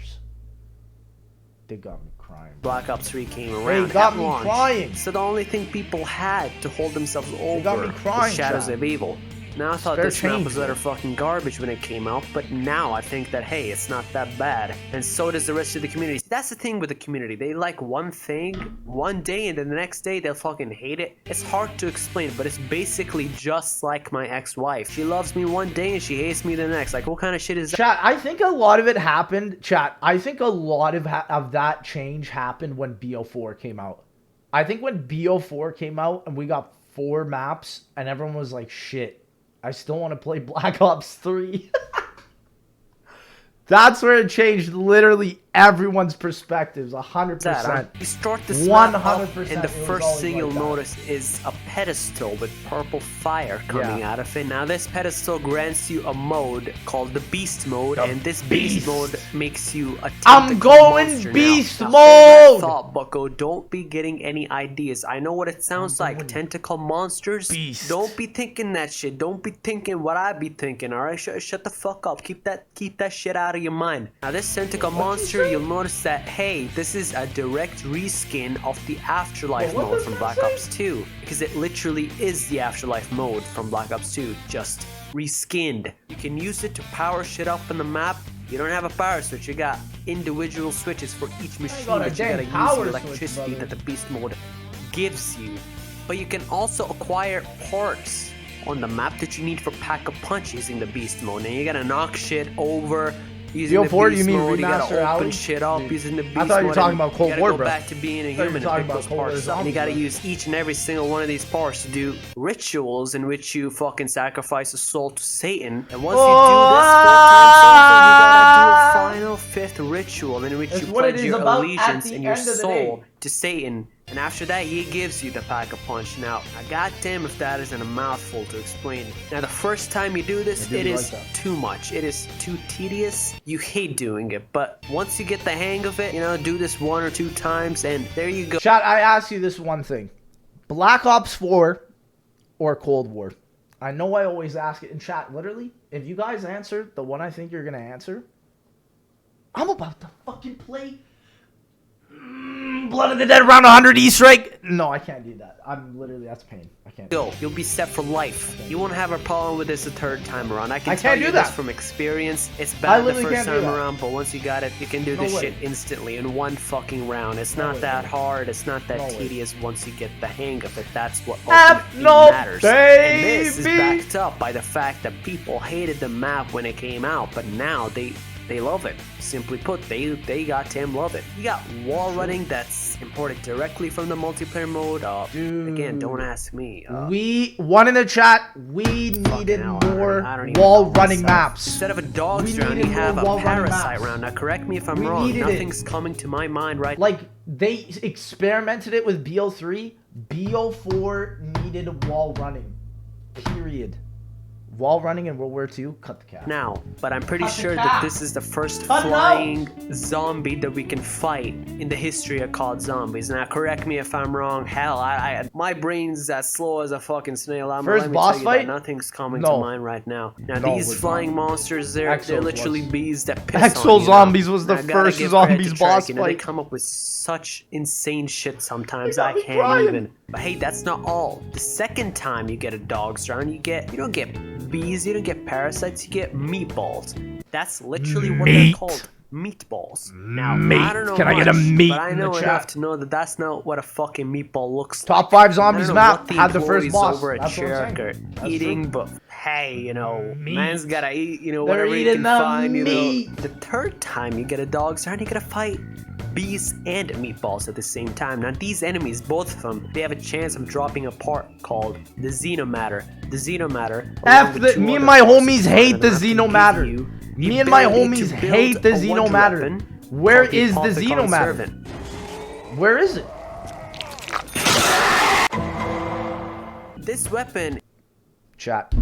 They got me crying. Black Ops 3 came around. They got me crying. So the only thing people had to hold themselves over got me crying, was Shadows of Evil. Now I thought this map was utter fucking garbage when it came out, but now I think that, hey, it's not that bad. And so does the rest of the community. That's the thing with the community. They like one thing one day and then the next day they'll fucking hate it. It's hard to explain, but it's basically just like my ex-wife. She loves me one day and she hates me the next. Like, what kind of shit is that? Chat, I think a lot of it happened. Chat, I think a lot of that change happened when BO4 came out. I think when BO4 came out and we got 4 maps and everyone was like, shit, I still want to play Black Ops 3. That's where it changed literally everyone's perspectives, 100%. You start this map up, and the first thing you'll notice is a pedestal with purple fire coming out of it. Now this pedestal grants you a mode called the Beast Mode, and this Beast Mode makes you a tentacle monster. Beast Mode! Thought, Bucko, don't be getting any ideas. I know what it sounds like, tentacle monsters. Beast. Don't be thinking that shit. Don't be thinking what I be thinking, alright? Shut the fuck up. Keep that shit out of your mind. Now this tentacle monster, you'll notice that, hey, this is a direct reskin of the Afterlife mode from Black Ops 2, because it literally is the Afterlife mode from Black Ops 2, just reskinned. You can use it to power shit up on the map. You don't have a power switch, you got individual switches for each machine, but you gotta use the electricity that the Beast mode gives you. But you can also acquire parts on the map that you need for pack-a-punch using the Beast mode, and you gotta knock shit over. Using BO4, the you mean mode, you Remaster gotta open Alley? shit up using the beast I thought you were talking mode, about Cold War, bro. You gotta go bro. back to being a human and pick those parts up. And you gotta use each and every single one of these parts to do rituals in which you fucking sacrifice a soul to Satan. And once you do this 4 times over, you gotta do a final 5th ritual in which you pledge your allegiance and your soul to Satan And after that, he gives you the Pack-a-Punch. Now, goddamn if that isn't a mouthful to explain. Now, the first time you do this, it is too much. It is too tedious. You hate doing it. But once you get the hang of it, you know, do this 1 or 2 times, and there you go. Chat, I ask you this one thing. Black Ops 4 or Cold War? I know I always ask it in chat. Literally, if you guys answer the one I think you're going to answer, I'm about to fucking play Blood of the Dead round 100 Easter egg. No, I can't do that. I'm literally, that's pain. I can't. Go. You'll be set for life. You won't have a problem with this a third time around. I can tell you this from experience. It's bad the first time around, but once you got it, you can do this shit instantly in 1 fucking round. It's not that hard. It's not that tedious once you get the hang of it. That's what ultimately matters. And this is backed up by the fact that people hated the map when it came out, but now they love it. Simply put, they goddamn love it. You got wall running that's imported directly from the multiplayer mode. Again, don't ask me. One in the chat, we needed more wall running maps. Instead of a dog's round, you have a parasite round. Now, correct me if I'm wrong. Nothing's coming to my mind right now. Like, they experimented it with BO3. BO4 needed wall running. Period. Wall running in World War II, cut the cap. Now, but I'm pretty sure that this is the first flying zombie that we can fight in the history of COD Zombies. Now, correct me if I'm wrong. Hell, my brain's as slow as a fucking snail. First boss fight? Nothing's coming to mind right now. Now, these flying monsters, they're literally bees that piss on Exo Zombies was the first zombies boss fight. They come up with such insane shit sometimes. I can't even. But hey, that's not all. The second time you get a dog's round, you don't get bees, you don't get parasites, you get meatballs. That's literally what they're called. Meatballs. Now, I don't know Can I get a meat but I know enough to know that that's not what a fucking meatball looks like. Top 5 zombies map had the first boss. Over at Cherk eating, but hey, you know, man's gotta eat, you know, whatever he can find, you know. The third time you get a dog's round, you gotta fight bees and meatballs at the same time. Now these enemies, both of them, they have a chance of dropping a part called the Xenomatter. The Xenomatter. Me and my homies hate the Xenomatter. Me and my homies hate the Xenomatter. Where is the Xenomatter? Where is it? This weapon. Chat.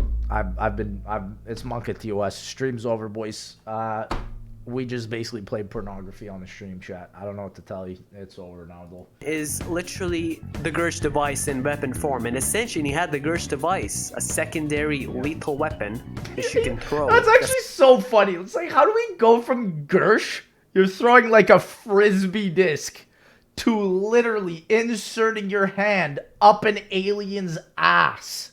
It's Monk at TOS. Stream's over, boys. We just basically played pornography on the stream, chat. I don't know what to tell you. It's over now, though. Is literally the Gersh device in weapon form. And essentially, you had the Gersh device, a secondary lethal weapon that you can throw. That's actually so funny. It's like, how do we go from Gersh, you're throwing like a frisbee disc, to literally inserting your hand up an alien's ass?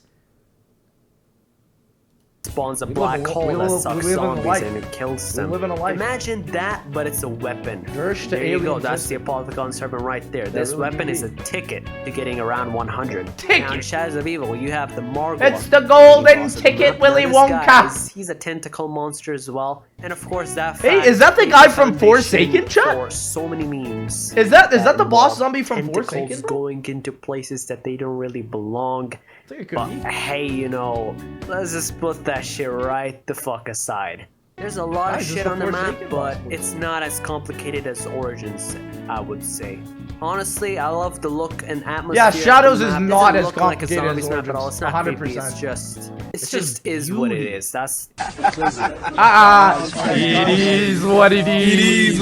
Spawns a black hole that sucks zombies and it kills them. Imagine that, but it's a weapon. There you go, that's the Apothicon servant right there. This weapon is a ticket to getting around 100. Now in Shadows of Evil, you have the Margwa. It's the golden ticket, Willy Wonka! He's a tentacle monster as well. And of course that Hey, is that the guy from Forsaken, chat? For so many memes. Is that the boss zombie from Forsaken? Tentacles going into places that they don't really belong. But hey, you know, let's just put that shit right the fuck aside. There's a lot of shit on the map, but it's not as complicated as Origins, I would say. Honestly, I love the look and atmosphere. Yeah, Shadows is not as complicated as Origins. Map at all. It's not 100%. Creepy. It's just is what it is. That's it is what it is.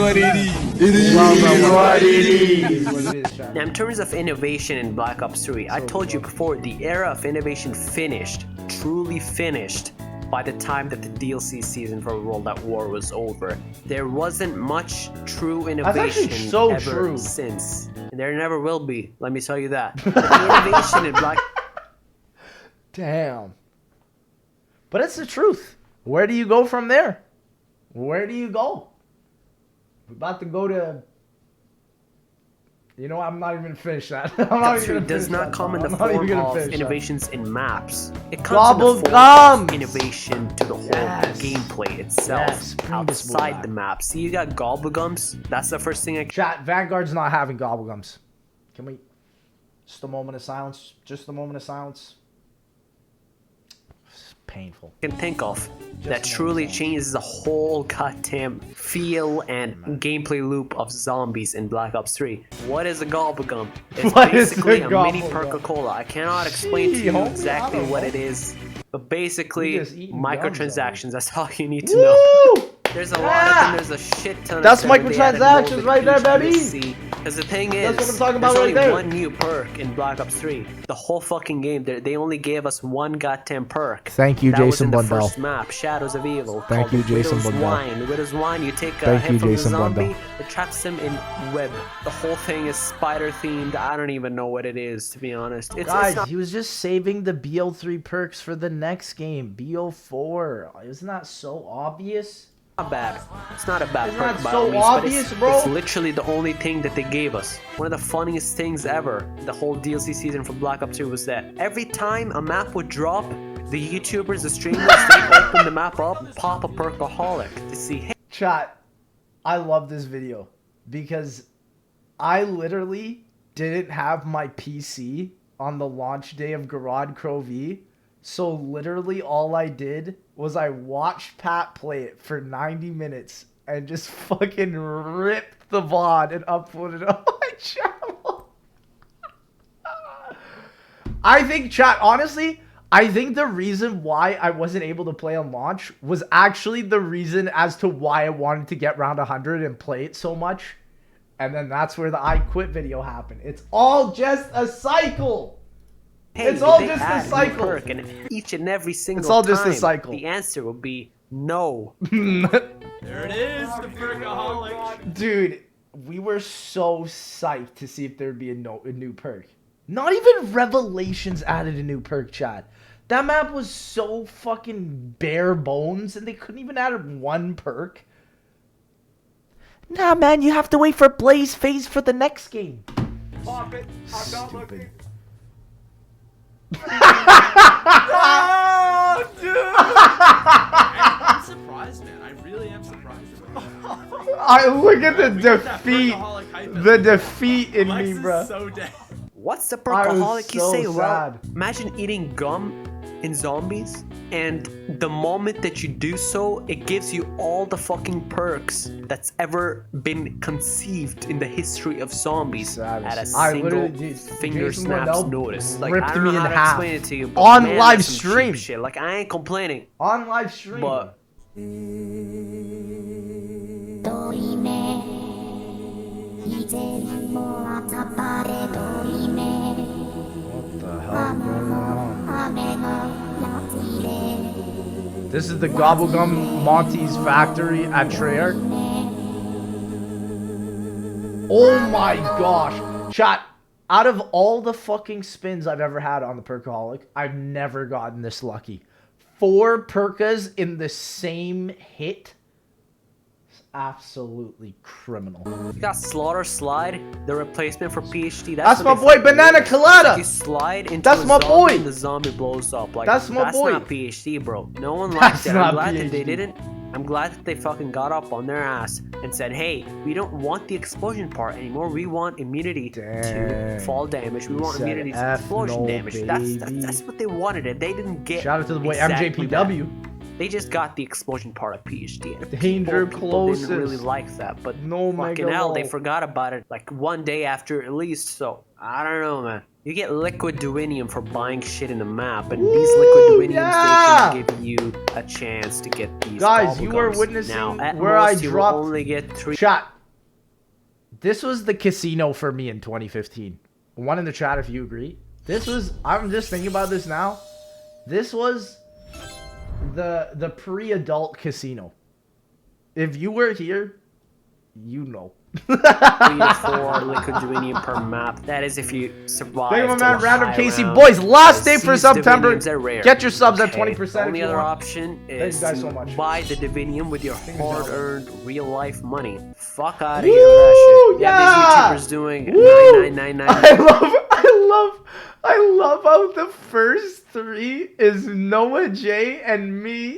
Now, in terms of innovation in Black Ops 3, I told you before, the era of innovation finished, truly finished, by the time that the DLC season for World at War was over. There wasn't much true innovation ever since. And there never will be, let me tell you that. The innovation in Black... Damn. But it's the truth. Where do you go from there? Where do you go? We're about to go to... You know, I'm not even gonna finish that. It does not come in the form of innovations in maps. It comes in the form of innovation to the whole gameplay itself, outside the map. See, you got Gobblegums. That's the first thing I... Chat, Vanguard's not having Gobblegums. Can we... Just a moment of silence. Just a moment of silence. painful. can think of that truly changes the whole goddamn feel and gameplay loop of zombies in Black Ops 3. What is a gobblegum? It's What is basically a a mini gobblegum? Coca-Cola. I cannot explain to you homie, I exactly don't what know. it is, but basically just eating gums microtransactions. That's all you need to know. Woo! There's a lot of them. There's a shit ton. That's of stuff that they added microtransactions more right there, with baby. DLC. Because the thing is, That's what I'm talking about there's right only there. one new perk in Black Ops 3. The whole fucking game, they only gave us one goddamn perk. Thank you, that was Jason in the Blundell. first map, Shadows of Evil. Thank called you, Jason Widow's Blundell. Wine. Widow's Wine, you take a Thank hit you, from Jason the zombie, Blundell. it traps him in web. The whole thing is spider themed. I don't even know what it is, to be honest. It's Guys, not he was just saving the BO3 perks for the next game, BO4. Isn't that so obvious? bad. It's not a bad Isn't perk that by so all means, obvious, but bro? it's literally the only thing that they gave us. One of the funniest things ever, the whole DLC season for Black Ops 2 was that every time a map would drop, the YouTubers, the streamers, they open the map up and pop a perkaholic to see, hey, Chat, I love this video because I literally didn't have my PC on the launch day of Garage Crow V. So literally all I did was I watched Pat play it for 90 minutes and just fucking ripped the VOD and uploaded it on my channel. I think, chat, honestly, I think the reason why I wasn't able to play on launch was actually the reason as to why I wanted to get round 100 and play it so much. And then that's where the I quit video happened. It's all just a cycle. hey, It's all they just a add new cycle. perk, and each and every single It's all just a time, cycle. the answer will be no. There it is, the perkaholic. Dude, we were so psyched to see if there'd be a new perk. Not even Revelations added a new perk, chat. That map was so fucking bare bones, and they couldn't even add one perk. Nah, man, you have to wait for Blaze phase for the next game. Pop it. I'm not looking. Oh, dude! I'm surprised, man. I really am surprised. I look at the That defeat, perkaholic hype is the real. defeat in Lex me, is bro. so dead. What's the I was perkaholic you so say? Well, sad. imagine eating gum in zombies, and the moment that you do so, it gives you all the fucking perks that's ever been conceived in the history of zombies Savage. at a I single literally did. finger Jason snaps Blundell notice. Like, ripped I don't me know in how to half. explain it to you, but On man, live that's some cheap stream. shit. Like, I ain't complaining, On live stream. but What the hell is going on? This is the Gobblegum Monty's factory at Treyarch. Oh my gosh. Chat, out of all the fucking spins I've ever had on the Perkaholic, I've never gotten this lucky. 4 Perkas in the same hit. It's absolutely criminal. you got Slaughter Slide, the replacement for PhD. That's what my they boy, fucking Banana did. Colada. You slide into That's a my zombie boy. and the zombie blows up. Like, That's my boy. not PhD, bro. No one That's liked it. not I'm glad that they PhD. didn't. I'm glad that they fucking got up on their ass and said, hey, we don't want the explosion part anymore. We want immunity to Dang. fall damage. We want said immunity to F explosion no, damage. baby. That's what they wanted. And they didn't get Shout out to the boy exactly MJPW. that. They just got the explosion part of PhD. And Danger people didn't really closest. like that, but No fucking mega hell, they low. forgot about it like one day after it released. So I don't know, man. You get liquid duinium for buying shit in the map, and these liquid duiniums yeah! they can give you a chance to get these. Guys, you are bubblegums. witnessing now, at where most, I you will dropped- only get 3. Chat. This was the casino for me in 2015. One in the chat if you agree. This was, I'm just thinking about this now. This was the pre-adult casino. If you were here, you know. 3 to 4 liquid duinium per map. That is if you survive. Thank you, my to man, a Random high Casey. round. Boys, last day for These September. diviniums are rare. Get your subs at Okay, 20% The if only you other want. option you is guys to so much. buy the divinium with your you, hard-earned real-life money. Fuck out of Woo, here with that shit. yeah! These YouTubers doing Woo! 9999. I love how the first 3 is Noah J and me.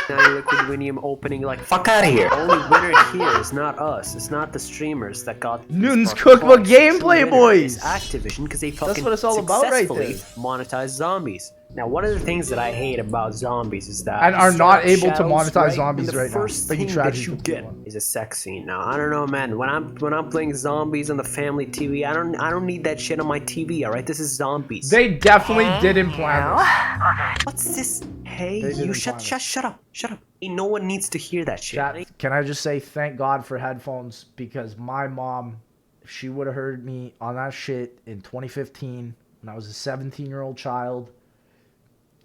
Liquid duinium opening like fuck out of here. The only winner here is not us. It's not the streamers that got these Newton's fucking Cookbook products. The true gameplay, winner boys. is Activision because they fucking what it's all about right successfully there. monetized zombies. Now, one of the things that I hate about zombies is that And you are not start able to shadows, monetize right? zombies and the right now. first Thank you, thing that Tragedy you get 51. is a sex scene. Now, I don't know, man. When I'm playing zombies on the family TV, I don't need that shit on my TV. All right, this is zombies. They definitely didn't plan this. What's this? Hey, They you didn't shut plan up. Ain't no one needs to hear that shit. Chat, can I just say thank God for headphones, because my mom, if she would have heard me on that shit in 2015 when I was a 17-year-old child,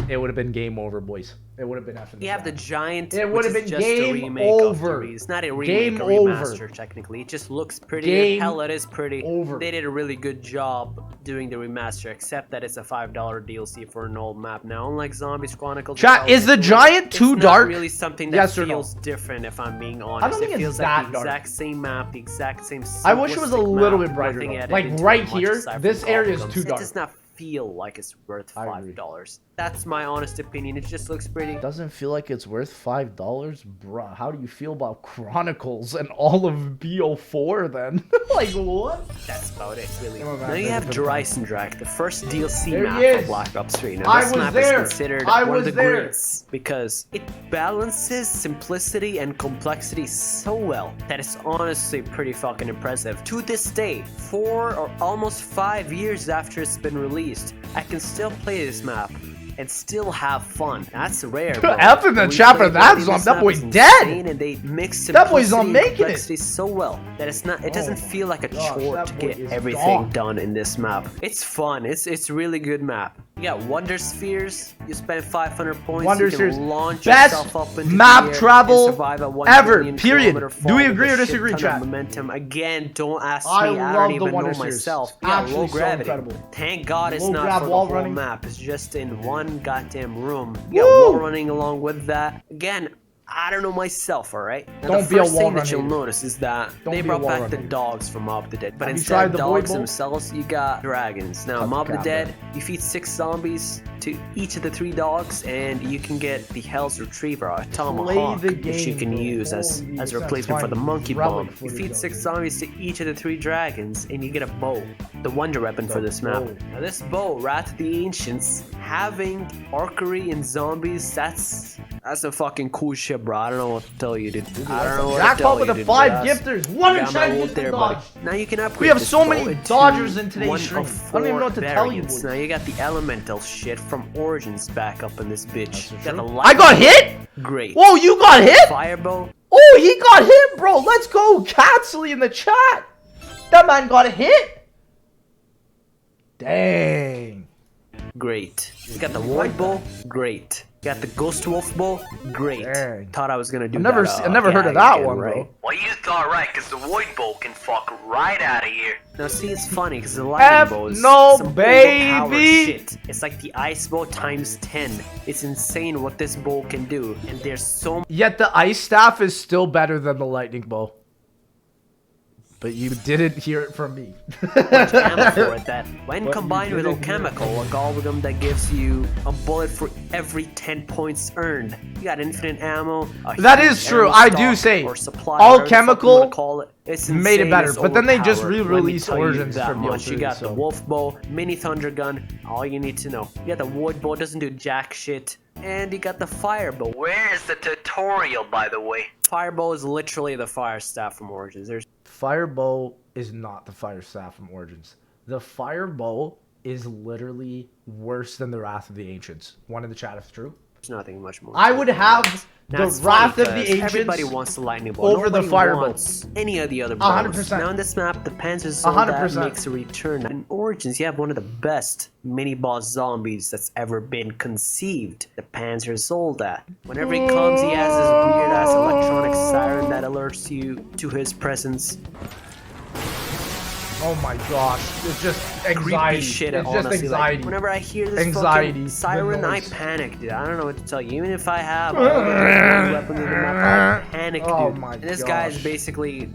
it would have been game over, boys. It would have been effing. You have the giant. It would have which been is just a game remake over. It's not a remake, Game a remaster. over. Technically, it just looks pretty. Game Hell, it is pretty. over. They did a really good job doing the remaster, except that it's a $5 DLC for an old map. Now, unlike Zombies Chronicles, Chat, is the giant too it's dark? Not really something that Yes or no? feels different. If I'm being honest, I don't think it feels it's like that the dark. exact same map, the exact same. I wish it was a simplistic little map, bit brighter, nothing though. added Like, into right it, much here, aside this from area is goblins. too dark. It does not feel like it's worth I agree. $5. That's my honest opinion. It just looks pretty. Doesn't feel like it's worth $5, bruh. How do you feel about Chronicles and all of BO4 then? Like, what? That's about it, really. Come on, man, Now you there's have a good Dreisendrach, the first DLC There he map is. for Black Ops 3. Now I this was map there. is considered I one of was the there. greats because it balances simplicity and complexity so well that it's honestly pretty fucking impressive. To this day, 4 or almost 5 years after it's been released, I can still play this map and still have fun. That's rare, bro. F in the chat for that zombie. That boy's dead. And they mix That boy's not simplicity and making it. complexity so well that it's not. It doesn't feel like a gosh, chore that to boy get is everything gone. done in this map. It's fun. It's really good map. You got Wonder Spheres. You spend 500 points. Wonder you can Spheres. launch Best yourself up into map the air travel and survive a 1 ever, billion period. kilometer Do fall we with agree a or shit disagree, ton chat? of momentum. Again, don't ask me. I I love don't the even Wonder know Spheres. myself. You got Actually low so gravity. incredible. Thank God it's Low not grab for the wall whole running. map. It's just in one goddamn room. You got Woo! wall running along with that. Again, I don't know myself, alright? Now, Don't the be a first wall thing run that you'll hater. notice is that Don't they be a brought wall back run the hater. dogs from Mob the Dead. But Have you instead tried of the dogs Void Bowl? themselves, you got dragons. Now, Cut the Mob the cap Dead, there. you feed 6 zombies to each of the 3 dogs, and you can get the Hell's Retriever, a tomahawk, the which you game, can bro. use as Holy, a this replacement for sounds the monkey relic bomb. You footage feed of 6 it. zombies to each of the 3 dragons, and you get a bow, the wonder weapon for this map. bow. Now, this bow, Wrath of the Ancients, having archery and zombies, that's some fucking cool shit, bro. I don't know what to tell you, dude. I don't know what to Jackpot tell with you, the dude, 5 but that's- gifters. One in got my China ult gets the there, dodge. buddy. Now you can upgrade We have this so bow many into dodgers in today's one stream. of I don't even know what to 4 tell you, variants. boys. Now you got the elemental shit from Origins back up in this bitch. You got the I got hit? Great. Whoa, you got hit? Firebow. Oh, he got hit, bro. Let's go. Catsley in the chat. That man got hit. Dang. Great. You got the Void Bow. Great. You got the Ghost Wolf Bow. Great. Dang. Thought I was gonna do I never, that. I never heard of gag that again, one, right? bro. Well, you thought right, because the Void Bow can fuck right out of here. Now see, it's funny because the lightning bow is no, some baby. overpowered shit. It's like the ice bow times 10. It's insane what this bow can do, and there's so Yet the ice staff is still better than the lightning bow. But you didn't hear it from me. much ammo for it that, when But combined you with didn't hear alchemical, a gobblegum that gives you a bullet for every 10 points earned. You got infinite ammo. That is true. I do say alchemical It's made it insane, better, it's but then they just overpowered. Let me re-released tell you Origins that from much. You BO3, got so. the wolf bow, mini thunder gun, all you need to know. You got the wood bow, doesn't do jack shit, and you got the fire bow. Where is the tutorial, by the way? Fire bow is literally the fire staff from Origins. There's Fire bow is not the fire staff from Origins. The fire bow is literally worse than the Wrath of the Ancients. One in the chat if true. nothing much more. I would have the it's Wrath funny of the 'cause Ancients everybody wants the lightning bow over the Nobody fire bow. wants any of the other bows. 100%. Now on this map, the Panzer 100%. makes a return. In Origins, you have one of the best mini-boss zombies that's ever been conceived. The Panzer Soldat. Whenever he comes, he has this weird-ass electronic siren that alerts you to his presence. Oh my gosh, it's just anxiety. Creepy shit, it's honestly. just anxiety. Like, whenever I hear this Anxiety, fucking the siren, I noise. panic, dude. I don't know what to tell you. Even if I have all the weapons in the map, I panic, dude. Oh my And this guy is gosh. basically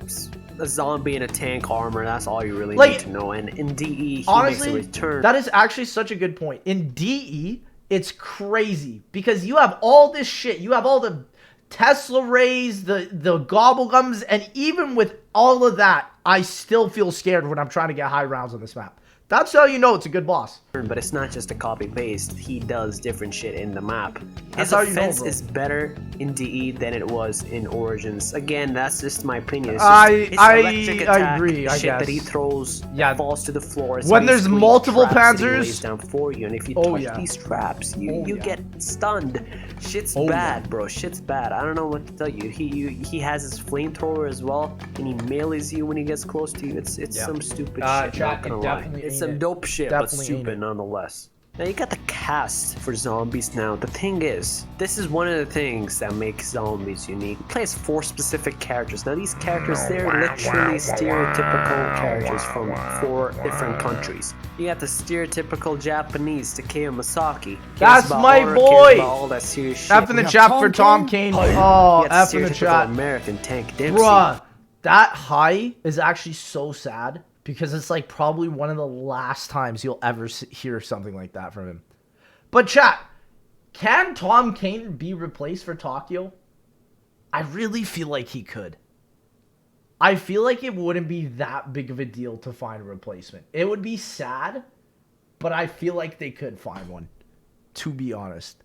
a zombie in a tank armor. That's all you really Like, need to know. And in DE, he Honestly, makes a return. that is actually such a good point. In DE, it's crazy because you have all this shit. You have all the Tesla rays, the gobblegums, and even with all of that, I still feel scared when I'm trying to get high rounds on this map. That's how you know it's a good boss. But it's not just a copy paste. He does different shit in the map. That's His how you know, offense bro. is better in DE than it was in Origins. Again, that's just my opinion. It's I just his electric attack, agree, I shit that he guess. throws Yeah. falls to the floor. When So there's basically multiple traps that he Panzers- lays down for you, and if you Oh, touch yeah. these traps, you Oh, yeah. get stunned. Shit's Oh, bad, yeah. bro. Shit's bad. I don't know what to tell you. He has his flamethrower as well, and he melees you when he gets close to you. It's Yeah. some stupid shit. chat, Not gonna it lie. definitely It's ain't some it. dope shit, but Definitely ain't stupid it. nonetheless. Now you got the cast for zombies now. The thing is, this is one of the things that makes zombies unique. It plays 4 specific characters. Now these characters, they're literally stereotypical characters from 4 different countries. You got the stereotypical Japanese Takeo Masaki. Cares That's about my honor, boy! cares about all that serious shit. F in the chat for Tom Kane. Oh, You got F the in the stereotypical chat. American Tank Dempsey. Bruh, that high is actually so sad because it's like probably one of the last times you'll ever hear something like that from him. But chat, can Tom Kane be replaced for Tokyo? I really feel like he could. I feel like it wouldn't be that big of a deal to find a replacement. It would be sad, but I feel like they could find one, to be honest.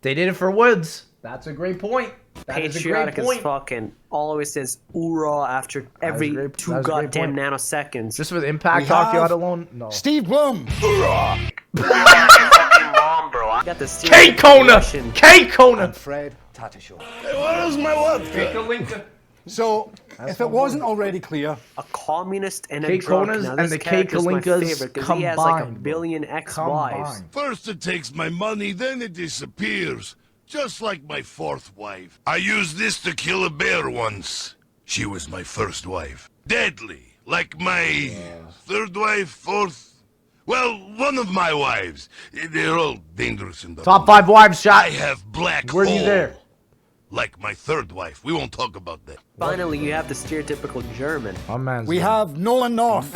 They did it for Woods. That's a great point. That is a great Patriotic as point. fucking always says "oorah" after every great- 2 that was a great goddamn point. nanoseconds. Just with Impact We Tokyo have out alone? No. Steve Blum. Fucking mom, bro. You got the K stereotypical Kona! Russian- K Kona! Fred Tatashow. Where's my vodka? So, if it wasn't already clear, a communist and a K drunk. Konas Now, and this the K character's my Kalinkas favorite because he has like a combined, billion bro. ex-wives. Combined. First it takes my money, then it disappears. Just like my 4th wife. I used this to kill a bear once. She was my 1st wife. Deadly. Like my 3rd wife, 4th. Well, one of my wives. They're all dangerous in the Top 5 wives, I shot. have black Were you hole. there? Like my 3rd wife. We won't talk about that. Finally, you have the stereotypical German, My man's we have Nolan North.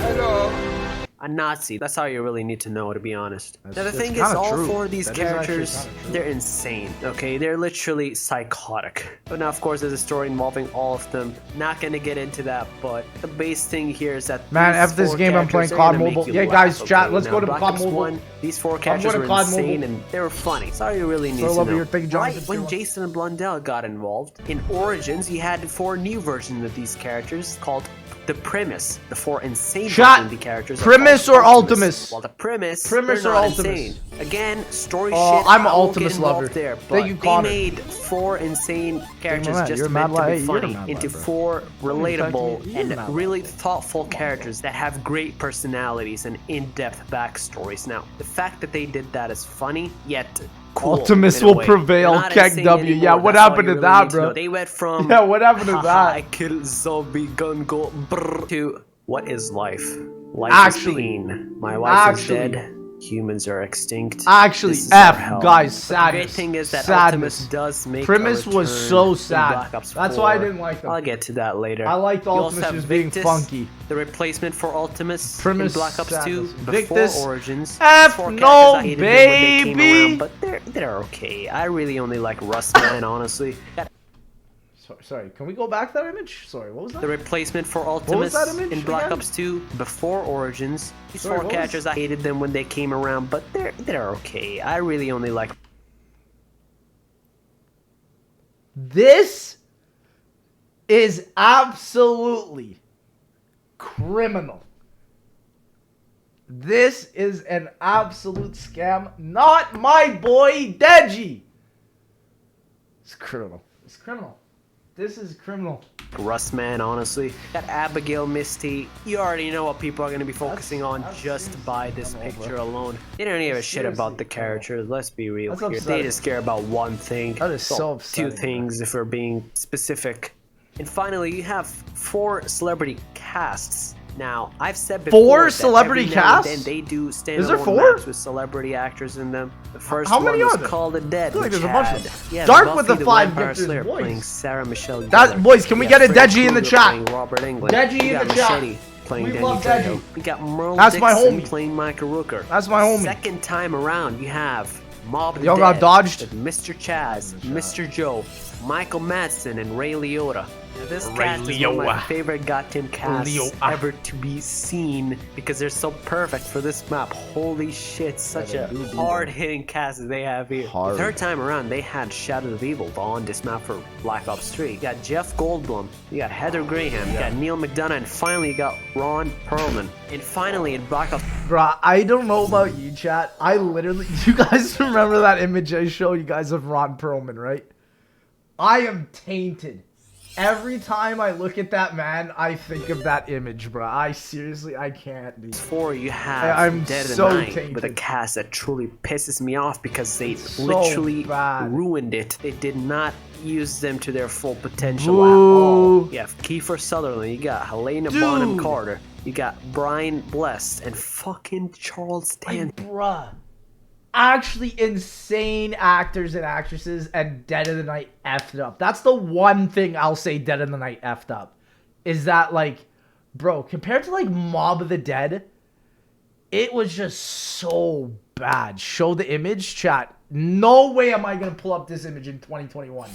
a Nazi. That's all you really need to know, to be honest. Now, the That's thing is, kinda all true. 4 of these That is actually characters, kinda true. they're insane, okay? They're literally psychotic. But now, of course, there's a story involving all of them. Not gonna get into that, but the base thing here is that Man, these F this 4 game, I'm playing characters are COD gonna make Mobile. you Yeah, laugh, guys, chat, okay? let's Now, go to Black COD Ops Mobile. 1, these 4 characters going to were COD insane Mobile. and they were funny. That's all you really need So to love know. your thing, John. Right when Jason Blundell got involved, in Origins, you had 4 new versions of these characters called the Premise. The 4 insane Chat, versions of the characters are Premise called or Ultimus? Well, the Premise, Premise they're or not Ultimus? insane. Again, story Oh, shit. I'm an I won't get Ultimus involved lover. there, Thank but you, they Connor. made 4 insane characters man, just you're meant mad to be lad. You're funny mad into lad, bro. 4 relatable You're mad lad. and really thoughtful characters that have great personalities and in-depth backstories. Now, the fact that they did that is funny, yet cool. Ultimus in a will way. prevail, They're not Keg insane W. anymore. Yeah, what That's all happened you to really that, need to bro? know. They went from Yeah, what happened to "Haha, that? I kill zombie gun go brr," to what is life? Life Actually- is pain. My wife actually- is dead. Humans are extinct. Actually, This is our F, hell. guys, But the great sadness. thing is that Sadness. Optimus does make Premise a was return so in sad. Black Ops That's why I 4. didn't like them. I'll get to that later. I liked You also Ultimus have just being Victus, funky. the replacement for Ultimus Premise in Black Ops 2 sadness. before Victus, Origins. F These 4 no, characters, I hated them when they came baby. around, but they're okay. I really only like Rustman, honestly. Sorry, can we go back to that image? Sorry, what was that? The replacement for was Ultimus that image in Black again? Ops 2 before Origins. These Sorry, 4 what was- characters, I hated them when they came around, but they're okay. I really only like. This is absolutely criminal. This is an absolute scam. Not my boy Deji. It's criminal. It's criminal. This is criminal. Rustman, honestly. That Abigail Misty, you already know what people are going to be focusing on just by this picture alone. They don't give a shit about the characters, let's be real That's here. upsetting. They just care about one thing. That is so Well, upsetting, 2 things if we're being specific. And finally, you have 4 celebrity casts. Now, I've said before 4 that celebrity every now and casts? then they do Is there standalone 4? maps with celebrity actors in them. The first How many one was are there? called The Dead, I feel like which there's a bunch had of them. yeah, Dark with Buffy the 5 Vampire gifted Slayer voice. playing Sarah Michelle That- Gellar. boys, can we You get a got Freddy Deji in the Krueger chat? playing Robert Englund. Deji You in got the chat. Machete playing We Danny love Trejo. Deji. We got Merle That's my Dixon homie. playing Michael Rooker. That's my homie. Second time around, you have Mob Y'all Dead got dodged? with Mr. Chaz, Mr. Joe, Michael Madsen, and Ray Liotta. This cast is one of my favorite goddamn casts ever to be seen because they're so perfect for this map. Holy shit, such a hard-hitting cast that they have here. The third time around, they had Shadow of Evil on this map for Black Ops 3. You got Jeff Goldblum, you got Heather Graham, you got Neil McDonough, and finally you got Ron Perlman. And finally in Black Ops... Bruh, I don't know about you, chat. I literally... You guys remember that image I showed you guys of Ron Perlman, right? I am tainted. Every time I look at that man, I think of that image, bro. I can't be. Before you have I'm Dead so of Night tainted. with a cast that truly pisses me off because they So literally bad. ruined it. They did not use them to their full potential Boo. at all. You have Kiefer Sutherland, you got Helena Bonham Carter, you got Brian Blessed, and fucking Charles Dance. Bruh. Actually insane actors and actresses, and Dead of the Night effed up. That's the one thing I'll say Dead of the Night effed up. Is that, like, bro, compared to, like, Mob of the Dead, it was just so bad. Show the image, chat. No way am I going to pull up this image in 2021.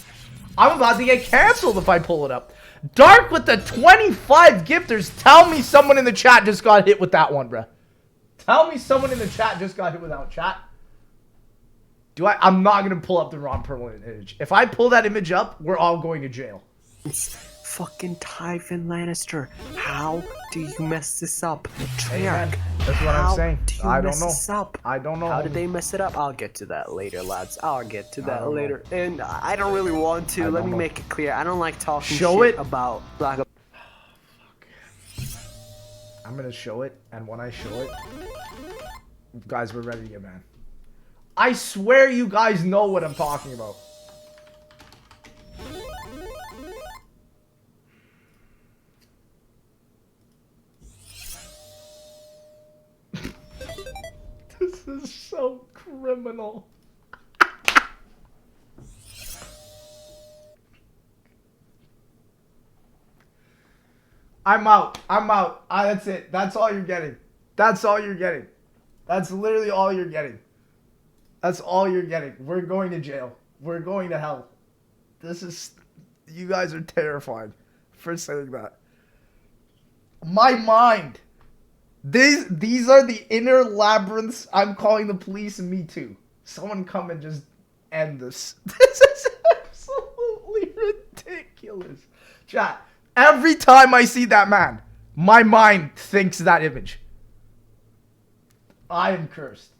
I'm about to get canceled if I pull it up. Dark with the 25 gifters. Tell me someone in the chat just got hit with that one, bruh. Tell me someone in the chat just got hit with that one, chat. I'm not going to pull up the Ron Perlman image. If I pull that image up, we're all going to jail. Fucking Tywin Lannister. How do you mess this up? Hey, man, that's what I'm saying. I don't know. This up? I don't know. How did they mess it up? I'll get to that later, lads. I'll get to that later. And I don't really want to. Let me make it clear. I don't like talking shit about Black Ops. I'm going to show it, and when I show it, guys, we're ready to get mad. I swear you guys know what I'm talking about. This is so criminal. I'm out. That's it. That's all you're getting. That's all you're getting. That's literally all you're getting. That's all you're getting. We're going to jail. We're going to hell. This is... You guys are terrified for saying that. My mind. These are the inner labyrinths. I'm calling the police and me too. Someone come and just end this. This is absolutely ridiculous. Chat. Every time I see that man, my mind thinks that image. I am cursed.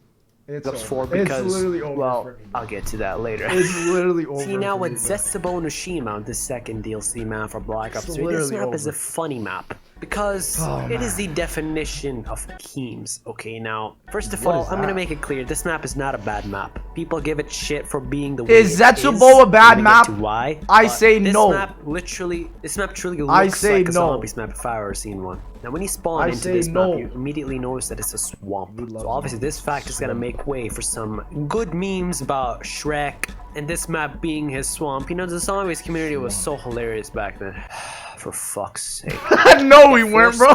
It's literally over for me. I'll get to that later. It's literally over. See, now with Zetsubo Noshima, the second DLC map for Black Ops 3, this map is a funny map. Because it is the definition of teams. Okay, now, first of all, I'm going to make it clear, this map is not a bad map. People give it shit for being the way is Zetsubo a bad map? Why? I say no. This map truly looks like a zombies map if I ever seen one. Now, when you spawn into this map, you immediately notice that it's a swamp. So obviously, this fact is going to make way for some good memes about Shrek and this map being his swamp. You know, the zombies community was so hilarious back then. For fuck's sake. No, we weren't, bro.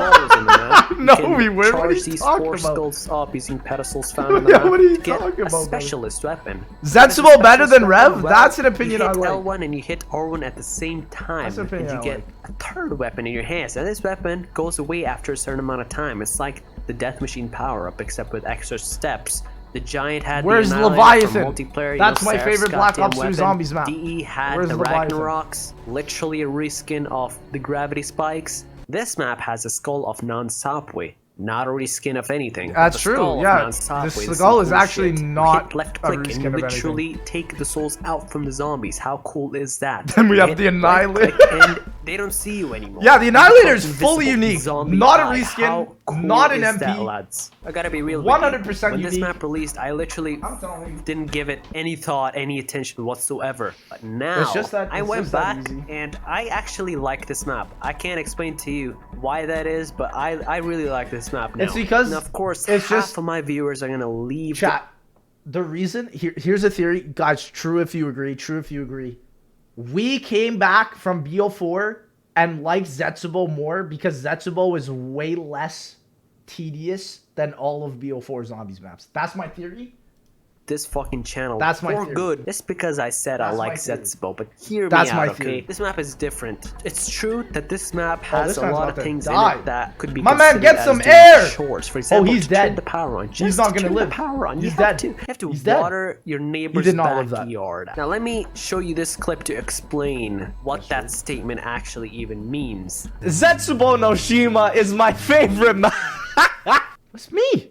No, we weren't. Charge what are you these talking four about? skulls up using pedestals found in the map what are you to get talking about, a specialist weapon. Zetsubo better than Rev? That's an opinion I like. You hit L1 and you hit R1 at the same time, and you get a third weapon in your hands. And this weapon goes away after a certain amount of time. It's like the Death Machine power-up, except with extra steps. The Giant had Where's the Leviathan? Multiplayer, That's my favorite Black Ops 2 Zombies map. DE had Where's the Leviathan? Ragnaroks, literally a reskin of the gravity spikes. This map has a skull of non-Stopway, not a reskin of anything. That's true, yeah. The skull is actually not left a click and you reskin of literally anything. take the souls out from the zombies. How cool is that? Then we have Hit the Annihilator. and they don't see you anymore. Yeah, the Annihilator is Invisible fully unique. zombie Not a eye. reskin, How cool not an is MP. that, lads? I gotta be real 100% with you. When this unique. map released, I literally didn't give it any thought, any attention whatsoever. But now, I went back and I actually like this map. I can't explain to you why that is, but I really like this map now. It's because and of course, it's half of my viewers are gonna leave. Chat. The reason here's a theory, guys. True if you agree. True if you agree. We came back from BO4 and liked Zetsubo more because Zetsubo is way less tedious than all of BO4 Zombies maps. That's my theory. this fucking channel That's my for theory. good. Just because I said I like Zetsubo, but hear That's me my out, theory. okay? This map is different. It's true that this map this has a man's lot about of to things in die. it that could be My man, considered get as some doing air! chores. For example, he's to turn dead. the power on. He's Just not to gonna turn live. the power on. He's You dead. have to He's dead. water your neighbor's did not live that. backyard. Now let me show you this clip to explain what that statement actually even means. Zetsubo no Shima is my favorite map. It's me.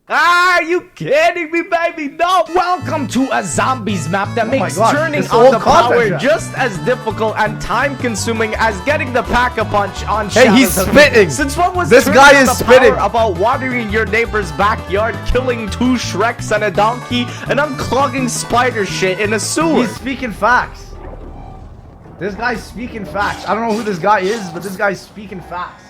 Are you kidding me, baby? No! Welcome to a zombies map that makes gosh, turning this on old the content power trap. just as difficult and time-consuming as getting the pack-a-punch on Hey, he's Shadows of spitting. Since what was This turning guy on is the spitting. power about watering your neighbor's backyard, killing 2 Shreks and a donkey, and unclogging spider shit in a sewer? He's speaking facts. This guy's speaking facts. I don't know who this guy is, but this guy's speaking facts.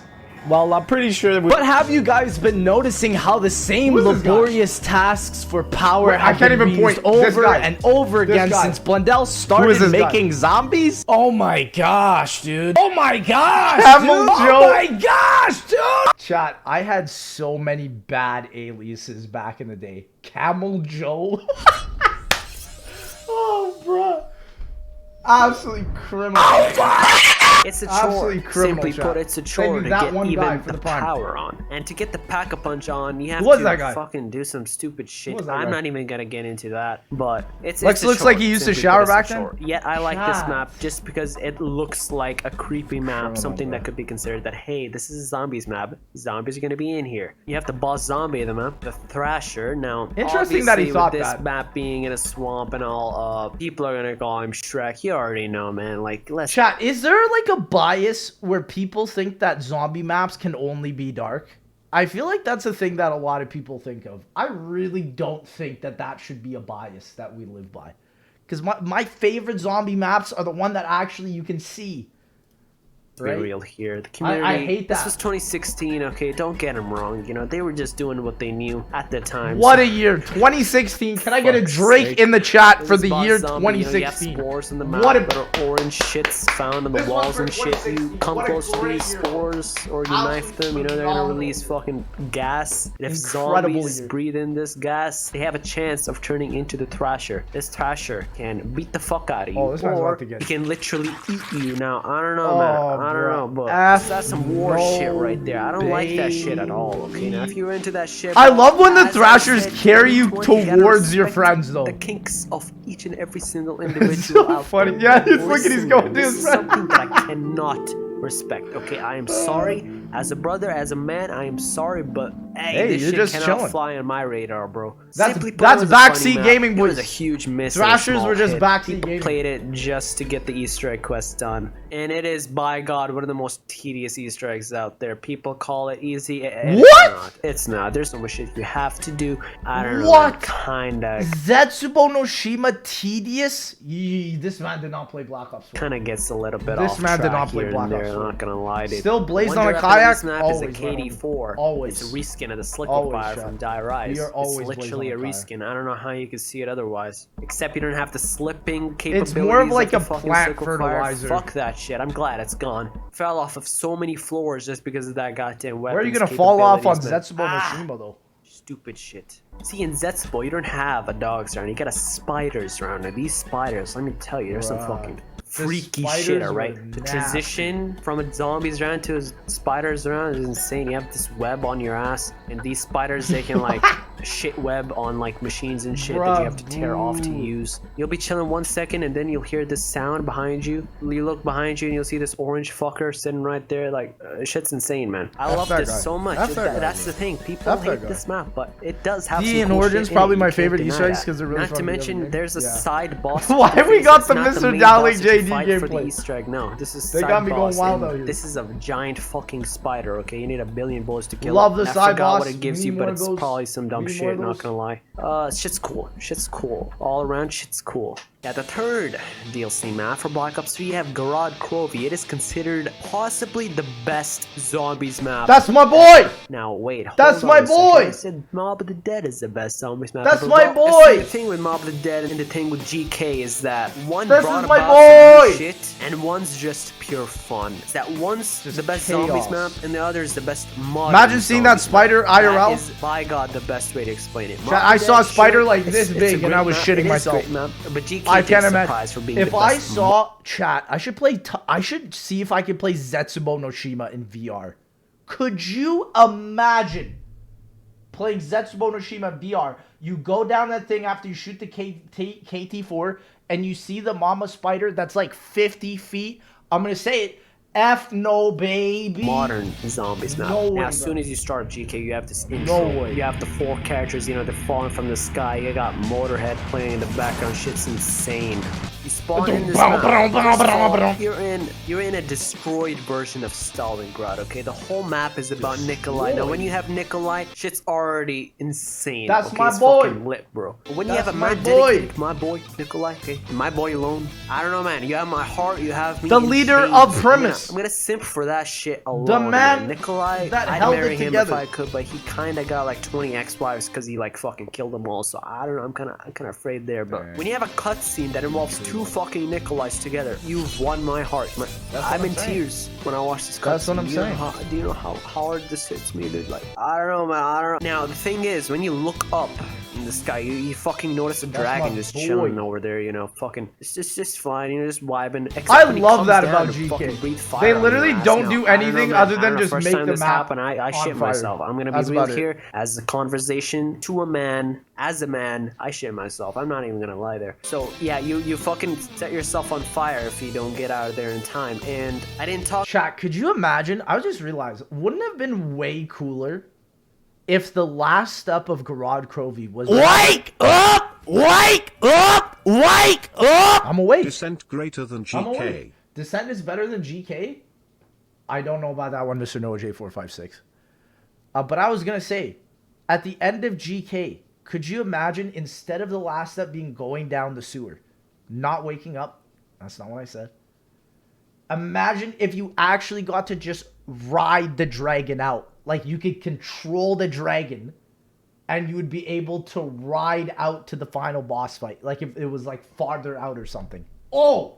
Well, I'm pretty sure that But have you guys been noticing how the same Who's this guy? laborious tasks for power Wait, I have can't been even point. reused This over guy. and over This again guy. since Blundell Who is started this guy? making zombies? Oh my gosh, dude. Oh my gosh, Camel dude. Joe. Oh my gosh, dude. Chat, I had so many bad aliases back in the day. Camel Joe. Oh, bro. Absolutely criminal. It's a Absolutely chore. criminal, Simply chat. put, it's a They chore need to that get one guy even for the the prime. power on. And to get the pack-a-punch on, you have was to that guy? fucking do some stupid shit. was that I'm guy? not even gonna get into that, but it's Lex a looks chore. like he used to Simply shower put, it's a back then? chore. Yet I like this Chat. map just because it looks like a creepy map, Criminal, something bro. that could be considered that, hey, this is a zombies map. Zombies are gonna be in here. You have the boss zombie of the map, the Thrasher. Now, Interesting that he obviously, thought with this that. map being in a swamp and all, people are gonna call him Shrek. You already know, man. Like, let's Chat, is there like a bias where people think that zombie maps can only be dark? I feel like that's a thing that a lot of people think of. I really don't think that that should be a bias that we live by. Because my favorite zombie maps are the one that actually you can see. be Right? real here. The community. I hate that. This was 2016. Okay, don't get them wrong. You know they were just doing what they knew at the time. What so- a year. 2016. Can I get a Fuck's Drake sake. in the chat for This the boss year zombie, you know, you have 2016? spores in the map What a that are orange shits found on the This walls one for and shit. You 2016. come What a close to great these year. spores or you knife them, you know they're gonna phenomenal. release fucking gas. And if Incredible zombies year. breathe in this gas, they have a chance of turning into the Thrasher. This Thrasher can beat the fuck out of you, Oh, this man's or about to get- he can literally eat you. Now I don't know, Oh, man. I don't bro. know, but F that's some war no shit right there. I don't like that shit at all. Okay, now if you're into that shit, I bro, love when the as I Thrashers said, carry you 2020, gotta towards your respect friends, though. The kinks of each and every single It's individual so out funny. there. Yeah, But just look at he's listen, going to this his is friend. something that I cannot respect. Okay, I am sorry. As a brother, as a man, I am sorry, but hey, this you're shit just cannot chilling. fly on my radar, bro. That's- Simply put, that's it was a funny backseat map. gaming, It was boys. a huge miss. Thrashers and a small were just hit. backseat People gaming. played it just to get the Easter egg quest done, and it is by God one of the most tedious Easter eggs out there. People call it easy. What? It's not. There's so much shit you have to do. I don't know. What? Kinda. Zetsubo no Shima tedious? This man did not play Black Ops 4. Kind of gets a little bit This off man did track not play here Black and Ops there, 4. I'm not gonna lie, dude. Still blazing on a Wonder kayak? This map Always, is a KD4. Always. It's a reskin of the Always, Sliquifier Chad. from Die Rise. We are always It's literally a blazing on a reskin. I don't know how you could see it otherwise. Except you don't have the slipping capabilities. It's more of like the a fucking plant Sliquifier. fertilizer. Fuck that shit. I'm glad it's gone. Fell off of so many floors just because of that goddamn weapon. Where are you going to fall off on Zetsubo? Zetsubo no Shima, though? Stupid shit. See, in Zetsubo, you don't have a dog surround. You got a spider surround. And these spiders, let me tell you, there's some fucking freaky spiders shit, were alright? The nasty. transition from a zombies around to a spiders around is insane. You have this web on your ass, and these spiders, they can like shit web on like machines and shit that you have to tear off to use. You'll be chilling 1 second, and then you'll hear this sound behind you. You look behind you, and you'll see this orange fucker sitting right there. Like, shit's insane, man. I love that this guy. so much. That's that guy. That's the thing. People That's that hate guy. this map, but it does have D some and cool Origin's shit in probably it. my You can't favorite deny Easter eggs that. 'cause they're really Not fun to to get mention, everything. there's a Yeah. side boss. Why we interface. got It's the not Mr. main Dowling boss that you JD fight for the gameplay. Easter egg. No, this is They side got me going boss, wild and out here. This is a giant fucking spider. Okay, you need a billion bullets to kill Love it. the And I side forgot what boss. it gives We you, need but more it's of those. probably some dumb We need more shit. of Not those. gonna lie. Shit's cool. Shit's cool. All around, shit's cool. At the third DLC map for Black Ops 3, you have Gorod Krovi. It is considered possibly the best zombies map. That's my boy! Now wait, hold That's on my a second. boy! I said Mob of the Dead is the best zombies map. That's ever. my Well, boy! The thing with Mob of the Dead and the thing with GK is that one This brought is my about some boy! new shit, and one's just pure fun. It's that one's Just the best chaos. zombies map, and the other is the best modern Imagine seeing that zombies spider map. IRL. That is, by God, the best way to explain it. Mob I of the saw a Dead, spider sure, like this it's a big and great I was map. shitting It is a myself. great map, but GK I takes can't the imagine. prize for being If the I best. saw chat, I should play. I should see if I can play Zetsubo no Shima in VR. Could you imagine playing Zetsubo no Shima in VR? You go down that thing after you shoot the KT4, and you see the mama spider that's like 50 feet. I'm gonna say it. F no, baby. Modern zombies map. No way, now, as soon bro. as you start GK, you have this No intro. way. You have the 4 characters, you know, they're falling from the sky. You got Motorhead playing in the background. Shit's insane. You spawn in this map. First of all, you're in a destroyed version of Stalingrad, okay? The whole map is about Nikolai. Now, when you have Nikolai, shit's already insane. That's okay? my It's boy. fucking lit, bro. But when you That's have a my map boy. dedicated to my boy, Nikolai, okay? My boy alone. I don't know, man. You have my heart. You have me. The in leader chains. of Primus. I'm gonna simp for that shit alone. The man Nikolai, that I'd held marry it him together. if I could, but he kind of got like 20 ex-wives because he like fucking killed them all. So I don't know. I'm kind of afraid there. But when you have a cutscene that involves 2 fucking Nikolais together, you've won my heart. I'm in tears when I watch this cutscene. That's what I'm saying. Do you know how hard this hits me, dude? Like I don't know, man. I don't know. Now the thing is, when you look up in the sky, you fucking notice a dragon my just boy. chilling over there. You know, fucking. It's just fine. You know, just vibing. Except I when he love comes that down about to GK. fucking breathe fire They on literally your ass. don't Now, do I don't know, anything man. other I than don't know, just first make time the this map happened, I on shit fire. myself. I'm gonna be That's real about it. here. As a conversation to a man, as a man, I shit myself. I'm not even gonna lie there. So yeah, you fucking set yourself on fire if you don't get out of there in time. And I didn't talk. Chat, could you imagine? I just realized, wouldn't it have been way cooler if the last step of Gorod Krovi was Wake up! Wake up! Wake up! I'm awake. Descent greater than I'm GK. awake. Descent is better than GK? I don't know about that one, Mr. Noah J456. But I was gonna say, at the end of GK, could you imagine instead of the last step being going down the sewer, not waking up? That's not what I said. Imagine if you actually got to just ride the dragon out. Like you could control the dragon and you would be able to ride out to the final boss fight. Like if it was like farther out or something. Oh!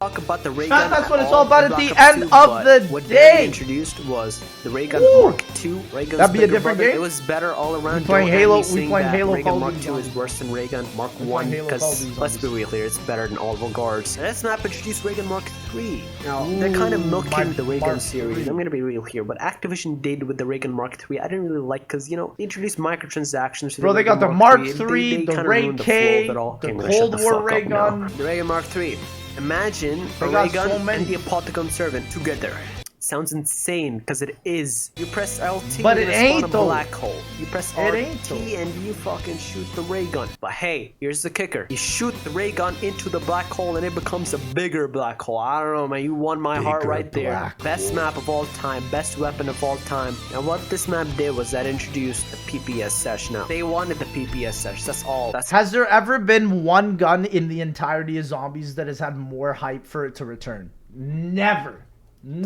Talk about the ray gun. That's what it's all about at the Black Ops end 2, of but the what day. they introduced was the ray gun Woo! Mark II. Ray gun's That'd be a bigger different brother. game? It was better all around. We playing Don't have Halo- me we saying playing that Halo Ray Call gun of Mark Duty II is Zombies. worse than Ray gun Mark We 1 playing Halo Call of because Duty let's be Zombies. real here, it's better than all regards. And let's not introduce Ray gun Mark III. Now they're Ooh, kind of milking my the Ray gun Mark series. III. I'm gonna be real here. What Activision did with the Ray gun Mark III, I didn't really like because they introduced microtransactions. To Bro, the they got the Ray gun Mark III, III, they the kinda Ray ruined the K, flow of it all. the Okay, I'm gonna shut Cold the War fuck ray up now. gun. The Ray gun Mark III. Imagine They a got ray gun so many. and the Apothicon Servant together. Sounds insane, because it is. You press LT But and it spawn ain't, a though. black hole. You press It RT ain't, though. and you fucking shoot the ray gun. But hey, here's the kicker. You shoot the ray gun into the black hole and it becomes a bigger black hole. I don't know, man. You won my heart right there. black Best hole. map of all time. Best weapon of all time. And what this map did was that introduced the PPS sesh now. They wanted the PPS sesh. That's all. That's Has there ever been one gun in the entirety of Zombies that has had more hype for it to return? Never.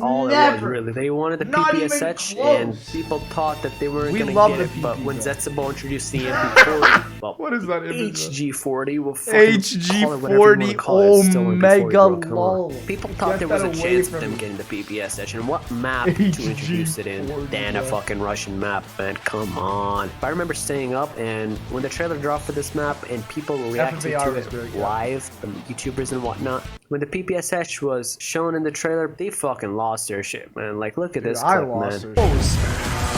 all Never. it was, really. They wanted the Not PPS even setch, close. and people thought that they weren't We going love to get the it, but when PPS. Zetsubo introduced the MP40, well, What is that image? HG40, well, fucking call it whatever you wanna HG40 call it, it's still MP40, Omega bro, come on. lol. People thought Get there was that a away chance from of them me. getting the PPS setch, and what map to introduce it in than a fucking Russian map, man, come on. I remember staying up, and when the trailer dropped for this map, and people were reacting FFAR to was it very good. live, the YouTubers and whatnot, when the PPS setch was shown in the trailer, they fucking lost their shit, man. Like, look at this I clip, lost man.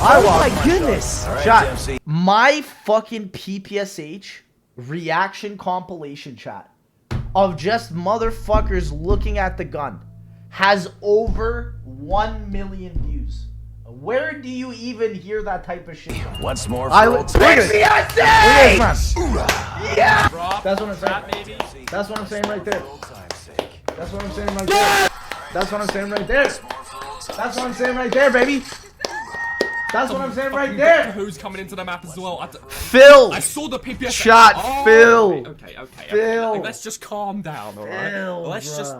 I lost my goodness. Chat, my fucking PPSH reaction compilation chat of just motherfuckers looking at the gun has over 1 million views. Where do you even hear that type of shit? Once more, Look at this. Yeah! That's what I'm saying. That's what I'm saying right there. That's what I'm saying right there. That's what I'm saying right there. That's what I'm saying right there, baby. That's what I'm saying right there. Who's coming into the map as well? Phil. I saw the PPS. Shot. Oh, Phil. Okay. Phil. Like, let's just calm down, all right? Phil, let's just.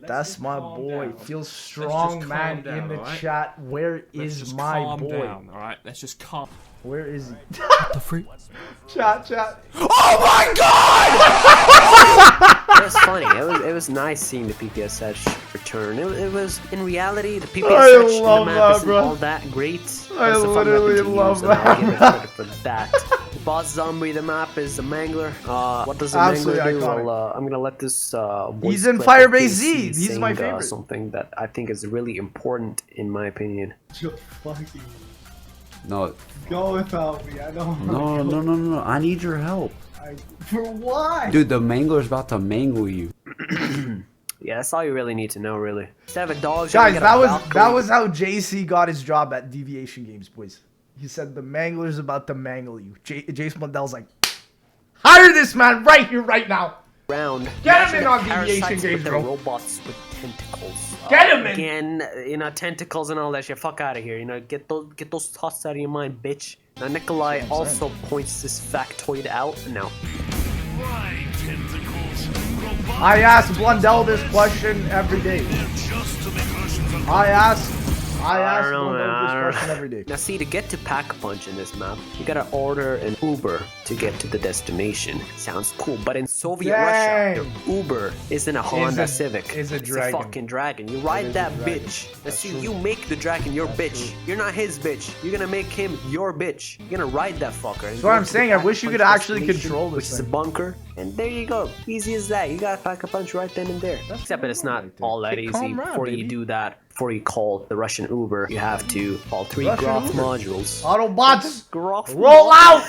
That's my boy. Feel strong, man, in the chat. Where is my boy? Down, all right, let's just calm. Where is he? The freak. Chat. Oh my god! It was funny. It was nice seeing the PPS edge return. It was, in reality, the PPS edge in the map isn't all that great. I literally love that. I'll give it credit for that. The boss zombie the map is the Mangler. What does the Mangler do? Well, I'm gonna let this he's in Firebase Z. He's my favorite. Something that I think is really important in my opinion. No. Go without me. I don't. No. I need your help. For what? Dude, the mangler's about to mangle you. Yeah, that's all you really need to know, really. Instead of a dog, guys, that was how JC got his job at Deviation Games, boys. He said the mangler's about to mangle you. Jace Mundell's like, hire this man right here, right now. Get him in on Deviation Games, bro. Robots with tentacles. Get him in. Again, you know, tentacles and all that shit. Fuck out of here. You know, get those thoughts out of your mind, bitch. Now, Nikolai also points this factoid out. Now, I ask Blundell this question every day. I ask Blundell this question every day. Now see, to get to Pack-a-Punch in this map, you gotta order an Uber to get to the destination. Sounds cool, but in Soviet Russia, the Uber isn't a Honda Civic. It's a fucking dragon. You ride that bitch. Now see, you make the dragon your bitch. You're not his bitch. You're gonna make him your bitch. You're gonna ride that fucker. That's what I'm saying. I wish you could actually control this which is a bunker. And there you go. Easy as that. You got Pack-a-Punch right then and there. Except that it's not all that easy. Before you do that, before you call the Russian Uber, you have to call 3 Groff modules. Autobots, Groff roll out!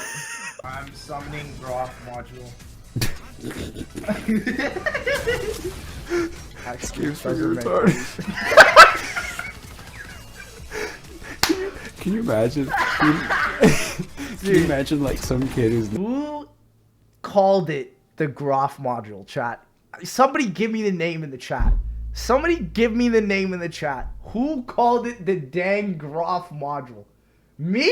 I'm summoning Groff module. Excuse for your retard. Can you imagine? Can you imagine like some kid who's... Who called it the Groff module, chat? Somebody give me the name in the chat. Somebody give me the name in the chat. Who called it the dang Groff module? Me?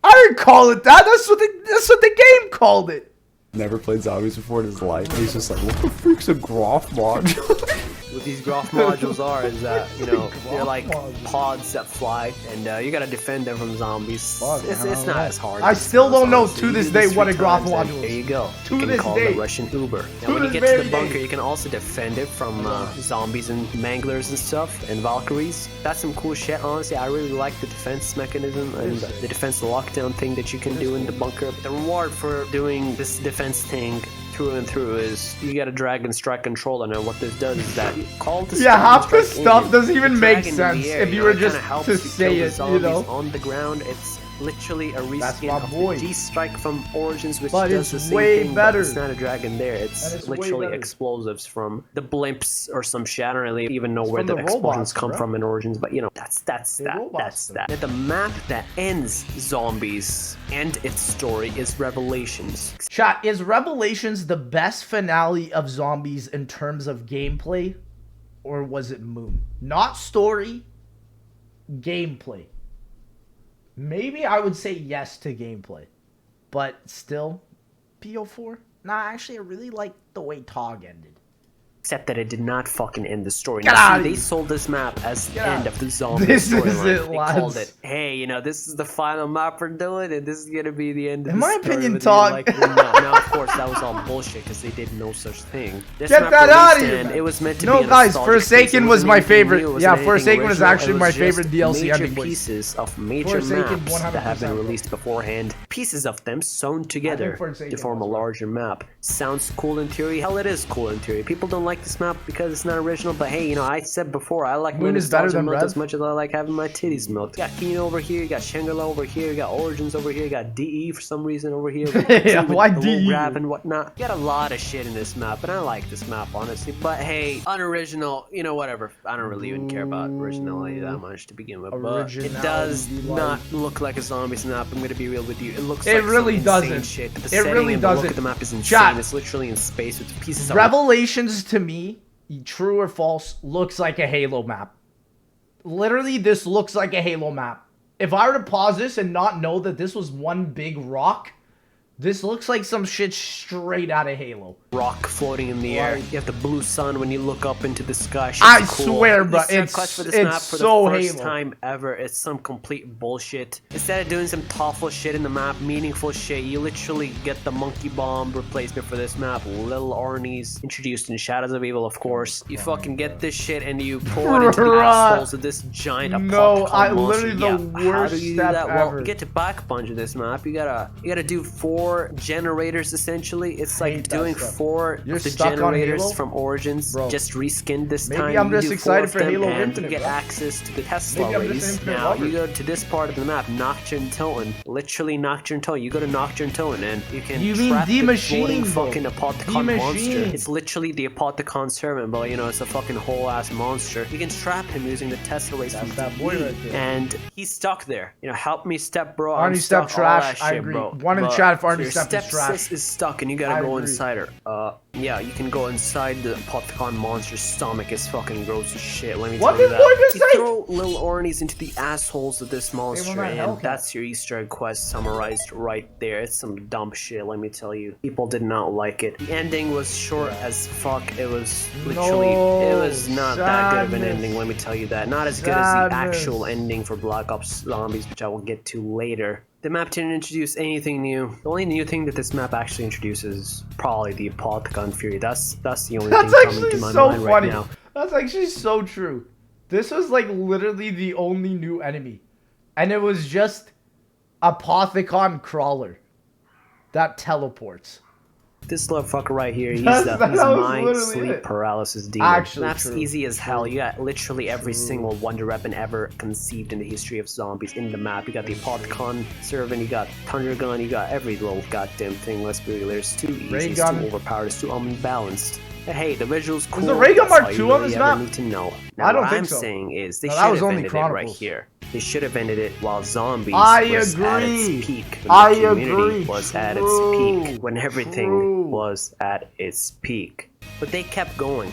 I didn't call it that. That's what the game called it. Never played zombies before in his life. He's just like, what the freak's a Groff module? What these Groff modules are is that, you know, they're like pods that fly, and you gotta defend them from zombies. It's not as hard. I still don't know to this day what a Groff module is. There you go. To You can this call day. the Russian Uber. Now when you get to the bunker, you can also defend it from zombies and manglers and stuff, and Valkyries. That's some cool shit, honestly. I really like the defense mechanism and the defense lockdown thing that you can do in the bunker. The reward for doing this defense thing through and through is you get a Dragon Strike controller. Now what this does is that call the half the stuff doesn't even make Dragon in sense the air, if you were just helps to you say kill the it, you zombies know. on the ground. It's literally a That's reskin my of boy. the G-Strike from Origins, which But does it's the same way thing, better. but it's not a dragon there. And It's it's way literally better. explosives from the blimps or some shit. I don't really even know where from the the explosions robots, come bro. from in Origins, but you know, that's that. Now, the map that ends Zombies and its story is Revelations. Chat, is Revelations the best finale of Zombies in terms of gameplay? Or was it Moon? Not story, gameplay. Maybe I would say yes to gameplay. But still, BO4? Nah, actually, I really like the way Tog ended. Except that it did not fucking end the story. Get Now, out see, of they here. sold this map as the Get end out. of the zombie This is storyline. it, They lads. called it, hey, you know, this is the final map we're doing, and this is gonna be the end of In the my story. opinion, whether you Todd- like it or not. Now, of course, that was all bullshit because they did no such thing. This Get map that released outta here, and man. It was meant to No, be a guys, nostalgic piece. Forsaken It was wasn't my anything favorite. new, it wasn't Yeah, anything Forsaken was original. actually It my was favorite just DLC major ending, boys. pieces of major Forsaken, maps that have been 100%, bro. released beforehand. Pieces of them sewn together Forsaken to form a was, bro. larger map. Sounds cool in theory. Hell, it is cool in theory. People don't like this map because it's not original, but hey, you know, I said before, I like my Moon is better nostalgia than mode Rev? as much as I like having my titties milked. You got Kino over here, you got Shangri-La over here, you got Origins over here, you got DE for some reason over here. Yeah, with why the little DE? grab and whatnot. You got a lot of shit in this map, and I like this map, honestly. But hey, unoriginal, you know, whatever. I don't really even care about originality that much to begin with. But it does not look like a zombies map. I'm gonna be real with you. It looks It like really some insane doesn't. shit. The It setting really and the look doesn't. of the map is insane. Chat. It's literally in space with pieces of Revelations, to me, true or false, looks like a Halo map. Literally, this looks like a Halo map. If I were to pause this and not know that this was one big rock, this looks like some shit straight out of Halo. Rock floating in the air. You have the blue sun when you look up into the sky. I swear, bro, it's for this map for so the first Halo. time ever. It's some complete bullshit. Instead of doing some thoughtful shit in the map, meaningful shit, you literally get the monkey bomb replacement for this map. Little Arnie's introduced in Shadows of Evil, of course. You fucking get this shit and you pour it into the assholes of this giant Apothicon monster. Literally the worst How do you do step that? ever. Well, you get to back punch in this map. You gotta do 4 generators essentially. It's like doing 4 You're of the stuck on generators Halo? from Origins, Bro. just reskinned this Maybe time. I'm You just do excited 4 for of them, Halo and Infinite, you get bro. access to the Tesla Maybe I'm just race. Infinite Now lover. you go to this part of the map, Nocturne Toten. Literally Nocturne Toten. You go to Nocturne Toten and you can You mean trap the the machine, floating bro. fucking The Apothicon monster. machine. It's literally the Apothicon servant, but you know it's a fucking whole ass monster. You can trap him using the Tesla race from that boy DB, right there. and he's stuck there. You know, help me step, bro. Arnie I'm Step stuck. All trash. that I shit, agree. bro. One in the But chat if Arnie your Step is trash. stepsis is stuck, and you gotta I go agree. inside her. Yeah, you can go inside the Apothicon monster's stomach. It's fucking gross as shit. Let me What tell you did that. boy just You say? throw little Ornies into the assholes of this monster, not and Hellcat. that's your Easter egg quest summarized right there. It's some dumb shit. Let me tell you. People did not like it. The ending was short as fuck. It was literally. It was not that good of an ending. Let me tell you that. Not as good as the actual ending for Black Ops Zombies, which I will get to later. The map didn't introduce anything new. The only new thing that this map actually introduces is probably the Apothicon Fury. That's the only That's thing coming actually to my so mind funny. right now. That's actually so true. This was like literally the only new enemy. And it was just Apothicon Crawler that teleports. This motherfucker right here, he's That was my literally sleep it. paralysis demon. Actually Map's true. easy as hell. You got literally every single wonder weapon ever conceived in the history of zombies in the map. You got the Apothicon servant, you got Thunder Gun, you got every little goddamn thing. Let's be real, it's too easy, it's gun. too overpowered, it's too unbalanced. But hey, the visual's cool. Is the ray gun That's Mark all II you on really this ever map? need to know. Now, I don't what think I'm so. saying is, they No, should that was have only ended it right Chronicles. here. They should have ended it while Zombies I was at agree. its peak. When I the community agree. was at its True. peak. When everything True. was at its peak. But they kept going.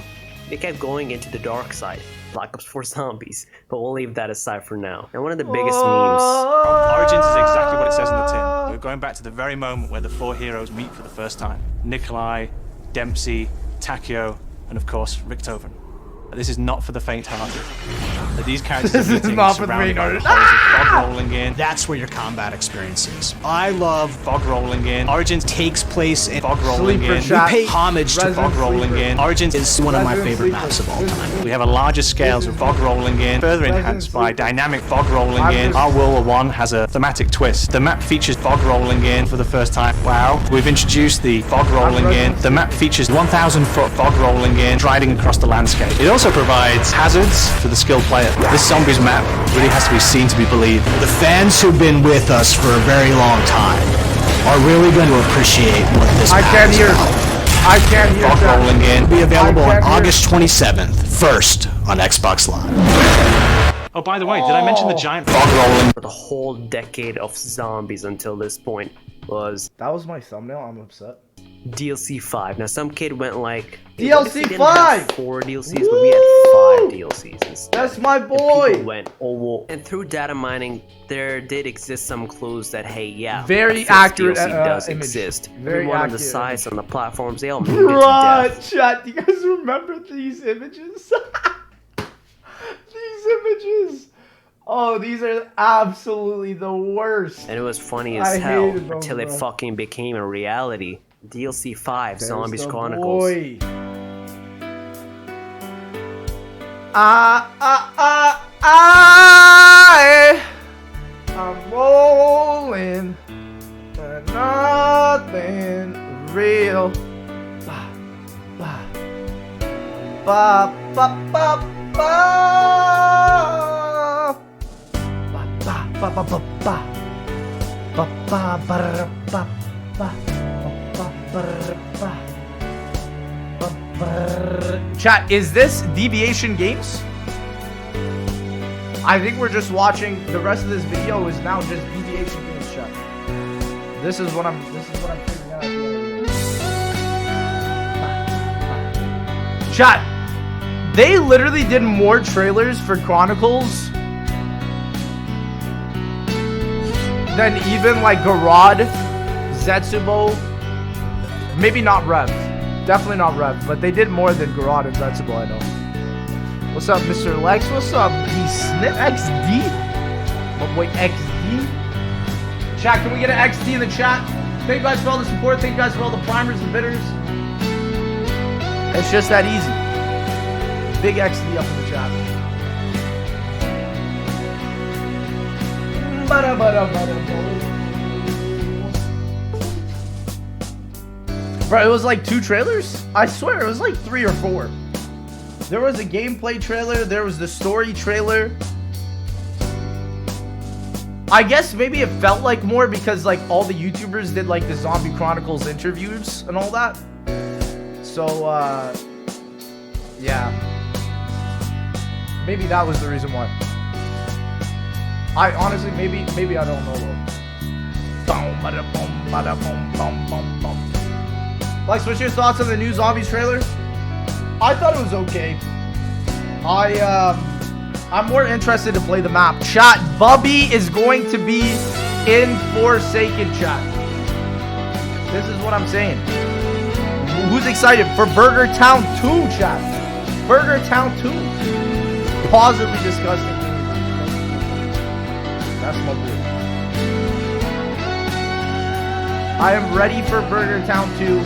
They kept going into the dark side. Black Ops 4 Zombies. But we'll leave that aside for now. And one of the biggest memes. Origins is exactly what it says on the tin. We're going back to the very moment where the 4 heroes meet for the first time. Nikolai, Dempsey, Takio, and of course, Richtofen. This is not for the faint-hearted. These characters This are is meeting not for the surrounded by the faint-hearted. horrors of fog rolling in. That's where your combat experience is. I love Fog rolling in. Origins takes place in fog rolling Sleeper in. chat. We pay homage to Fog rolling in. Origins is one of my Resident favorite Sleeper. maps of all time. We have a larger scale of fog rolling in, further enhanced by dynamic fog rolling in. Our World War 1 has a thematic twist. The map features fog rolling in for the first time. Wow. We've introduced the fog rolling in. The map features 1,000-foot fog rolling in, striding across the landscape. It also provides hazards for the skilled player. This Zombies map really has to be seen to be believed. The fans who've been with us for a very long time are really going to appreciate what this I map can't is hear. about. I can't hear Fog that. rolling in. It'll be available I on can't hear. August 27th, first on Xbox Live. Oh, by the way, did I mention the giant Fog rolling for the whole decade of Zombies until this point was That was my thumbnail. I'm upset. DLC 5. Now some kid went like DLC what if we didn't 5? have 4 DLCs, but we had 5 DLCs instead. That's my And people boy. went, oh well. And through data mining, there did exist some clues that hey, yeah, Very a fifth accurate, DLC does image. exist. Very Everyone on the accurate sites image. on the platforms, they all moved it to death. Bruh, chat, do you guys remember these images? These images. Oh, these are absolutely the worst. And it was funny I as hell hated those, until it bro. fucking became a reality. DLC 5, There's Zombies the Chronicles. boy. I'm rolling and nothing real. Ba, ba, ba, ba, ba, ba. Ba, ba, ba, ba, ba, ba. Ba, ba, ba, ba, ba. Ba, ba, ba, ba. Ba, ba. Chat, is this Deviation Games? I think we're just watching. The rest of this video is now just Deviation Games, chat. This is what I'm figuring out at the end of the video. Chat, They literally did more trailers for Chronicles than even like Garad, Zetsubo. Maybe not Rev. Definitely not Rev, but they did more than Garad and Zetsubo, I know. What's up, Mr. Lex? What's up, D-Snip XD? My boy XD. Chat, can we get an XD in the chat? Thank you guys for all the support. Thank you guys for all the primers and bitters. It's just that easy. Big XD up in the chat. Bro, it was like 2 trailers? I swear, it was like 3 or 4. There was a gameplay trailer. There was the story trailer. I guess maybe it felt like more because like all the YouTubers did like the Zombie Chronicles interviews and all that. So, yeah. Maybe that was the reason why. I honestly, maybe I don't know though. Lex, what's your thoughts on the new Zombies trailer? I thought it was okay. I'm more interested to play the map. Chat, Bubby is going to be in Forsaken, chat. This is what I'm saying. Who's excited for Burger Town 2, chat? Burger Town 2. Positively disgusting. That's my boy. I am ready for Burger Town 2.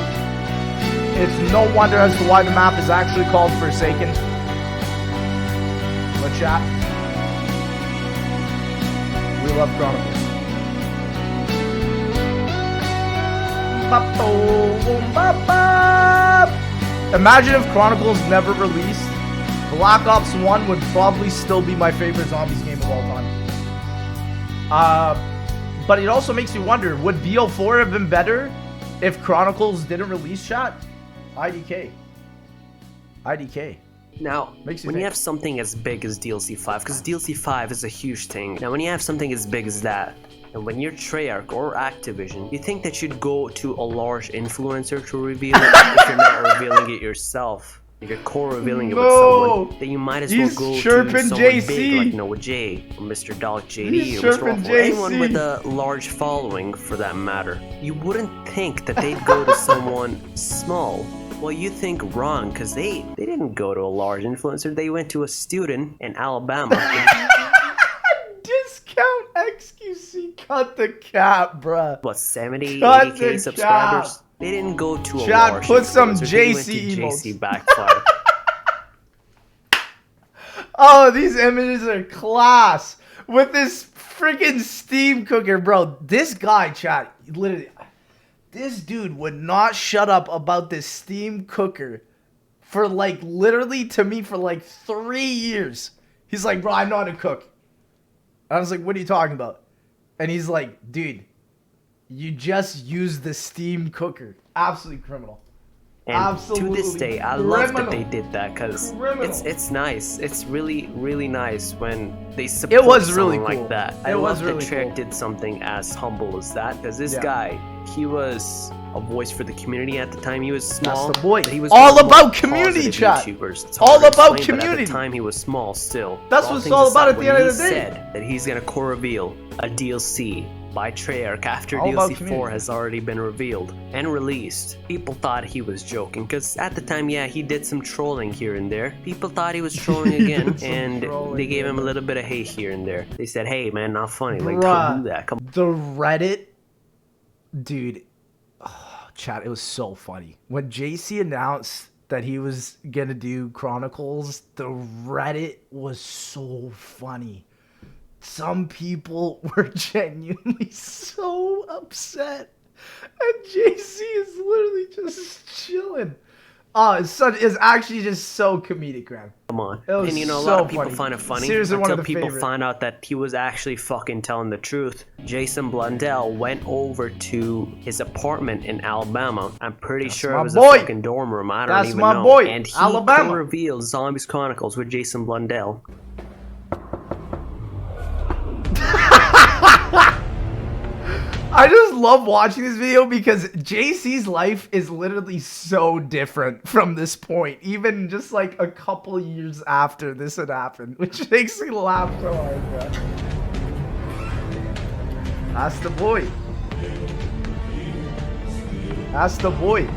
It's no wonder as to why the map is actually called Forsaken. But chat, we love Chronicles. Imagine if Chronicles never released. Black Ops 1 would probably still be my favorite zombies game of all time. But it also makes me wonder, would BO4 have been better if Chronicles didn't release, chat? IDK. Now, when you have something as big as DLC 5, because DLC 5 is a huge thing. Now, when you have something as big as that, and when you're Treyarch or Activision, you think that you'd go to a large influencer to reveal it if you're not revealing it yourself. If you're co-revealing it with someone, then you might as well go to someone JC. big like Noah J, or Mr. Dalek JD, or Mr. Waffle, anyone with a large following for that matter. You wouldn't think that they'd go to someone small. Well, you think wrong, because they didn't go to a large influencer. They went to a student in Alabama. Discount XQC, cut the cap, bruh. What, 70, 80k subscribers? Cap. They didn't go to a large put some JC emotes. JC backfire. Oh, these images are class. With this freaking steam cooker, bro. This guy, chat, literally... This dude would not shut up about this steam cooker for like literally to me for like 3 years. He's like, bro, I know how to cook. I was like, what are you talking about? And he's like, dude, you just use the steam cooker. Absolutely criminal. And absolutely to this day, I love that they did that because it's nice. It's really, really nice when they support someone like that. I love that Treyarch did something as humble as that because this guy, he was a voice for the community at the time. He was small. That's the boy. He was all about community, chat. All about community. At the time, he was small still. That's what it's all about at the end of the day. He said that he's gonna co-reveal a DLC by Treyarch after DLC 4 has already been revealed and released. People thought he was joking because at the time, yeah, he did some trolling here and there. People thought he was trolling again and they gave him a little bit of hate here and there. They said, hey man, not funny, like don't do that. Come the Reddit, dude, oh, chat, it was so funny. When JC announced that he was gonna do Chronicles, the Reddit was so funny. Some people were genuinely so upset. And JC is literally just chilling. Oh, it's actually just so comedic, man. Come on. It was and you know, a so lot of people funny. find it funny Seriously, until one of the people favorite. find out that he was actually fucking telling the truth. Jason Blundell went over to his apartment in Alabama. I'm pretty sure it was a fucking dorm room. I don't even know. That's my boy, and he Alabama. revealed Zombies Chronicles with Jason Blundell. I just love watching this video because JC's life is literally so different from this point, even just like a couple years after this had happened, which makes me laugh so hard, bro. That's the boy. That's the boy.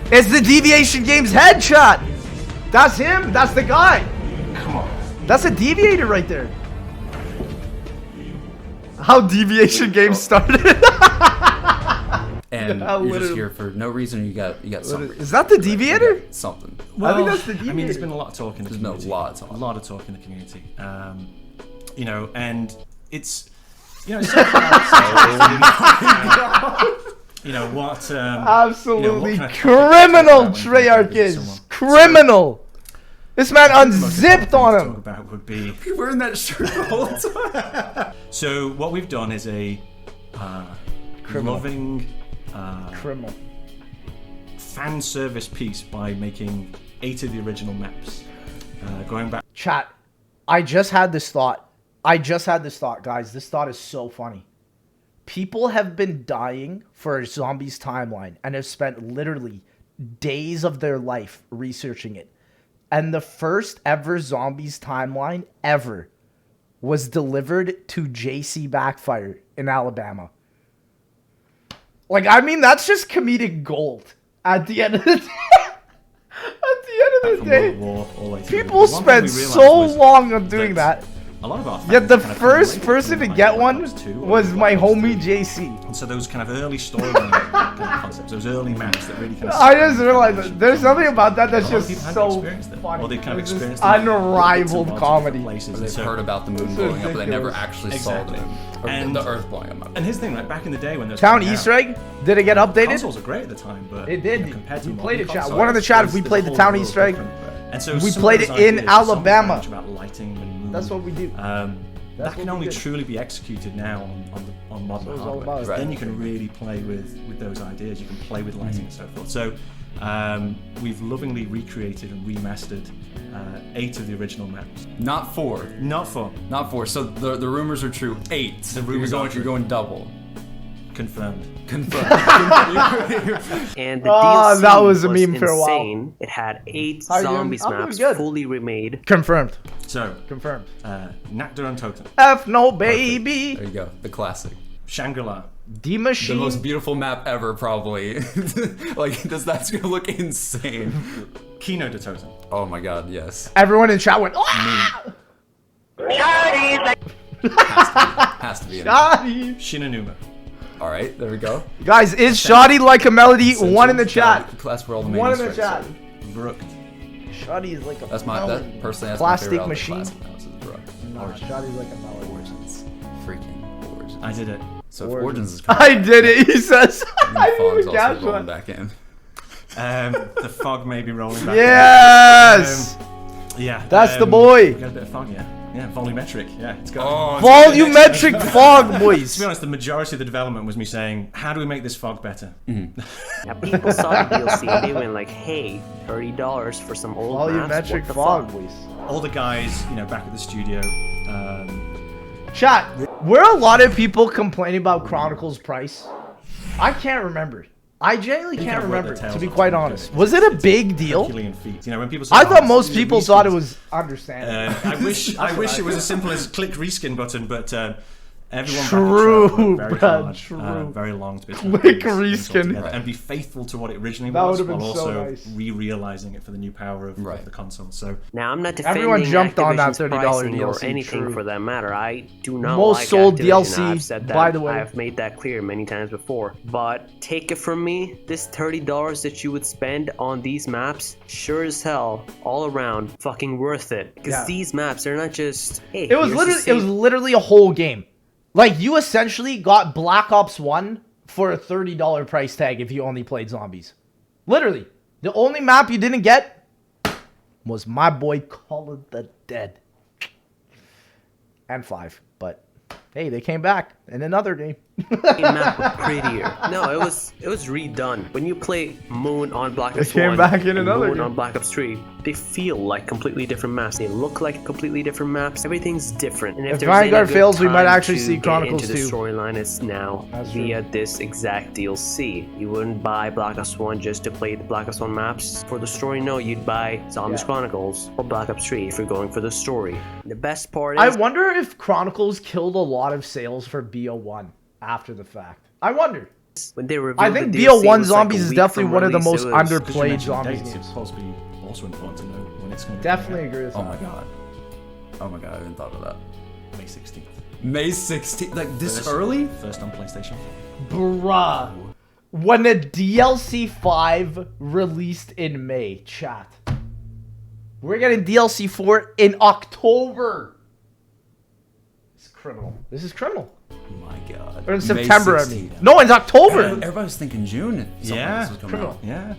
It's the Deviation Games headshot. That's him. That's the guy. Come on. That's a deviator right there. How Deviation Games started. And you're just here for no reason. You got something. Is that the deviator? Something. Well, I think that's the deviator. I mean, there's been a lot of talk in the community. There's been a lot of talk. A lot of talk in the community. You know, and it's, you know, you know what? Absolutely you know, what criminal Treyarch is criminal. This man unzipped on him. About would be You're wearing that shirt the whole time. So what we've done is a loving criminal fan service piece by making 8 of the original maps. Going back. Chat, I just had this thought. Guys. This thought is so funny. People have been dying for a Zombies timeline and have spent literally days of their life researching it. And the first ever Zombies timeline ever was delivered to JC Backfire in Alabama. Like, I mean, that's just comedic gold at the end of the day. At the end of the day, people spend so long on doing that. A lot of our Yet the first person to get one was my homie JC. And so those kind of early storyline kind of concepts, those early maps that really kind of... I just realized that there's something about that that's just so funny. Or they kind of experienced unrivaled comedy. They've heard about the moon blowing up, but they never actually saw the moon. Or the earth blowing up. And his thing, like back in the day when those Town Easter egg, did it get updated? Consoles are great at the time, but it did. Compared to we played it, chat. consoles, One of the chat, if we played the Town Easter egg, and so we played it in Alabama. About lighting and moon. That's what we do. That can only truly be executed now on modern hardware. Then you can really play with those ideas. You can play with lighting and so forth. So we've lovingly recreated and remastered 8 of the original maps. Not 4. Not 4. Not 4. So the rumors are true. 8. The rumors you're going double. Confirmed. Confirmed. And the DLC that was a meme for a while. Insane. It had 8 Zombies maps fully remade. Confirmed. So confirmed. Nakda and Totem. F no baby. There you go. The classic. Shangri-La. The Machine. The most beautiful map ever, probably. Like, that's gonna look insane. Kino de Totem. Oh my god, yes. Everyone in chat went, ah! Has to be in Shoddy. Shinanuma. Alright, there we go. Guys, is Shoddy like a melody? One in the chat. That's where all the one in the chat. Brook. Shoddy is like a melody. Personally, that's Plastic my Machine. Classic mouse is Brook. No, Shoddy's like a melody. Origins. Freaking Origins. I did it. So Origins is I did it, he says. I didn't even catch rolling one. back in. The fog may be rolling back Yes! in. Yeah. That's the boy. We got a bit of fog, yeah. Yeah, volumetric. Yeah, it's got. Volumetric fog, boys. To be honest, the majority of the development was me saying, "How do we make this fog better?" Now, people saw the DLC and they went like, "Hey, $30 for some old maps? Volumetric What the fog, fuck?" boys. All the guys, back at the studio. Chat, were a lot of people complaining about Chronicles price? I can't remember. I genuinely can't remember, to be quite honest. Was it a big deal? When people I thought most people thought it was understandable. I wish it was as simple as click reskin button, but everyone true, very bro, hard, true. very long to be Click reskin and be faithful to what it originally that was, would have while been so also nice. re-realizing it for the new power of the console. So now I'm not defending everyone jumped on that Activision's $30 pricing DLC. or anything true. for that matter. I do not Most like sold Activision. DLC, I've said that. by the way. I've made that clear many times before. But take it from me, this $30 that you would spend on these maps, sure as hell, all around, fucking worth it. Because these maps, they're not just. Hey, It was literally a whole game. Like, you essentially got Black Ops 1 for a $30 price tag if you only played zombies. Literally. The only map you didn't get was my boy Call of the Dead. And 5. But, hey, they came back in another game. map were prettier. No, it was redone. When you play Moon on Black Ops 1 came back in and another Moon game. on Black Ops 3, they feel like completely different maps. They look like completely different maps. Everything's different. And If there's any Vanguard good fails, we might time actually to see get Chronicles into the 2. storyline, it's now That's via this exact DLC. You wouldn't buy Black Ops 1 just to play the Black Ops 1 maps for the story. No, you'd buy Zombies Chronicles or Black Ops 3 if you're going for the story. The best part is, I wonder if Chronicles killed a lot of sales for BO1 after the fact. I wonder. when they revealed I think the DLC, BO1 it was Zombies like a is week definitely from one of the release. most It was- underplayed zombies It's games. possibly also important to know when it's going to be. Definitely agree with Oh that. my god. Oh my god, I didn't thought of that. May 16th. May 16th, like this First- early? First on PlayStation 4. Bruh. When the DLC 5 released in May, chat. We're getting DLC 4 in October. It's criminal. This is criminal. My god. Or in May September, I 16th. mean. No, it's October. Everybody was thinking June. Yeah. Was coming Criminal. out. Yeah.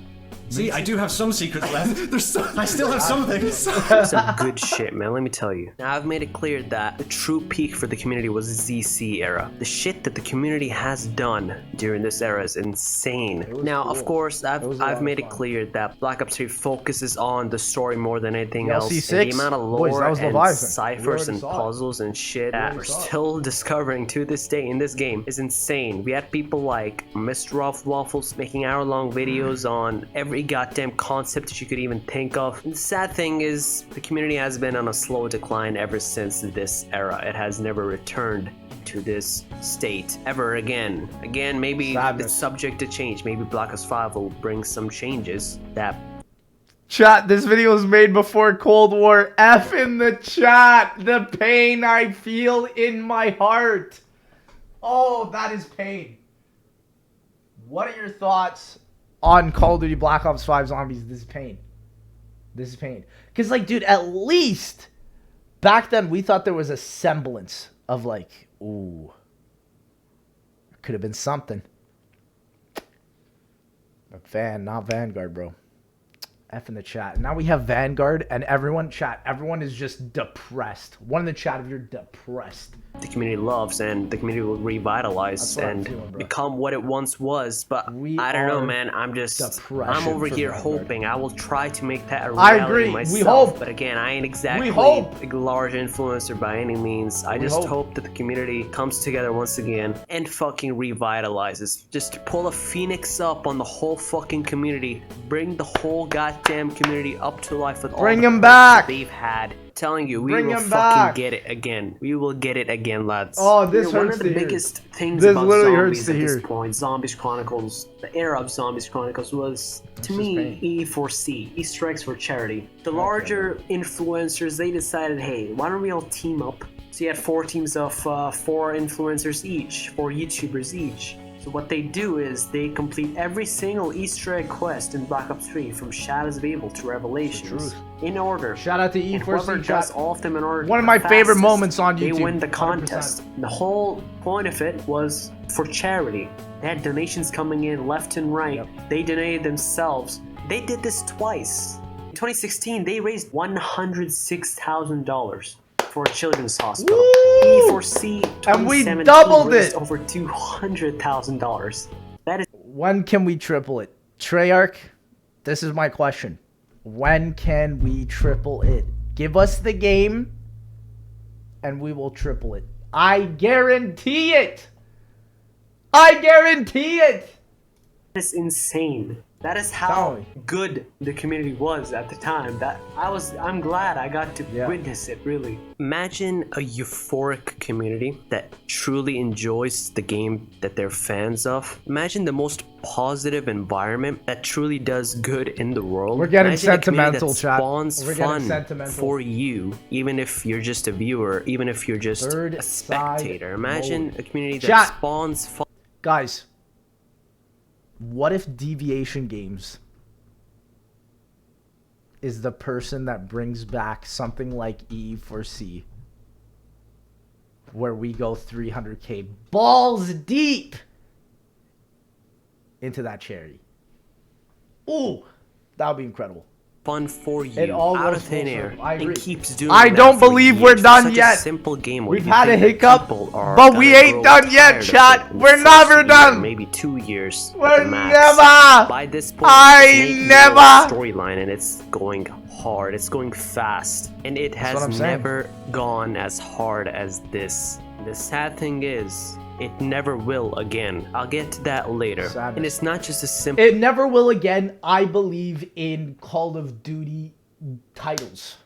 See, I do have some secrets left. There's so I still have some things. Some good shit, man, let me tell you. Now, I've made it clear that the true peak for the community was ZC era. The shit that the community has done during this era is insane. Now, of course, I've made it clear that Black Ops 3 focuses on the story more than anything else. And the 6? amount of Boys, lore that was and Leviathan. ciphers We already and saw it. puzzles and shit that already we're saw it. still discovering to this day in this game is insane. We had people like Mr. Waffles making hour-long videos on every goddamn concept that you could even think of. And the sad thing is, the community has been on a slow decline ever since this era. It has never returned to this state ever again. Again, maybe Sadness. it's subject to change. Maybe Black Ops 5 will bring some changes that Chat, this video was made before Cold War. F in the chat. The pain I feel in my heart. Oh, that is pain. What are your thoughts on Call of Duty Black Ops 5 Zombies? This is pain. This is pain. Because, like, dude, at least back then we thought there was a semblance of, like, ooh, could have been something. But not Vanguard, bro. F in the chat. Now we have Vanguard and everyone, chat, everyone is just depressed. One in the chat if you're depressed. the community loves, and the community will revitalize and become what it once was. But I don't know, man. I'm over here hoping. I will try to make that a reality myself. We hope. But again, I ain't exactly a large influencer by any means. I just hope that the community comes together once again and fucking revitalizes. Just pull a phoenix up on the whole fucking community. Bring the whole goddamn community up to life with all the them perks back. that they've had. Telling you, we Bring will them fucking back. get it again. We will get it again, lads. Oh, this One hurts of the to hear. biggest things This about literally hurts zombies to at hear. this point, Zombies Chronicles, the era of Zombies Chronicles was, to me, E4C, Easter eggs for charity. The larger influencers, they decided, hey, why don't we all team up? So you had 4 teams of 4 influencers each, 4 YouTubers each. So what they do is they complete every single Easter egg quest in Black Ops 3 from Shadows of Evil to Revelations in order. Shout out to And E4C whoever does chat. all of them in order, One of the my favorite fastest, moments on they YouTube. win the 100%. contest. The whole point of it was for charity. They had donations coming in left and right. They donated themselves. They did this twice. In 2016, they raised $106,000 for a children's hospital. E4C 2017 And we doubled raised it. over $200,000. That is. When can we triple it? Treyarch, this is my question. When can we triple it? Give us the game, and we will triple it. I guarantee it. I guarantee it. That is insane. That is how good the community was at the time. I'm glad I got to witness it, really. Imagine a euphoric community that truly enjoys the game that they're fans of. Imagine the most positive environment that truly does good in the world. We're getting Imagine a community sentimental, that chat. spawns We're getting fun sentimental. for you, even if you're just a viewer, even if you're just a spectator. Imagine a community that Chat. spawns fun. Guys, what if Deviation Games is the person that brings back something like E4C, where we go 300K balls deep into that charity? Ooh, that would be incredible. fun for you It all out goes of thin full air circle. I agree. and keeps doing I that don't for believe years. we're For done such yet. A simple game where We've you had a think that hiccup, people are but we gonna ain't grow done yet, tired of chat. it in the We're first never year, done. Maybe 2 years. at We're the max. never. By this point, I it's an 8-year-old never. storyline, and it's going hard. It's going fast, and it That's what I'm has saying. never gone as hard as this. The sad thing is, it never will again. I'll get to that later. Sadness. And it's not just a simple. It never will again. I believe in Call of Duty titles.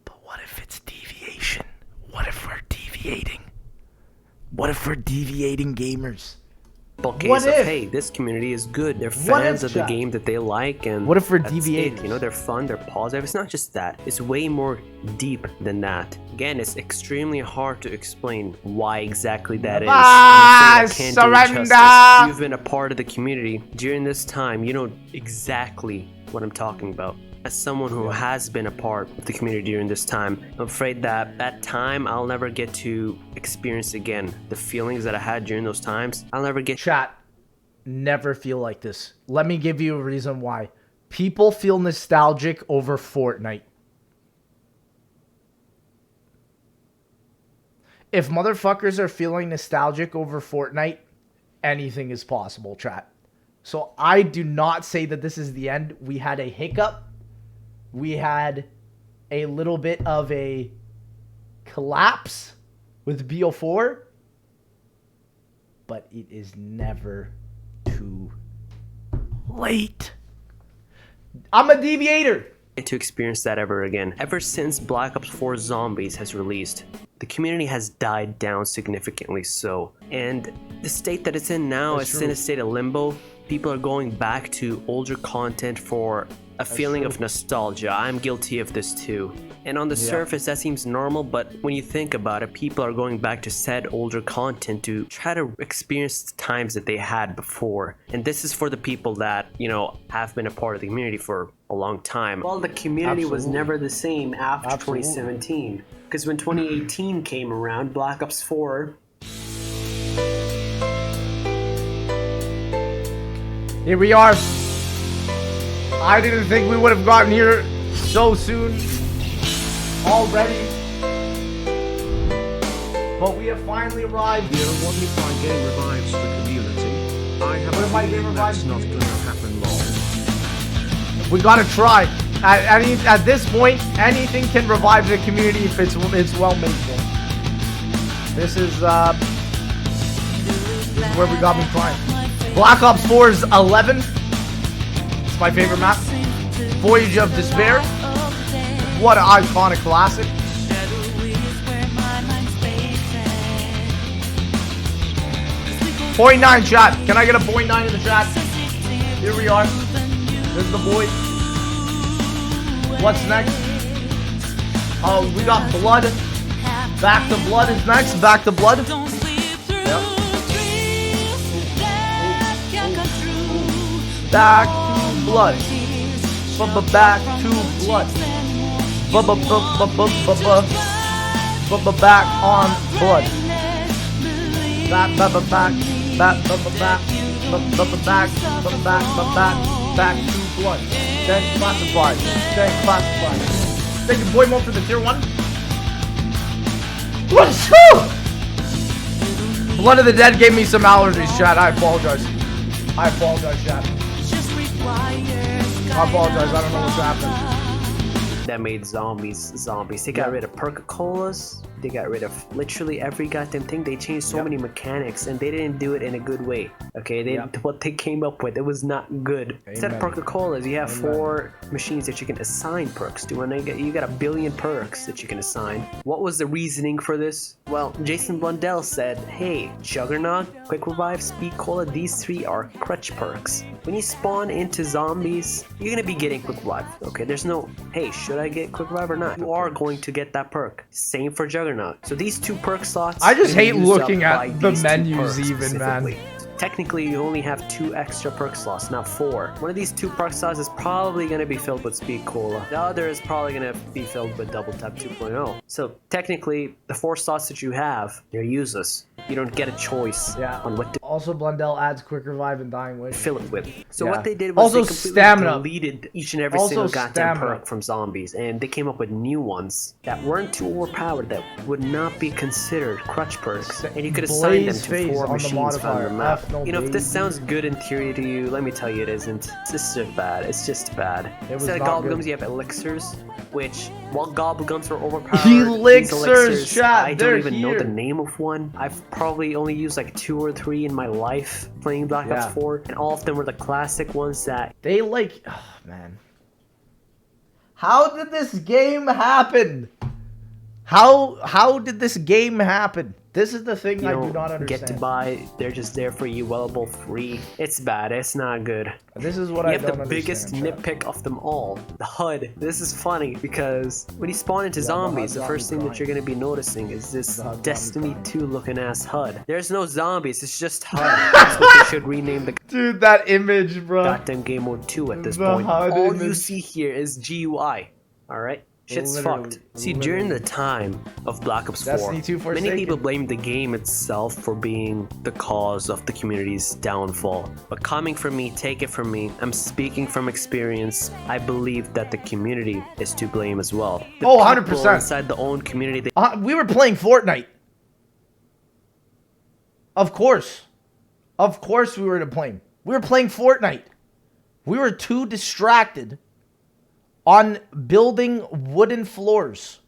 But what if it's deviation? What if we're deviating? What if we're deviating gamers? Case What of, if? hey, this community is good. They're What fans if, of the chat? game that they like, and What if we're that's it. deviators? You know, they're fun, they're positive. It's not just that. It's way more deep than that. Again, it's extremely hard to explain why exactly that is. I'm afraid I can't do it justice. You've been a part of the community during this time. You know exactly what I'm talking about. As someone who has been a part of the community during this time, I'm afraid that that time I'll never get to experience again. The feelings that I had during those times, I'll never get. Chat, never feel like this. Let me give you a reason why. People feel nostalgic over Fortnite. If motherfuckers are feeling nostalgic over Fortnite, anything is possible, chat. So I do not say that this is the end. We had a hiccup. We had a little bit of a collapse with BO4. But it is never too late. I'm a deviator. To experience that ever again. Ever since Black Ops 4 Zombies has released, the community has died down significantly so. And the state that it's in now is in a state of limbo. People are going back to older content for a feeling of nostalgia. I'm guilty of this too. And on the surface, that seems normal, but when you think about it, people are going back to said older content to try to experience the times that they had before. And this is for the people that, you know, have been a part of the community for a long time. Well, the community was never the same after 2017. Because when 2018 came around, Black Ops 4... Here we are. I didn't think we would have gotten here so soon already. But we have finally arrived. Dear, what if my game revives the community? I have a feeling that's not gonna happen long. We gotta try. At this point, anything can revive the community if it's well made. This is where we got me trying. Black Ops 4's 11. It's my favorite map. Voyage of Despair. What an iconic classic. .9 chat. Can I get a .9 in the chat? Here we are. There's the boy. What's next? Oh, we got Blood. Back to Blood is next. Back to Blood. Yep. Back to Blood. Back to Blood. Back on Blood. Back to Blood. Then classified. Thank you, boy mode for the tier 1. Let's go! Blood of the Dead gave me some allergies, chat. I apologize. Chat. I apologize. I don't know what's happening. That made zombies. They got rid of Perca-Colas. They got rid of literally every goddamn thing. They changed so many mechanics, and they didn't do it in a good way. Okay, what they came up with, it was not good. Instead of Perca-Colas, you have 4 machines that you can assign perks to, and you got 1 billion perks that you can assign. What was the reasoning for this? Well, Jason Blundell said, hey, Juggernaut, Quick Revive, Speed Cola, these 3 are crutch perks. When you spawn into zombies, you're gonna be getting Quick Revive. Okay, there's no, hey, should I get Quick Revive or not? You are going to get that perk. Same for Juggernaut. So these 2 perk slots. I just hate looking at the menus even, man. Technically, you only have 2 extra perk slots, not 4. One of these 2 perk slots is probably going to be filled with Speed Cola. The other is probably going to be filled with Double Tap 2.0. So technically, the 4 slots that you have, they're useless. You don't get a choice on what to Also, Blundell adds quick revive and dying wish. fill it with. So Yeah. what they did was Also they completely stamina. deleted each and every Also single goddamn stamina. perk from zombies, and they came up with new ones that weren't too overpowered, that would not be considered crutch perks, and you could assign them Blaze to phase 4 on the machines on modifier. the map. F, no You know, if this baby. sounds good in theory to you, let me tell you it isn't. It's just bad. It's just bad. was Instead of not gobblegums, good. you have elixirs, which, while gobblegums are overpowered, Elixirs, these chat, I don't they're even know here. the name of one. I've probably only used like 2 or 3 in my life playing Black Ops 4, and all of them were the classic ones that They like, oh man. How did this game happen? How did this game happen? This is the thing you I don't do not understand. get to buy. They're just there for you, well, free. It's bad. It's not good. This is what you I have don't the biggest understand, nitpick of them all. The HUD. This is funny because when you spawn into zombies, the first thing that you're going to be noticing is this Destiny 2 looking ass HUD. There's no zombies. It's just HUD. That's what they should rename the Dude, that image, bro. goddamn game mode 2 at this The point. HUD All you image. see here is GUI. All right. Shit's Literally, fucked. See, during the time of Black Ops 4, Destiny 2 many Forsaken. people blamed the game itself for being the cause of the community's downfall. But coming from me, take it from me, I'm speaking from experience. I believe that the community is to blame as well. The Oh, people 100%. inside the own community, they We were playing Fortnite. Of course. Of course we were playing. We were playing Fortnite. We were too distracted on building wooden floors.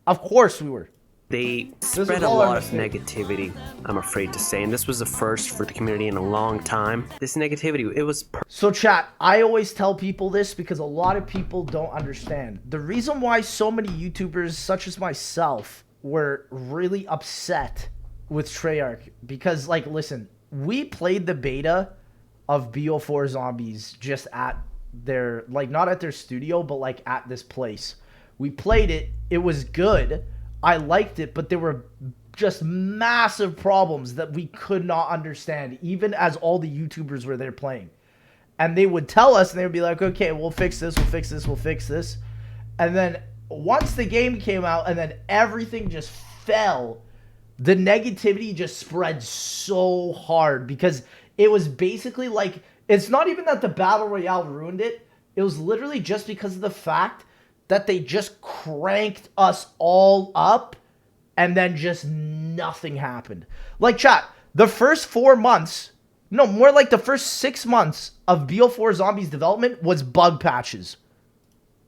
Of course we were. They was spread a all our lot of mistake. negativity, I'm afraid to say. And this was the first for the community in a long time. This negativity, it was So chat, I always tell people this because a lot of people don't understand. The reason why so many YouTubers, such as myself, were really upset with Treyarch, because, like, listen, we played the beta of BO4 Zombies just at their, like, not at their studio, but, like, at this place. We played it. It was good. I liked it, but there were just massive problems that we could not understand, even as all the YouTubers were there playing. And they would tell us, and they would be like, okay, we'll fix this, we'll fix this, we'll fix this. And then once the game came out and then everything just fell, the negativity just spread so hard because it was basically like, it's not even that the Battle Royale ruined it. It was literally just because of the fact that they just cranked us all up and then just nothing happened. Like, chat, the first 4 months, no, more like the first 6 months of BO4 Zombies development was bug patches.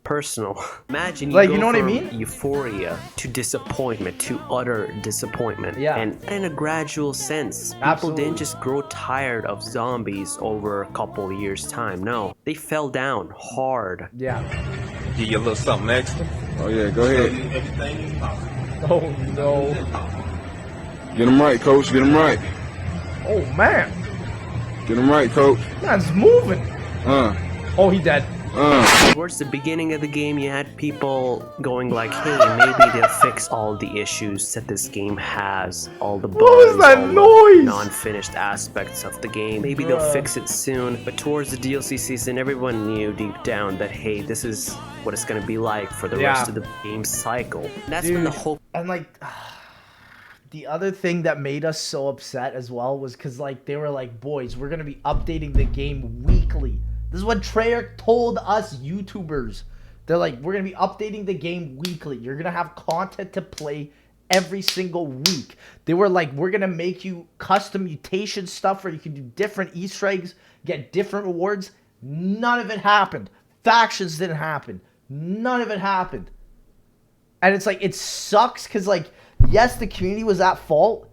personal. Imagine Like, go you know what I from mean? euphoria to disappointment to utter disappointment. Yeah. And in a gradual sense. People Absolutely. didn't just grow tired of zombies over a couple of years' time. No. They fell down hard. Yeah. Give you a little something extra. Oh yeah, go ahead. Oh no. Get him right, coach. Get him right. Oh man. Get him right, coach. Man's moving. Oh, he dead. Towards the beginning of the game, you had people going like, hey, maybe they'll fix all the issues that this game has, all the bugs, was that all noise? the non-finished aspects of the game. Maybe they'll Bruh. fix it soon. But towards the DLC season, everyone knew deep down that, hey, this is what it's going to be like for the rest of the game cycle. And that's when the Dude, whole... And like, the other thing that made us so upset as well was because, like, they were like, boys, we're going to be updating the game weekly. This is what Treyarch told us YouTubers. They're like, we're going to be updating the game weekly. You're going to have content to play every single week. They were like, we're going to make you custom mutation stuff where you can do different Easter eggs, get different rewards. None of it happened. Factions didn't happen. None of it happened. And it's like, it sucks because, like, yes, the community was at fault,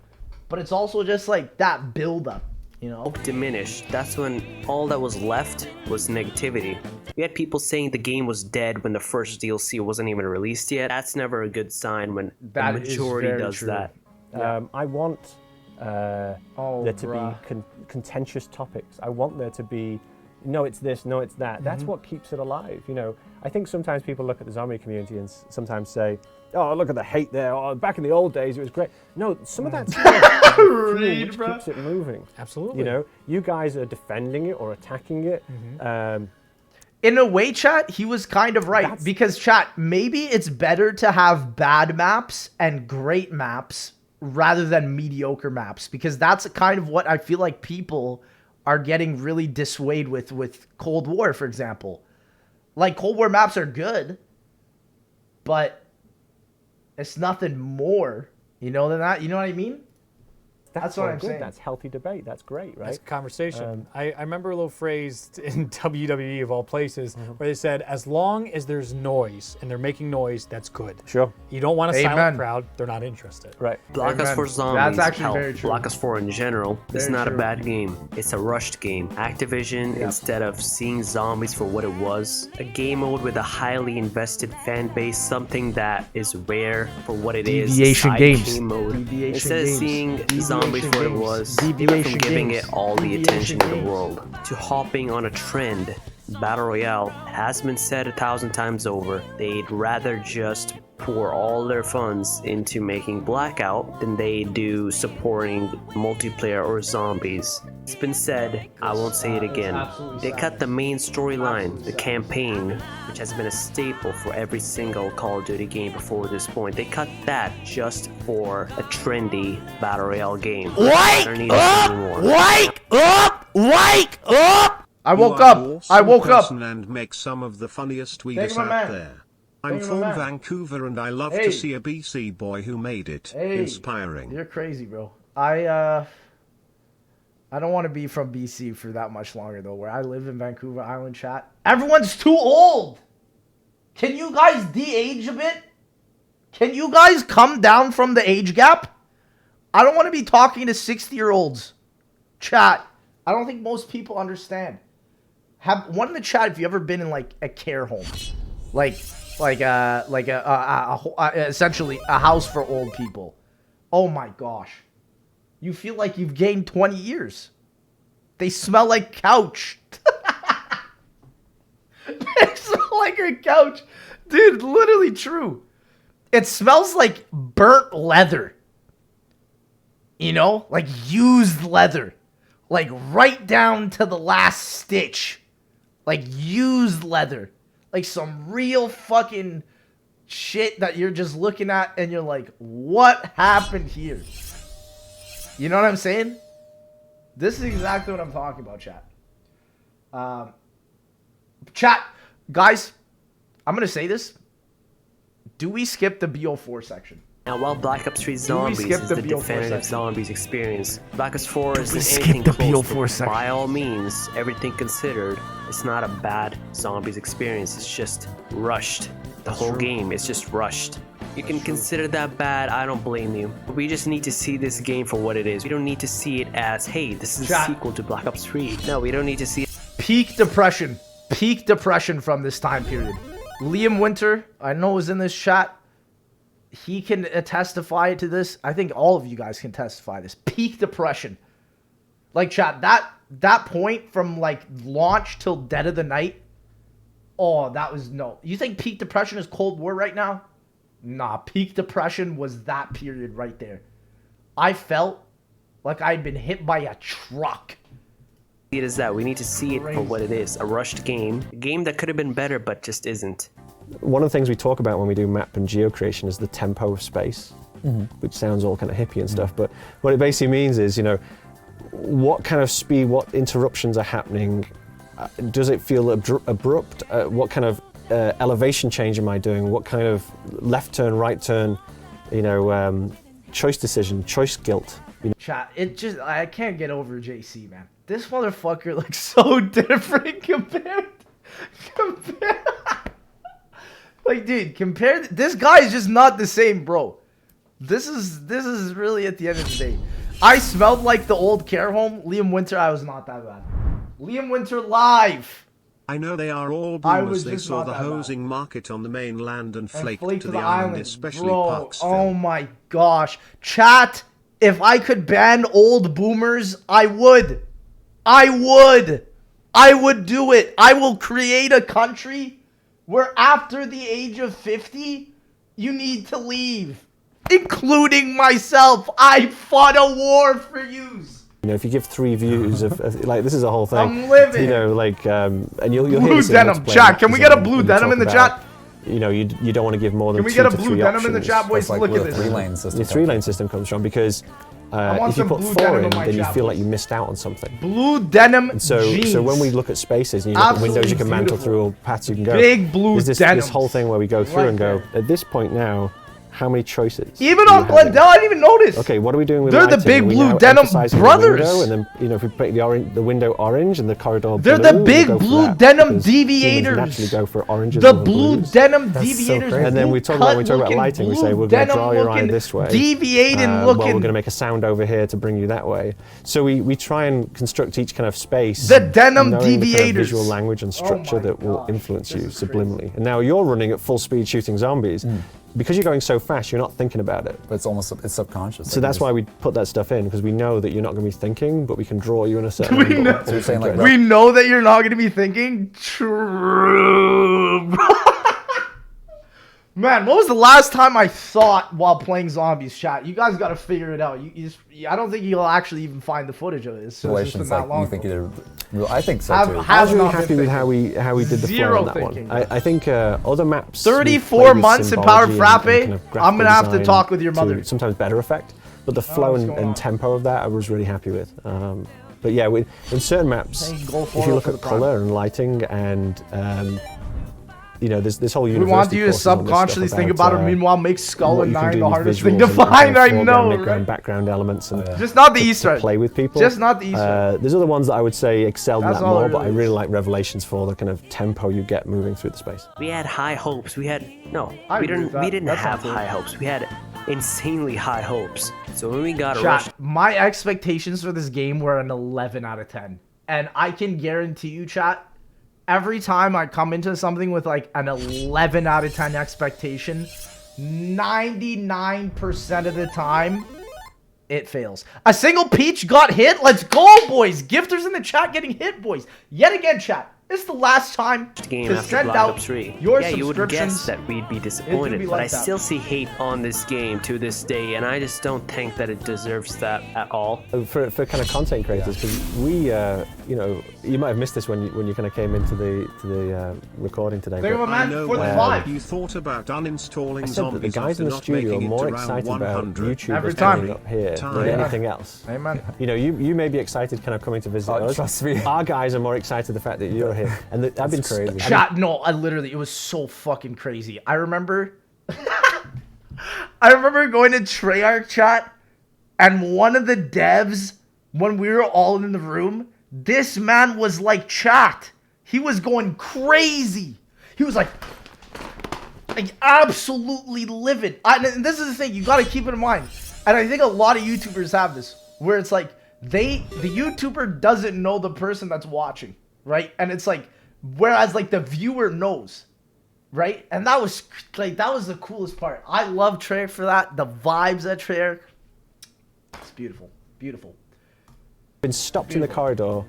but it's also just like that buildup. You know, diminished. That's when all that was left was negativity. You had people saying the game was dead when the first DLC wasn't even released yet. That's never a good sign when That the is majority very does true. that. I want there to be contentious topics. I want there to be, no, it's this, no, it's that. That's what keeps it alive. You know, I think sometimes people look at the zombie community and sometimes say, oh, look at the hate there. Oh, back in the old days, it was great. No, some of that stuff which keeps it moving. Absolutely. You know, you guys are defending it or attacking it. in a way, chat, he was kind of right. Because, chat, maybe it's better to have bad maps and great maps rather than mediocre maps, because that's kind of what I feel like people are getting really dissuaded with Cold War, for example. Like, Cold War maps are good, but it's nothing more, than that. You know what I mean? That's what I'm saying. That's healthy debate. That's great, right? That's conversation. I remember a little phrase in WWE of all places where they said, as long as there's noise and they're making noise, that's good. Sure. You don't want a silent crowd, they're not interested. Right. Black Ops 4 Zombies, Black Ops 4 in general, it's not a bad game. It's a rushed game. Activision, instead of seeing zombies for what it was, a game mode with a highly invested fan base, something that is rare for what it is. Deviation games. Game mode. Instead of seeing zombies for what it was, Deviation from giving games. it all the attention in the world, to hopping on a trend. Battle Royale has been said 1,000 times over. They'd rather just pour all their funds into making Blackout than they do supporting multiplayer or zombies. It's been said, I won't say it again. They cut the main storyline, the campaign, which has been a staple for every single Call of Duty game before this point. They cut that just for a trendy Battle Royale game. Wake up! Wake up! Wake up! I woke up. I woke up. And make some of the funniest Thank tweets you, my out man. there. I'm Thank you, from my man. Vancouver and I love Hey. to see a BC boy who made it. Hey, Inspiring. You're crazy, bro. I don't want to be from BC for that much longer, though. Where I live in Vancouver Island, chat. Everyone's too old. Can you guys de-age a bit? Can you guys come down from the age gap? I don't want to be talking to 60-year-olds. Chat. I don't think most people understand. Have one in the chat if you ever been in like a care home, essentially a house for old people. Oh my gosh, you feel like you've gained 20 years. They smell like couch. They smell like a couch, dude. Literally true. It smells like burnt leather. Like used leather, like right down to the last stitch. Like used leather. Like some real fucking shit that you're just looking at and you're like, what happened here? You know what I'm saying? This is exactly what I'm talking about, chat. Chat, guys, I'm going to say this. Do we skip the BO4 section? Now, while Black Ops 3 Zombies is the definitive zombies experience, Black Ops 4 isn't anything close, but by all means, everything considered, it's not a bad zombies experience. It's just rushed. The whole game is just rushed. You can consider that bad, I don't blame you. We just need to see this game for what it is. We don't need to see it as, hey, this is a sequel to Black Ops 3. No, we don't need to see it. Peak depression from this time period. Liam Winter, I know was in this chat. He can testify to this. I think all of you guys can testify this. Peak depression. Like, chat, that point from, like, launch till dead of the night. Oh, that was no. You think peak depression is Cold War right now? Nah, peak depression was that period right there. I felt like I'd been hit by a truck. It is that. We need to see it for what it is. A rushed game. A game that could have been better, but just isn't. One of the things we talk about when we do map and geo creation is the tempo of space, which sounds all kind of hippie and stuff, but what it basically means is, what kind of speed, what interruptions are happening, does it feel abrupt, what kind of elevation change am I doing, what kind of left turn, right turn, choice decision, choice guilt. Chat, I can't get over JC, man. This motherfucker looks so different compared. Like, dude, this guy is just not the same, bro. This is really at the end of the day. I smelled like the old care home. Liam Winter, I was not that bad. Liam Winter live. I know they are all boomers. They saw the hosing market on the mainland and flaked to the island, especially Parksville. Oh my gosh. Chat, if I could ban old boomers, I would. I would do it. I will create a country where after the age of 50, you need to leave. Including myself. I fought a war for yous. If you give 3 views of like, this is a whole thing. I'm living. And you'll hear blue this in denim. multiplayer Chat, can we get a blue when you denim talk in the about, chat? you know, you don't want to give more than Can we 2 get to a 3 blue denim options. in the chat, boys? Look at this. The 3-lane system comes from because want if you some put blue 4 denim in, in my then you chat, feel like boys. you missed out on something. Blue denim And so jeans. when we look at spaces and you look at windows you can Absolutely mantle beautiful. through or paths you can go, Big blue there's this denims. whole thing where we go through Right and go, there. at this point now, how many choices? Even do you on have Glendale, I didn't even notice. Okay, what are we doing with They're the lighting? big Are we blue now denim emphasizing the brothers. window, and then, you know, if we make the window orange and the corridor They're blue, the big we'll go for blue that, denim because humans deviators. naturally go for oranges The over blue blues. denim That's so deviators. crazy. And then we talk about lighting. We say we're going to draw your eye this way. Deviating Well, we're looking. going to make a sound over here to bring you that way. So we try and construct each kind of space. The denim knowing the kind of deviators. visual language and structure that will influence you subliminally. And now you're running at full speed shooting zombies. Because you're going so fast, you're not thinking about it. But it's subconscious. So that's why we put that stuff in, because we know that you're not going to be thinking, but we can draw you in a certain angle. know. So you're saying like We know that you're not going to be thinking. True. Man, when was the last time I thought while playing zombies, chat? You guys got to figure it out. I don't think you'll actually even find the footage of this. So it's just been that long. You think you did real, I think so too. I was really happy with how we did the flow on that thinking. one. I think other maps. 34 months in Power Frappe? I'm gonna have to talk with your mother. Sometimes better effect, but the flow and tempo of that I was really happy with. But yeah, in certain maps, if you look at color and lighting and you know, this whole We university want you to courses on this subconsciously stuff think about, about it. Meanwhile, make Skull what and you can 9 do the with hardest visuals thing to and kind find. of I foreground, know, midground, right? background elements, and Just not the to Easter egg. play with people. Just not the Easter egg. There's other ones that I would say excelled in That's that all more, it but I really really like Revelations for the kind of tempo you get moving through the space. We had high hopes. We agree didn't with that. we didn't That's have not high hopes. We had insanely high hopes. So when we got a Chat, my expectations for this game were an 11 out of 10. And I can guarantee you, chat, every time I come into something with like an 11 out of 10 expectation, 99% of the time, it fails. A single peach got hit? Let's go, boys! Gifters in the chat getting hit, boys. Yet again, chat. This is the last time game to after send Black out Ops 3. your Yeah, you would subscriptions. guess that we'd be It would disappointed, be but like I that. still see hate on this game to this day, and I just don't think that it deserves that at all. For kind of content creators, because we, you know, you might have missed this when you kind of came into the recording today. Think of a man for the vibe. You thought about uninstalling I said that the zombies guys in after the not studio are making it more to round excited about 100. YouTubers Every time. coming up here Time. than Yeah. anything else. Amen. You know, you may be excited kind of coming to visit us. Trust me. Our guys are more excited the fact that you're here. And I've been crazy. Chat, no, I literally, it was so fucking crazy. I remember going to Treyarch chat, and one of the devs, when we were all in the room, this man was like, chat, he was going crazy. He was like absolutely livid. And this is the thing, you gotta keep it in mind. And I think a lot of YouTubers have this, where it's like, the YouTuber doesn't know the person that's watching, right? And it's like, whereas like the viewer knows, right? And that was the coolest part. I love Treyarch for that. The vibes at Treyarch, it's beautiful, beautiful. Been stopped in the corridor,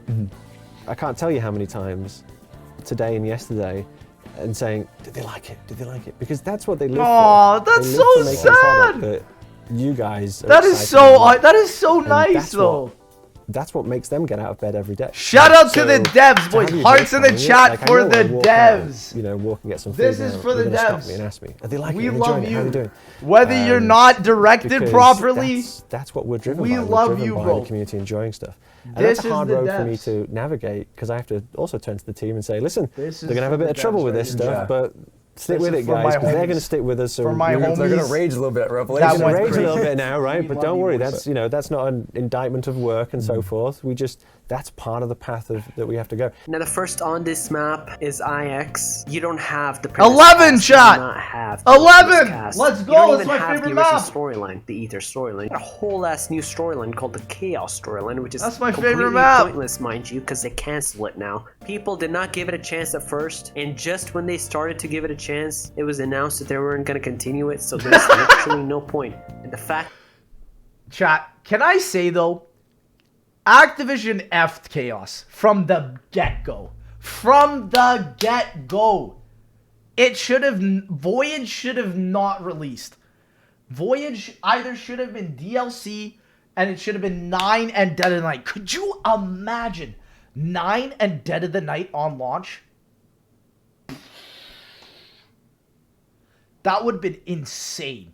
I can't tell you how many times, today and yesterday, and saying, did they like it? Did they like it? Because that's what they live for. Aw, that's They live so to make a product sad. that you guys are That is excited so about. that is so And nice that's though. That's what makes them get out of bed every day. Shout out to So, the devs, boys. have you Hearts in the heard from chat it? Like, I for know the when I walk out and, devs. you know, walk and get some food. This is now, for the they're gonna stop devs. me and ask me, are they like We it? love Enjoying it? How are they you. doing? Whether you're not directed because properly, that's what we're driven we by. We're love driven you, by bro. the community enjoying stuff. And This that's a is hard the road for me devs. to navigate because I have to also turn to the team and say, listen, This they're is going to have a for bit the of trouble devs with right this here. stuff, Yeah. but stick This with is it, for guys, my because they're homies. going to stick with us. So For my we're They're gonna homies. rage a little bit. That Revelation. went rage a little crazy. bit now, right? We But love don't you, worry, boys. that's not an indictment of work and so forth. That's part of the path that we have to go. Now the first on this map is IX. You don't have the 11 cast, shot! You do not have 11! cast. Let's You go, don't that's even my have favorite the original map. storyline, the Ether storyline. A whole ass new storyline called the Chaos storyline, which is That's my completely favorite map. pointless, mind you, because they cancel it now. People did not give it a chance at first, and just when they started to give it a chance, it was announced that they weren't going to continue it. So there's literally no point. And the fact. Chat, can I say though, Activision effed Chaos from the get-go. From the get-go. Voyage should have not released. Voyage either should have been DLC and it should have been 9 and Dead of the Night. Could you imagine 9 and Dead of the Night on launch? That would have been insane.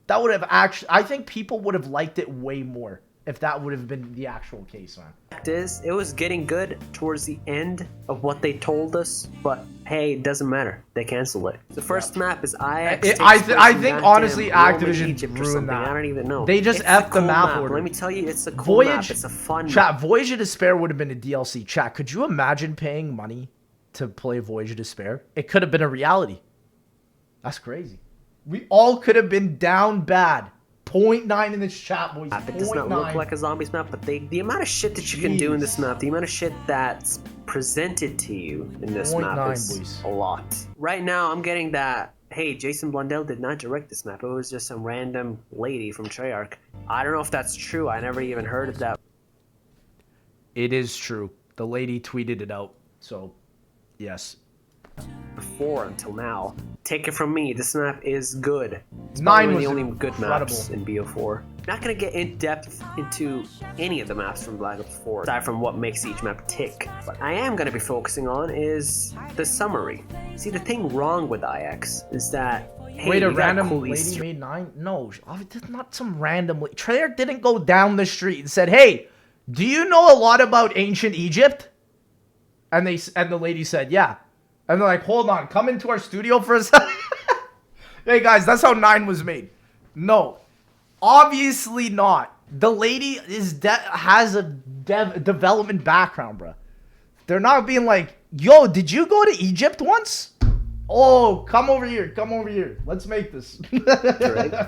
That would have actually... I think people would have liked it way more if that would have been the actual case, man. It was getting good towards the end of what they told us, but hey, it doesn't matter. They canceled it. The first map is IX. I think honestly, Activision ruined that. I don't even know. They just effed the map order. Let me tell you, it's a cool map. It's a fun map. Voyage of Despair would have been a DLC. Chat, could you imagine paying money to play Voyage of Despair? It could have been a reality. That's crazy. We all could have been down bad. 0.9 in this chat, boys. It does not look like a zombies map, but the amount of shit that you can do in this map, the amount of shit that's presented to you in this map is a lot. Right now, I'm getting that, hey, Jason Blundell did not direct this map. It was just some random lady from Treyarch. I don't know if that's true. I never even heard of that. It is true. The lady tweeted it out. So, yes. Before until now. Take it from me, this map is good. It's 9 was the only good incredible. maps in BO4. Not gonna get in depth into any of the maps from Black Ops 4, aside from what makes each map tick. What I am gonna be focusing on is the summary. See, the thing wrong with IX is that, hey, wait, a random cool lady made 9? No, it's not some random lady. Treyarch didn't go down the street and said, hey, do you know a lot about ancient Egypt? And the lady said, yeah. And they're like, hold on, come into our studio for a second. Hey guys, that's how 9 was made. No, obviously not. The lady has a development background, bro. They're not being like, yo, did you go to Egypt once? Oh, come over here, let's make this.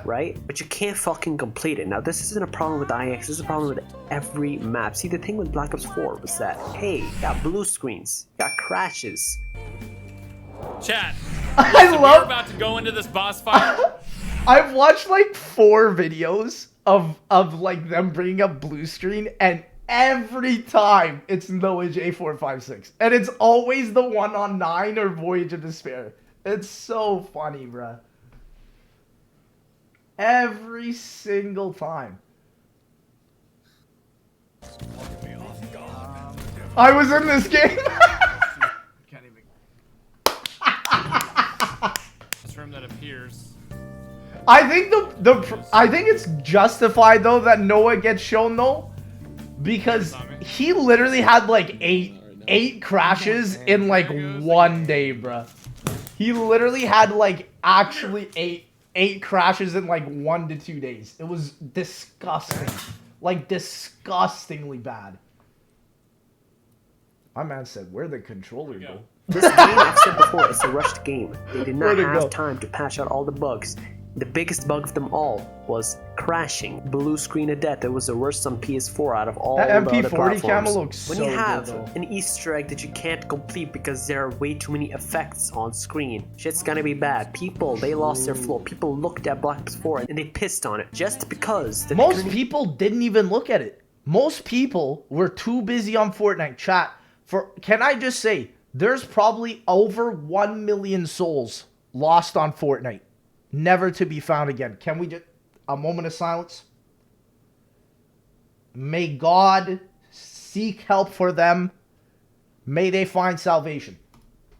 right? But you can't fucking complete it. Now, this isn't a problem with IX, this is a problem with every map. See, the thing with Black Ops 4 was that, hey, you got blue screens, you got crashes. Chat, we're about to go into this boss fight. I've watched like 4 videos of like them bringing up blue screen, and every time it's Noah J456, and it's always the one on 9 or Voyage of Despair. It's so funny, bruh. Every single time. I was in this game. This room that appears. I think I think it's justified though that Noah gets shown though, because he literally had like eight crashes in like one day, bruh. He literally had like actually eight crashes in like 1 to 2 days. It was disgusting, like disgustingly bad. My man said, "Where'd the controller go?" This game, I've said before, it's a rushed game. They did not have time to patch out all the bugs. The biggest bug of them all was crashing. Blue screen of death. It was the worst on PS4 out of all the other platforms. Camel looks when so you have good, an Easter egg that you can't complete because there are way too many effects on screen, shit's gonna be bad. People, they lost their flow. People looked at Black Ops 4 and they pissed on it just because. Most people didn't even look at it. Most people were too busy on Fortnite. Chat. Can I just say, there's probably over 1 million souls lost on Fortnite, never to be found again. Can we just a moment of silence? May God seek help for them. May they find salvation.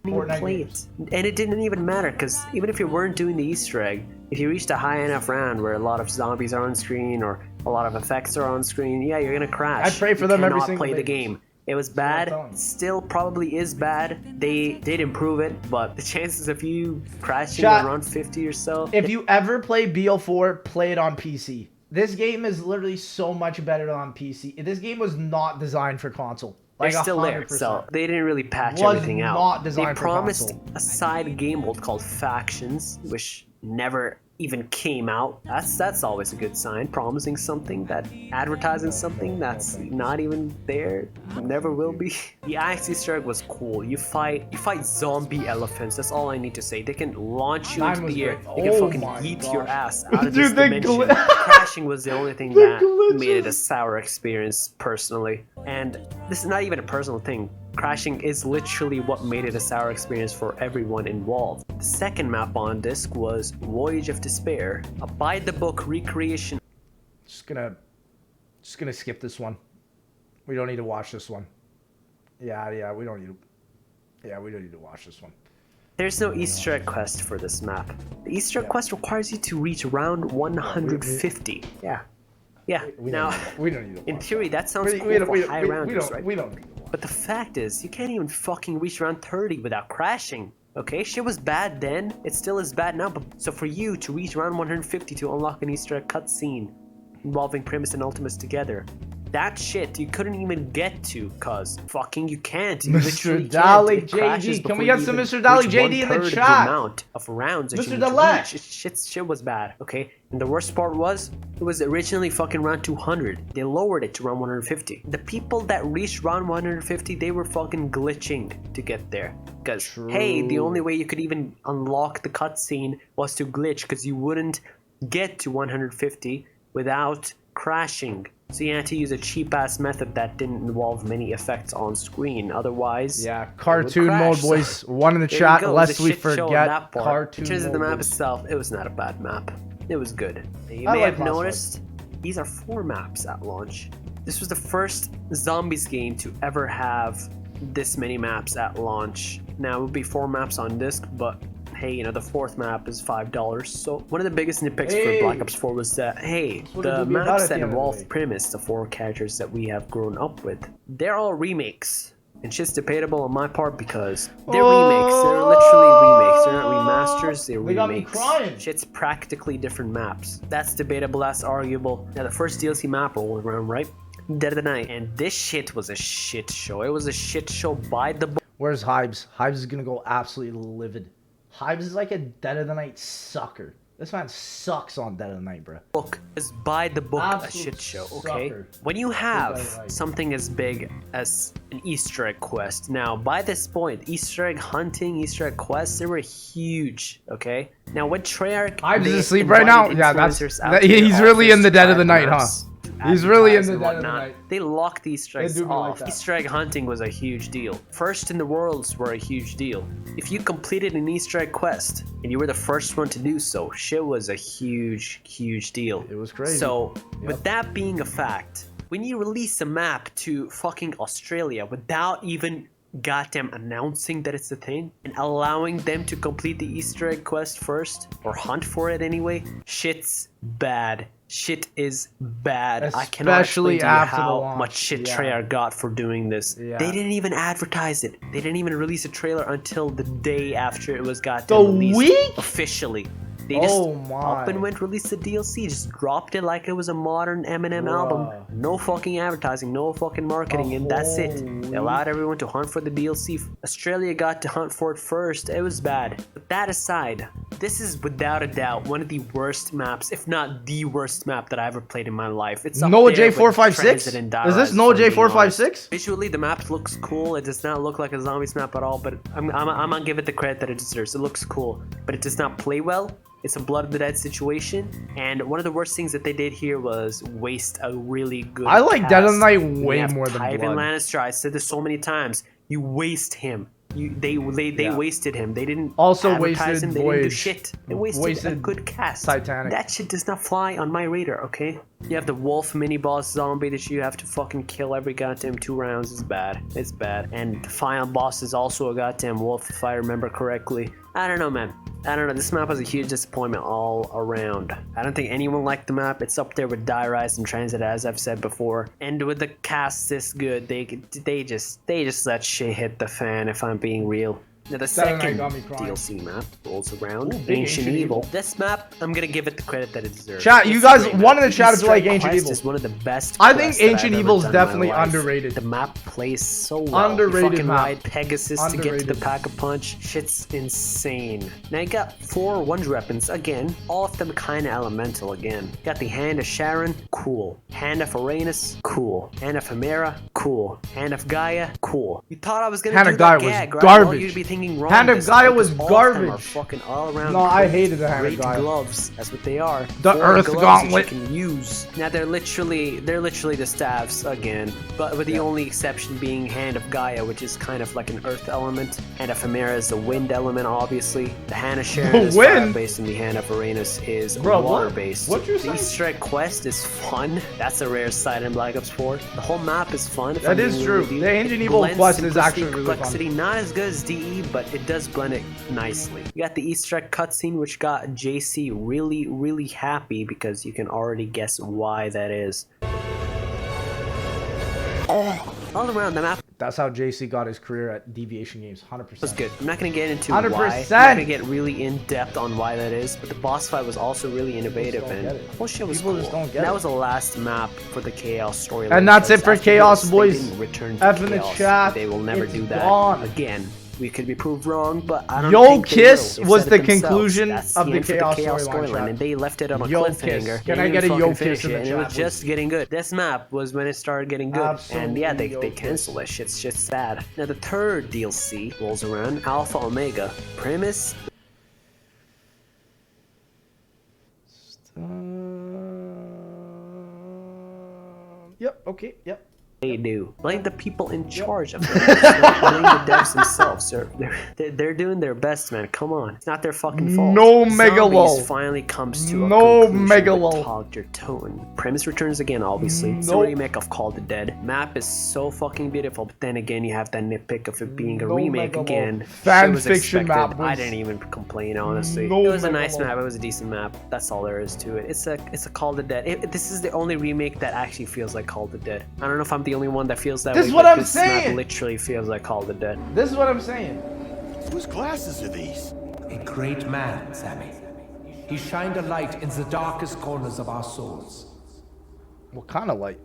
Play it. And it didn't even matter, because even if you weren't doing the Easter egg, if you reached a high enough round where a lot of zombies are on screen or a lot of effects are on screen, yeah, you're gonna crash. I pray for them every single day. You cannot play the game. It was bad, still probably is bad. They did improve it, but the chances of you crashing around 50 or so. If you ever play BO4, play it on PC. This game is literally so much better on PC. This game was not designed for console. Like they're still 100%. there, so they didn't really patch everything out. Not designed they for promised console. a side game mode called Factions, which never even came out. That's always a good sign. Promising something, advertising something that's not even there, never will be. The IX Easter egg was cool. You fight zombie elephants. That's all I need to say. They can launch you into the air. They can fucking yeet your ass out of this dimension. Crashing was the only thing that made it a sour experience personally. And this is not even a personal thing. Crashing is literally what made it a sour experience for everyone involved. The second map on disc was Voyage of Despair, a by-the-book recreation. Just gonna skip this one. We don't need to watch this one. Yeah, we don't need to. Yeah, we don't need to watch this one. There's no Easter egg quest for this map. The Easter egg quest requires you to reach round 150. Yeah. Yeah. Now, in theory, that sounds cool for high rounders, right? We don't need But the fact is, you can't even fucking reach round 30 without crashing. Okay, shit was bad then. It still is bad now. But so for you to reach round 150 to unlock an Easter egg cutscene involving Primus and Ultimus together, that shit you couldn't even get to, cause fucking you can't. You Mr. Dalek JD, can we get some Mr. Dalek JD in the chat? The amount of rounds that Mr. you need to Dalek. reach. Shit was bad. Okay, and the worst part was it was originally fucking round 200. They lowered it to round 150. The people that reached round 150, they were fucking glitching to get there. Because hey, the only way you could even unlock the cutscene was to glitch, because you wouldn't get to 150 without crashing. So you had to use a cheap-ass method that didn't involve many effects on screen. Otherwise, yeah, cartoon mode, boys. One in the chat, lest we forget. Cartoon in terms of the map itself, it was not a bad map. It was good. You may have noticed these are 4 maps at launch. This was the first Zombies game to ever have this many maps at launch. Now it would be 4 maps on disc, but hey, you know, the 4th map is $5. So one of the biggest nitpicks for Black Ops 4 was that, hey, the maps that involve Primus, the 4 characters that we have grown up with, they're all remakes. And shit's debatable on my part because they're remakes. They're literally remakes. They're not remasters, they're remakes. Shit's practically different maps. That's debatable, that's arguable. Now the first DLC map rolled around, right? Dead of the Night. And this shit was a shit show. It was a shit show by the book. Where's Hybes? Hybes is gonna go absolutely livid. Hybes is like a Dead of the Night sucker. This man sucks on Dead of the Night, bro. Book is by the book a shit show, okay? When you have something as big as an Easter egg quest, now by this point, Easter egg hunting, Easter egg quests, they were huge, okay? Now when Treyarch, Hybes is asleep right now. Yeah, he's really in the Dead of the Night, huh? He's really in the Dead of the Night. They locked the Easter eggs off. Easter egg hunting was a huge deal. First in the worlds were a huge deal. If you completed an Easter egg quest and you were the first one to do so, shit was a huge, huge deal. It was crazy. So, with that being a fact, when you release a map to fucking Australia without even goddamn announcing that it's a thing and allowing them to complete the Easter egg quest first, or hunt for it anyway, shit's bad. Shit is bad. I cannot explain to you how much shit Treyarch got for doing this. They didn't even advertise it. They didn't even release a trailer until the day after it was released officially. They just up and went released the DLC, just dropped it like it was a modern Eminem album. No fucking advertising, no fucking marketing, and that's it. They allowed everyone to hunt for the DLC. Australia got to hunt for it first. It was bad. But that aside, this is without a doubt one of the worst maps, if not the worst map that I ever played in my life. It's Noah J456? Is this Noah J456? Visually, the map looks cool. It does not look like a zombies map at all, but I'm gonna give it the credit that it deserves. It looks cool, but it does not play well. It's a Blood of the Dead situation, and one of the worst things that they did here was waste a really good I like cast. Dead of the Night way more than Tywin Blood. Lannister, I said this so many times, you waste him. They wasted him. They didn't also advertise wasted him. They Voyage. didn't do shit. They wasted a good cast. Titanic. That shit does not fly on my radar, okay? You have the wolf mini boss zombie that you have to fucking kill every goddamn 2 rounds. It's bad. It's bad. And the final boss is also a goddamn wolf, if I remember correctly. I don't know, man. I don't know. This map was a huge disappointment all around. I don't think anyone liked the map. It's up there with Die Rise and Transit, as I've said before. And with the cast this good, they just let shit hit the fan, if I'm being real. Now the second DLC map rolls around, Ancient Evil. This map, I'm gonna give it the credit that it deserves. Chat, you guys, one in the chat if you like Ancient Evil. Is one of the best. I think Ancient Evil is definitely underrated. The map plays so well. Underrated you fucking map. ride Pegasus to get to the Pack-a-Punch. Shit's insane. Now you got 4 wonder weapons again. All of them kind of elemental again. You got the Hand of Sharon, cool. Hand of Uranus, cool. Hand of Hemera, cool. Hand of Gaia, cool. You thought I was gonna do that gag, right? Garbage. Well, you'd be thinking wrong. Hand of Gaia was garbage. Are fucking all around. No, I hated the Hand of great Gaia. gloves. That's what they are. The 4 Earth gloves Gauntlet. that you can use. Now they're literally the staffs again, but with the only exception being Hand of Gaia, which is kind of like an Earth element. Hand of Hemera is the wind element, obviously. The Hand of Sharon is fire-based, and the Hand of Uranus is water-based. The Easter egg quest is fun. That's a rare sight in Black Ops 4. The whole map is fun. That is true. The Ancient Evil quest is actually really fun. Complexity, not as good as DE, but it does blend it nicely. You got the Easter egg cutscene, which got JC really, really happy because you can already guess why that is. All around the map. That's how JC got his career at Deviation Games, 100%. Was good. I'm not going to get into 100%. why. I'm not going to get really in-depth on why that is, but the boss fight was also really innovative, and the whole shit was cool. That was the last map for the Chaos storyline. And that's it for Chaos, boys. F in the chat. They will never do that again. We could be proved wrong, but I don't think Kiss was the conclusion of the Chaos storyline, and they left it on a cliffhanger. Can I get a Yo Kiss in the chat? chat? It was just getting good. This map was when it started getting good, and yeah, they canceled that shit. It's just sad. Now the third DLC rolls around, Alpha Omega. Premise. Yep. Okay. Yep. They do. Blame the people in charge of it. Blame the devs themselves. They're doing their best, man. Come on. It's not their fucking fault. No Mega Lull. Finally comes to a no conclusion Mega with Lull. Togged your tone. Premise returns again, obviously. It's a remake of Call the Dead. Map is so fucking beautiful, but then again, you have that nitpick of it being a remake again. Fan fiction map. I didn't even complain, honestly. It was a nice map. It was a decent map. That's all there is to it. It's a Call the Dead. This is the only remake that actually feels like Call the Dead. I don't know if I'm the only one that feels that way. This is what I'm this saying. Map literally feels like Call the Dead. This is what I'm saying. Whose glasses are these? A great man, Sammy. He shined a light in the darkest corners of our souls. What kind of light?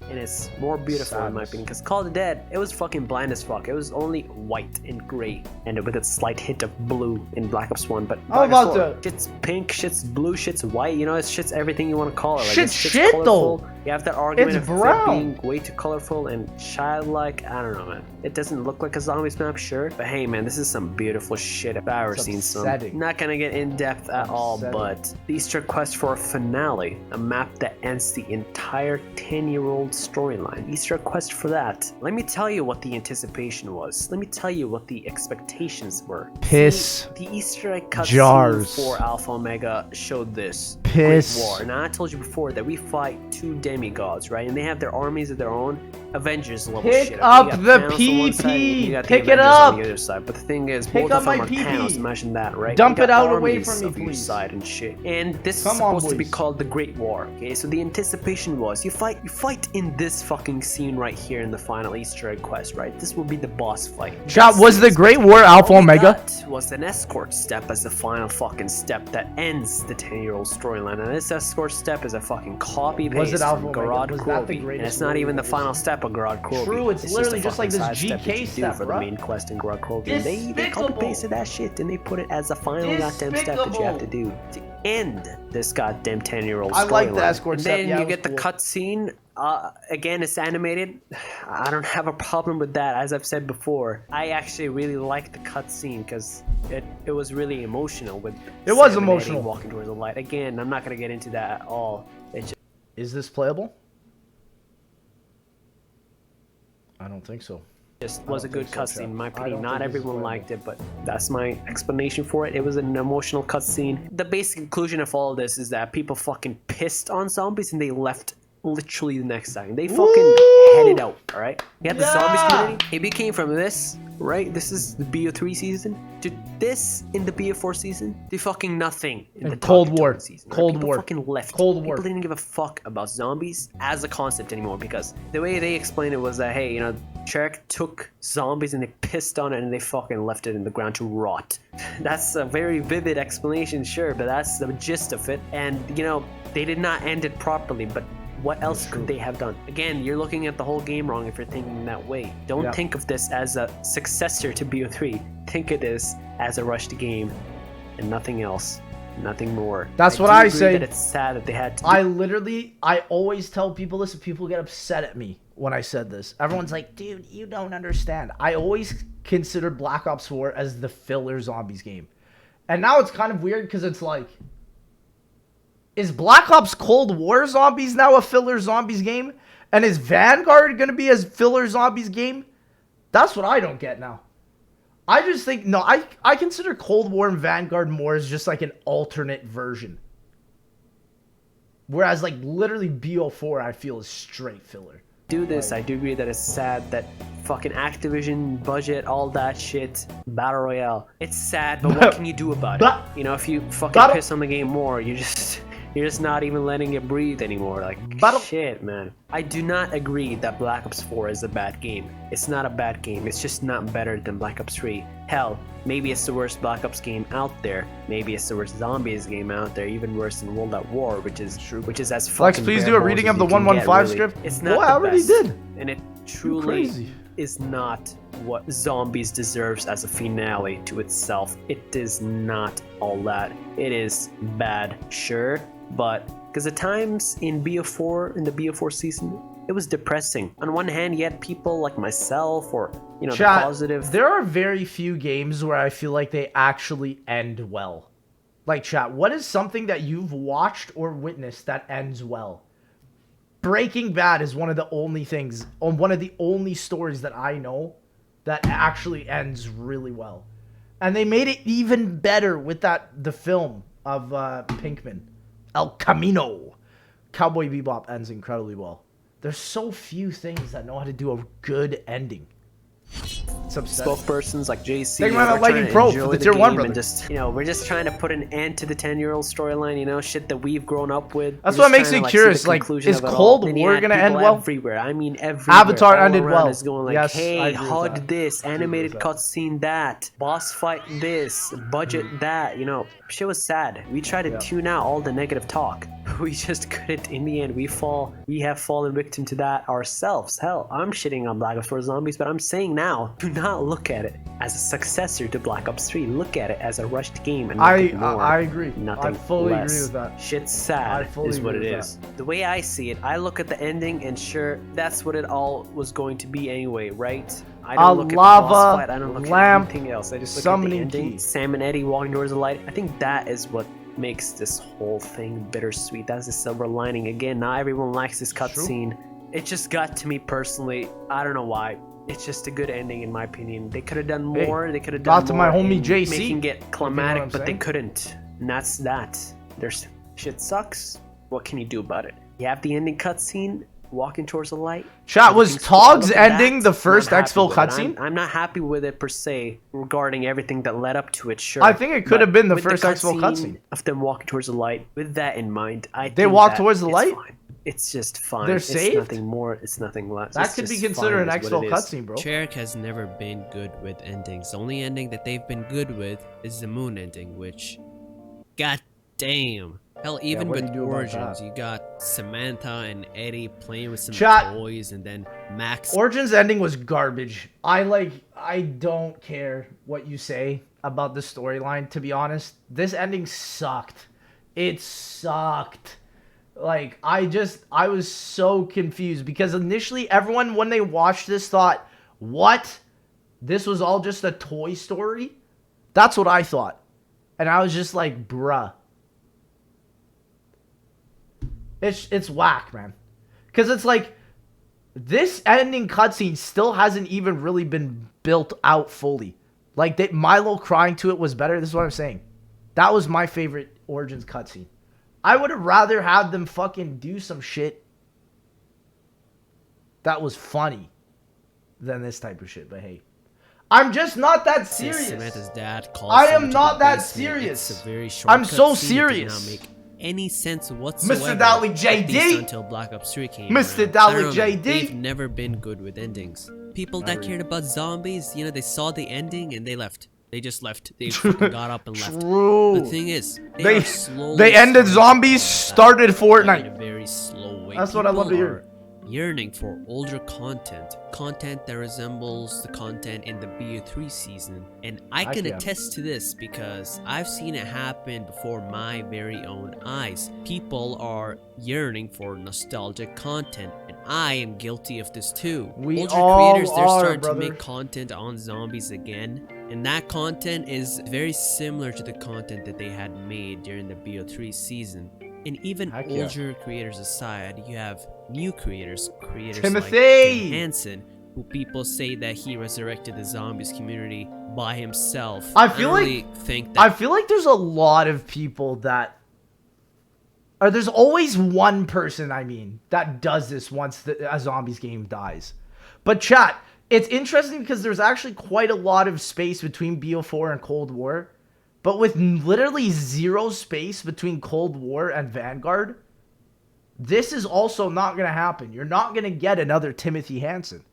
And it's more beautiful in my opinion, because Call the Dead, it was fucking bland as fuck. It was only white and gray, and with a slight hint of blue in Black Ops 1. But How about that? Shit's pink, shit's blue, shit's white. You know, it's shit's everything you want to call it. Like, shit's shit colorful. Though. You have that argument it's of brown. it being way too colorful and childlike. I don't know, man. It doesn't look like a zombies map, sure, but hey, man, this is some beautiful shit I've ever seen. Some. Not gonna get in depth at all, but the Easter quest for a finale, a map that ends the entire 10-year-old storyline. Easter quest for that. Let me tell you what the anticipation was. Let me tell you what the expectations were. Piss. The Easter egg cutscene jars for Alpha Omega showed this. Piss. Great war. Now I told you before that we fight two demigods, right? And they have their armies of their own. Avengers level Pick shit. up the PP. Pick it up. On the other side. But the thing is, Pick both up of them my are PP. panels. Imagine that, right? Dump it out away from me, please. Side and shit. And this Come is on, supposed to be boys. called the Great War. Okay, so the anticipation was you fight in this fucking scene right here in the final Easter egg quest, right? This will be the boss fight. Chat, was the Great War Alpha Omega? Was an escort step as the final fucking step that ends the 10-year-old storyline, and this escort step is a fucking copy Was paste it from Alpha Garad Omega? Was that the Corby, and greatest it's not war even the we've final ever seen? step of Garad Corby. True, it's literally just like this fucking side step that GK you step, do for the bruh. main quest in Garad Corby. And they copy pasted that shit and they put it as the final goddamn step that you have to do to end this goddamn 10-year-old storyline. I like the escort and step. then Yeah, you it get the was cool. cutscene. Again, it's animated. I don't have a problem with that. As I've said before, I actually really like the cutscene because it was really emotional. With It was Sam and emotional. Eddie walking towards the light. Again, I'm not gonna get into that at all. Is this playable? I don't think so. Just was a good think so, cutscene in my I opinion. don't Not think this is everyone playable. liked it, but that's my explanation for it. It was an emotional cutscene. The basic conclusion of all of this is that people fucking pissed on zombies and they left literally the next second. They fucking headed out, alright? You had the zombies community. It became from this, right? This is the BO3 season, to this in the BO4 season, to fucking nothing in the Cold War. season. Cold People War. fucking left. Cold War. People didn't give a fuck about zombies as a concept anymore because the way they explained it was that, hey, you know, Shark took zombies and they pissed on it and they fucking left it in the ground to rot. That's a very vivid explanation, sure, but that's the gist of it. And, you know, they did not end it properly, but what else could they have done? Again, you're looking at the whole game wrong if you're thinking that way. Don't think of this as a successor to BO3. Think of this as a rushed game and nothing else. Nothing more. That's what do I agree say. That it's sad that they had to I always tell people this and people get upset at me when I said this. Everyone's like, dude, you don't understand. I always considered Black Ops 4 as the filler zombies game. And now it's kind of weird because it's like, is Black Ops Cold War Zombies now a filler zombies game? And is Vanguard going to be a filler zombies game? That's what I don't get now. I just think, no, I consider Cold War and Vanguard more as just like an alternate version. Whereas like literally BO4 I feel is straight filler. do this. I do agree that it's sad that fucking Activision budget, all that shit, Battle Royale. It's sad, but what can you do about it? You know, if you fucking piss on the game more, you're just not even letting it breathe anymore. Like, shit, man. I do not agree that Black Ops 4 is a bad game. It's not a bad game. It's just not better than Black Ops 3. Hell, maybe it's the worst Black Ops game out there. Maybe it's the worst Zombies game out there. Even worse than World at War, which is as fucking. Flex, please do a reading of the 115 script. It's not. Boy, I already did. And it truly is not what Zombies deserves as a finale to itself. It is not all that. It is bad, sure, but because at times in the BO4 season, it was depressing. On one hand, you had people like myself or, you know, the positive. There are very few games where I feel like they actually end well. Like, chat, what is something that you've watched or witnessed that ends well? Breaking Bad is one of the only things, one of the only stories that I know that actually ends really well. And they made it even better with the film of Pinkman, El Camino. Cowboy Bebop ends incredibly well. There's so few things that know how to do a good ending. It's upsetting. Spokespersons like JC. Think about liking Pro for the tier 1, brother. And just, you know, we're just trying to put an end to the 10-year-old storyline, you know, shit that we've grown up with. That's what makes me curious. Like, is Cold War gonna end well? Everywhere. I mean, everywhere. Avatar ended well. Is going like, yes, hey, HUD this, animated cutscene that, boss fight this, budget that. You know, shit was sad. We tried to tune out all the negative talk. We just couldn't. In the end, we have fallen victim to that ourselves. Hell, I'm shitting on Black Ops 4 Zombies, but I'm saying now, do not look at it as a successor to Black Ops 3. Look at it as a rushed game and nothing more. I agree. Nothing I fully less. agree with that. Shit's sad is what it is. The way I see it, I look at the ending and sure, that's what it all was going to be anyway, right? I don't look at the boss fight. I don't look at anything else. I just look at the ending. Sam and Eddie walking towards the light. I think that is what makes this whole thing bittersweet. That's the silver lining. Again, not everyone likes this cutscene. It just got to me personally. I don't know why. It's just a good ending in my opinion. They could have done more. They could have done more. Got to my homie JC. Making it climatic, but they couldn't. And that's that. There's shit sucks. What can you do about it? You have the ending cutscene. Walking towards the light. Chat, was Togg's ending the first exfil cutscene? I'm not happy with it per se regarding everything that led up to it. Sure, I think it could have been the first exfil cutscene of them walking towards the light. With that in mind, they walk towards the light. Fine. It's just fine. They're it's saved. Nothing more. It's nothing less. That could be considered an exfil cutscene, bro. Cherrick has never been good with endings. The only ending that they've been good with is the Moon ending, which, god damn. Hell, even with Origins, you got Samantha and Eddie playing with some toys, and then Max. Origins ending was garbage. I don't care what you say about the storyline, to be honest. This ending sucked. It sucked. Like, I was so confused because initially everyone, when they watched this, thought, what? This was all just a Toy Story? That's what I thought. And I was just like, bruh. It's whack, man. Because it's like, this ending cutscene still hasn't even really been built out fully. Like, Milo crying to it was better. This is what I'm saying. That was my favorite Origins cutscene. I would have rather had them fucking do some shit that was funny than this type of shit. But hey, I'm just not that serious. Samantha's dad calls I am not that serious. It's a very short I'm so scene. serious. It did not make any sense whatsoever. Mr. Dolly JD. Until Black Ops 3 came. Mr. Dolly JD. They've never been good with endings. People that cared about zombies, you know, they saw the ending and they left. They just left. They fucking got up and left. True. The thing is, they ended zombies, started Fortnite. In a very slow way. That's what I love to hear. Yearning for older content that resembles the content in the BO3 season, and I can attest to this because I've seen it happen before my very own eyes. People are yearning for nostalgic content, and I am guilty of this too. Older creators, they're starting to make content on zombies again, and that content is very similar to the content that they had made during the BO3 season. And even older creators aside, you have new creators like Tim Hansen, who people say that he resurrected the zombies community by himself. I feel like there's a lot of people that Or there's always one person, I mean, that does this once a zombies game dies. But chat, it's interesting because there's actually quite a lot of space between BO4 and Cold War. But with literally zero space between Cold War and Vanguard, this is also not going to happen. You're not going to get another Timothy Hansen.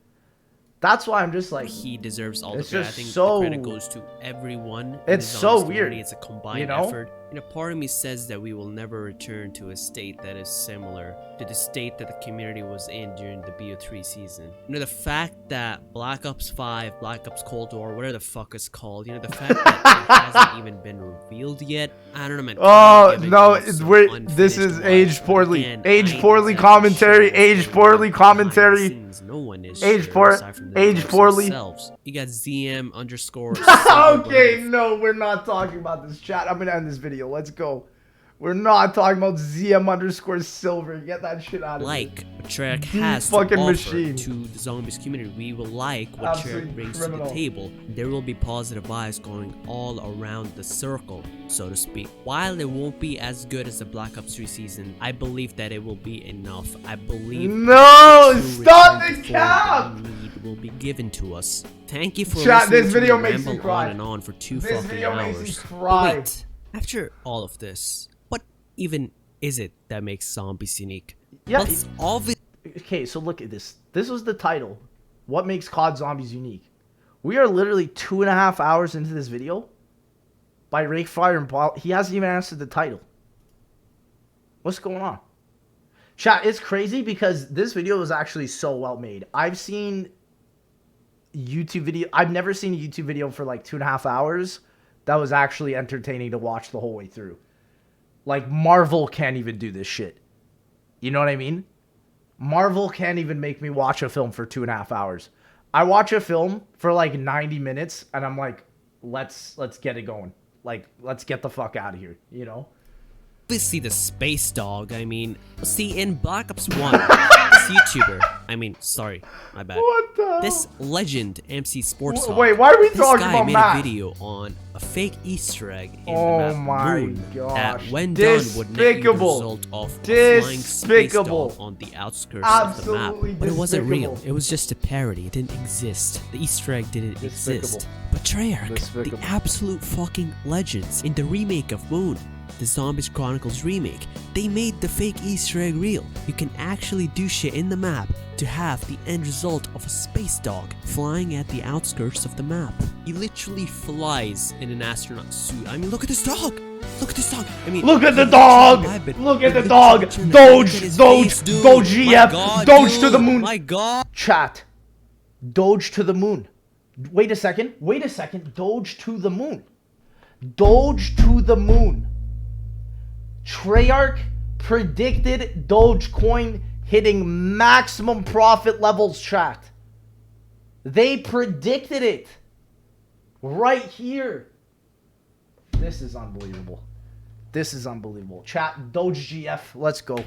That's why I'm just like, he deserves all the credit. I think so, the credit goes to everyone. It's so weird. It's a combined effort. And a part of me says that we will never return to a state that is similar to the state that the community was in during the BO3 season. You know, the fact that Black Ops 5, Black Ops Cold War, whatever the fuck it's called, you know, the fact that it hasn't even been revealed yet. I don't know, man. Oh, no, this is aged poorly. Aged poorly commentary. Aged poorly commentary. No one is aged poorly. You got ZM underscore. Okay, no, we're not talking about this, chat. I'm gonna end this video. Let's go. We're not talking about ZM underscore silver. Get that shit out of here. What Treyarch has to offer to the zombies community. We will like what Treyarch brings to the table. There will be positive vibes going all around the circle, so to speak. While it won't be as good as the Black Ops 3 season, I believe that it will be enough. I believe stop the cap! Will be given to us. Thank you for chat. listening This video to me makes me cry. on and on for 2 this fucking video hours. Makes me cry. Wait, after all of this, what even is it that makes zombies unique? Yeah. What's obvious? Okay, so look at this. This was the title. What makes COD Zombies unique? We are literally 2.5 hours into this video. By Rake Fire and Paul. He hasn't even answered the title. What's going on? Chat, it's crazy because this video was actually so well made. I've seen YouTube video. I've never seen a YouTube video for like 2.5 hours that was actually entertaining to watch the whole way through. Like Marvel can't even do this shit. You know what I mean? Marvel can't even make me watch a film for 2.5 hours. I watch a film for like 90 minutes and I'm like, let's get it going. Like, let's get the fuck out of here, you know? Obviously the space dog. I mean, see, in Black Ops 1, this YouTuber, I mean, sorry, my bad. What the? This legend, MC Sports Hawk, wait, why are we talking about This guy made a video on a fake Easter egg in the map Moon that, when done, would net you the result of a flying space dog on the outskirts of the map. But it wasn't real. It was just a parody. It didn't exist. The Easter egg didn't exist. But Treyarch, the absolute fucking legends, in the remake of Moon, the Zombies Chronicles remake, they made the fake Easter egg real. You can actually do shit in the map to have the end result of a space dog flying at the outskirts of the map. He literally flies in an astronaut suit. I mean, look at this dog! Look at this dog! I mean, look at the dog! Look at the dog! Doge! Doge EF! Doge to the moon! My god! Chat. Doge to the moon. Wait a second. Doge to the moon. Doge to the moon. Treyarch predicted Dogecoin hitting maximum profit levels, chat. They predicted it. Right here. This is unbelievable. Chat, Doge GF, let's go.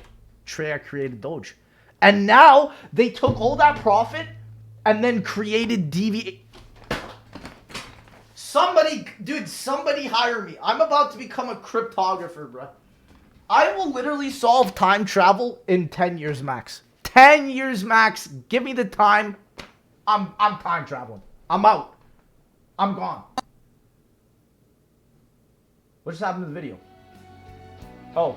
Treyarch created Doge. And now they took all that profit and then created DV. Somebody hire me. I'm about to become a cryptographer, bruh. I will literally solve time travel in 10 years max. 10 years max. Give me the time. I'm time traveling. I'm out. I'm gone. What just happened to the video? Oh.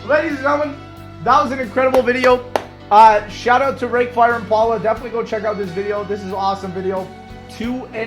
Ladies and gentlemen, that was an incredible video. Shout out to Rake Fire and Paula. Definitely go check out this video. This is an awesome video. 2.5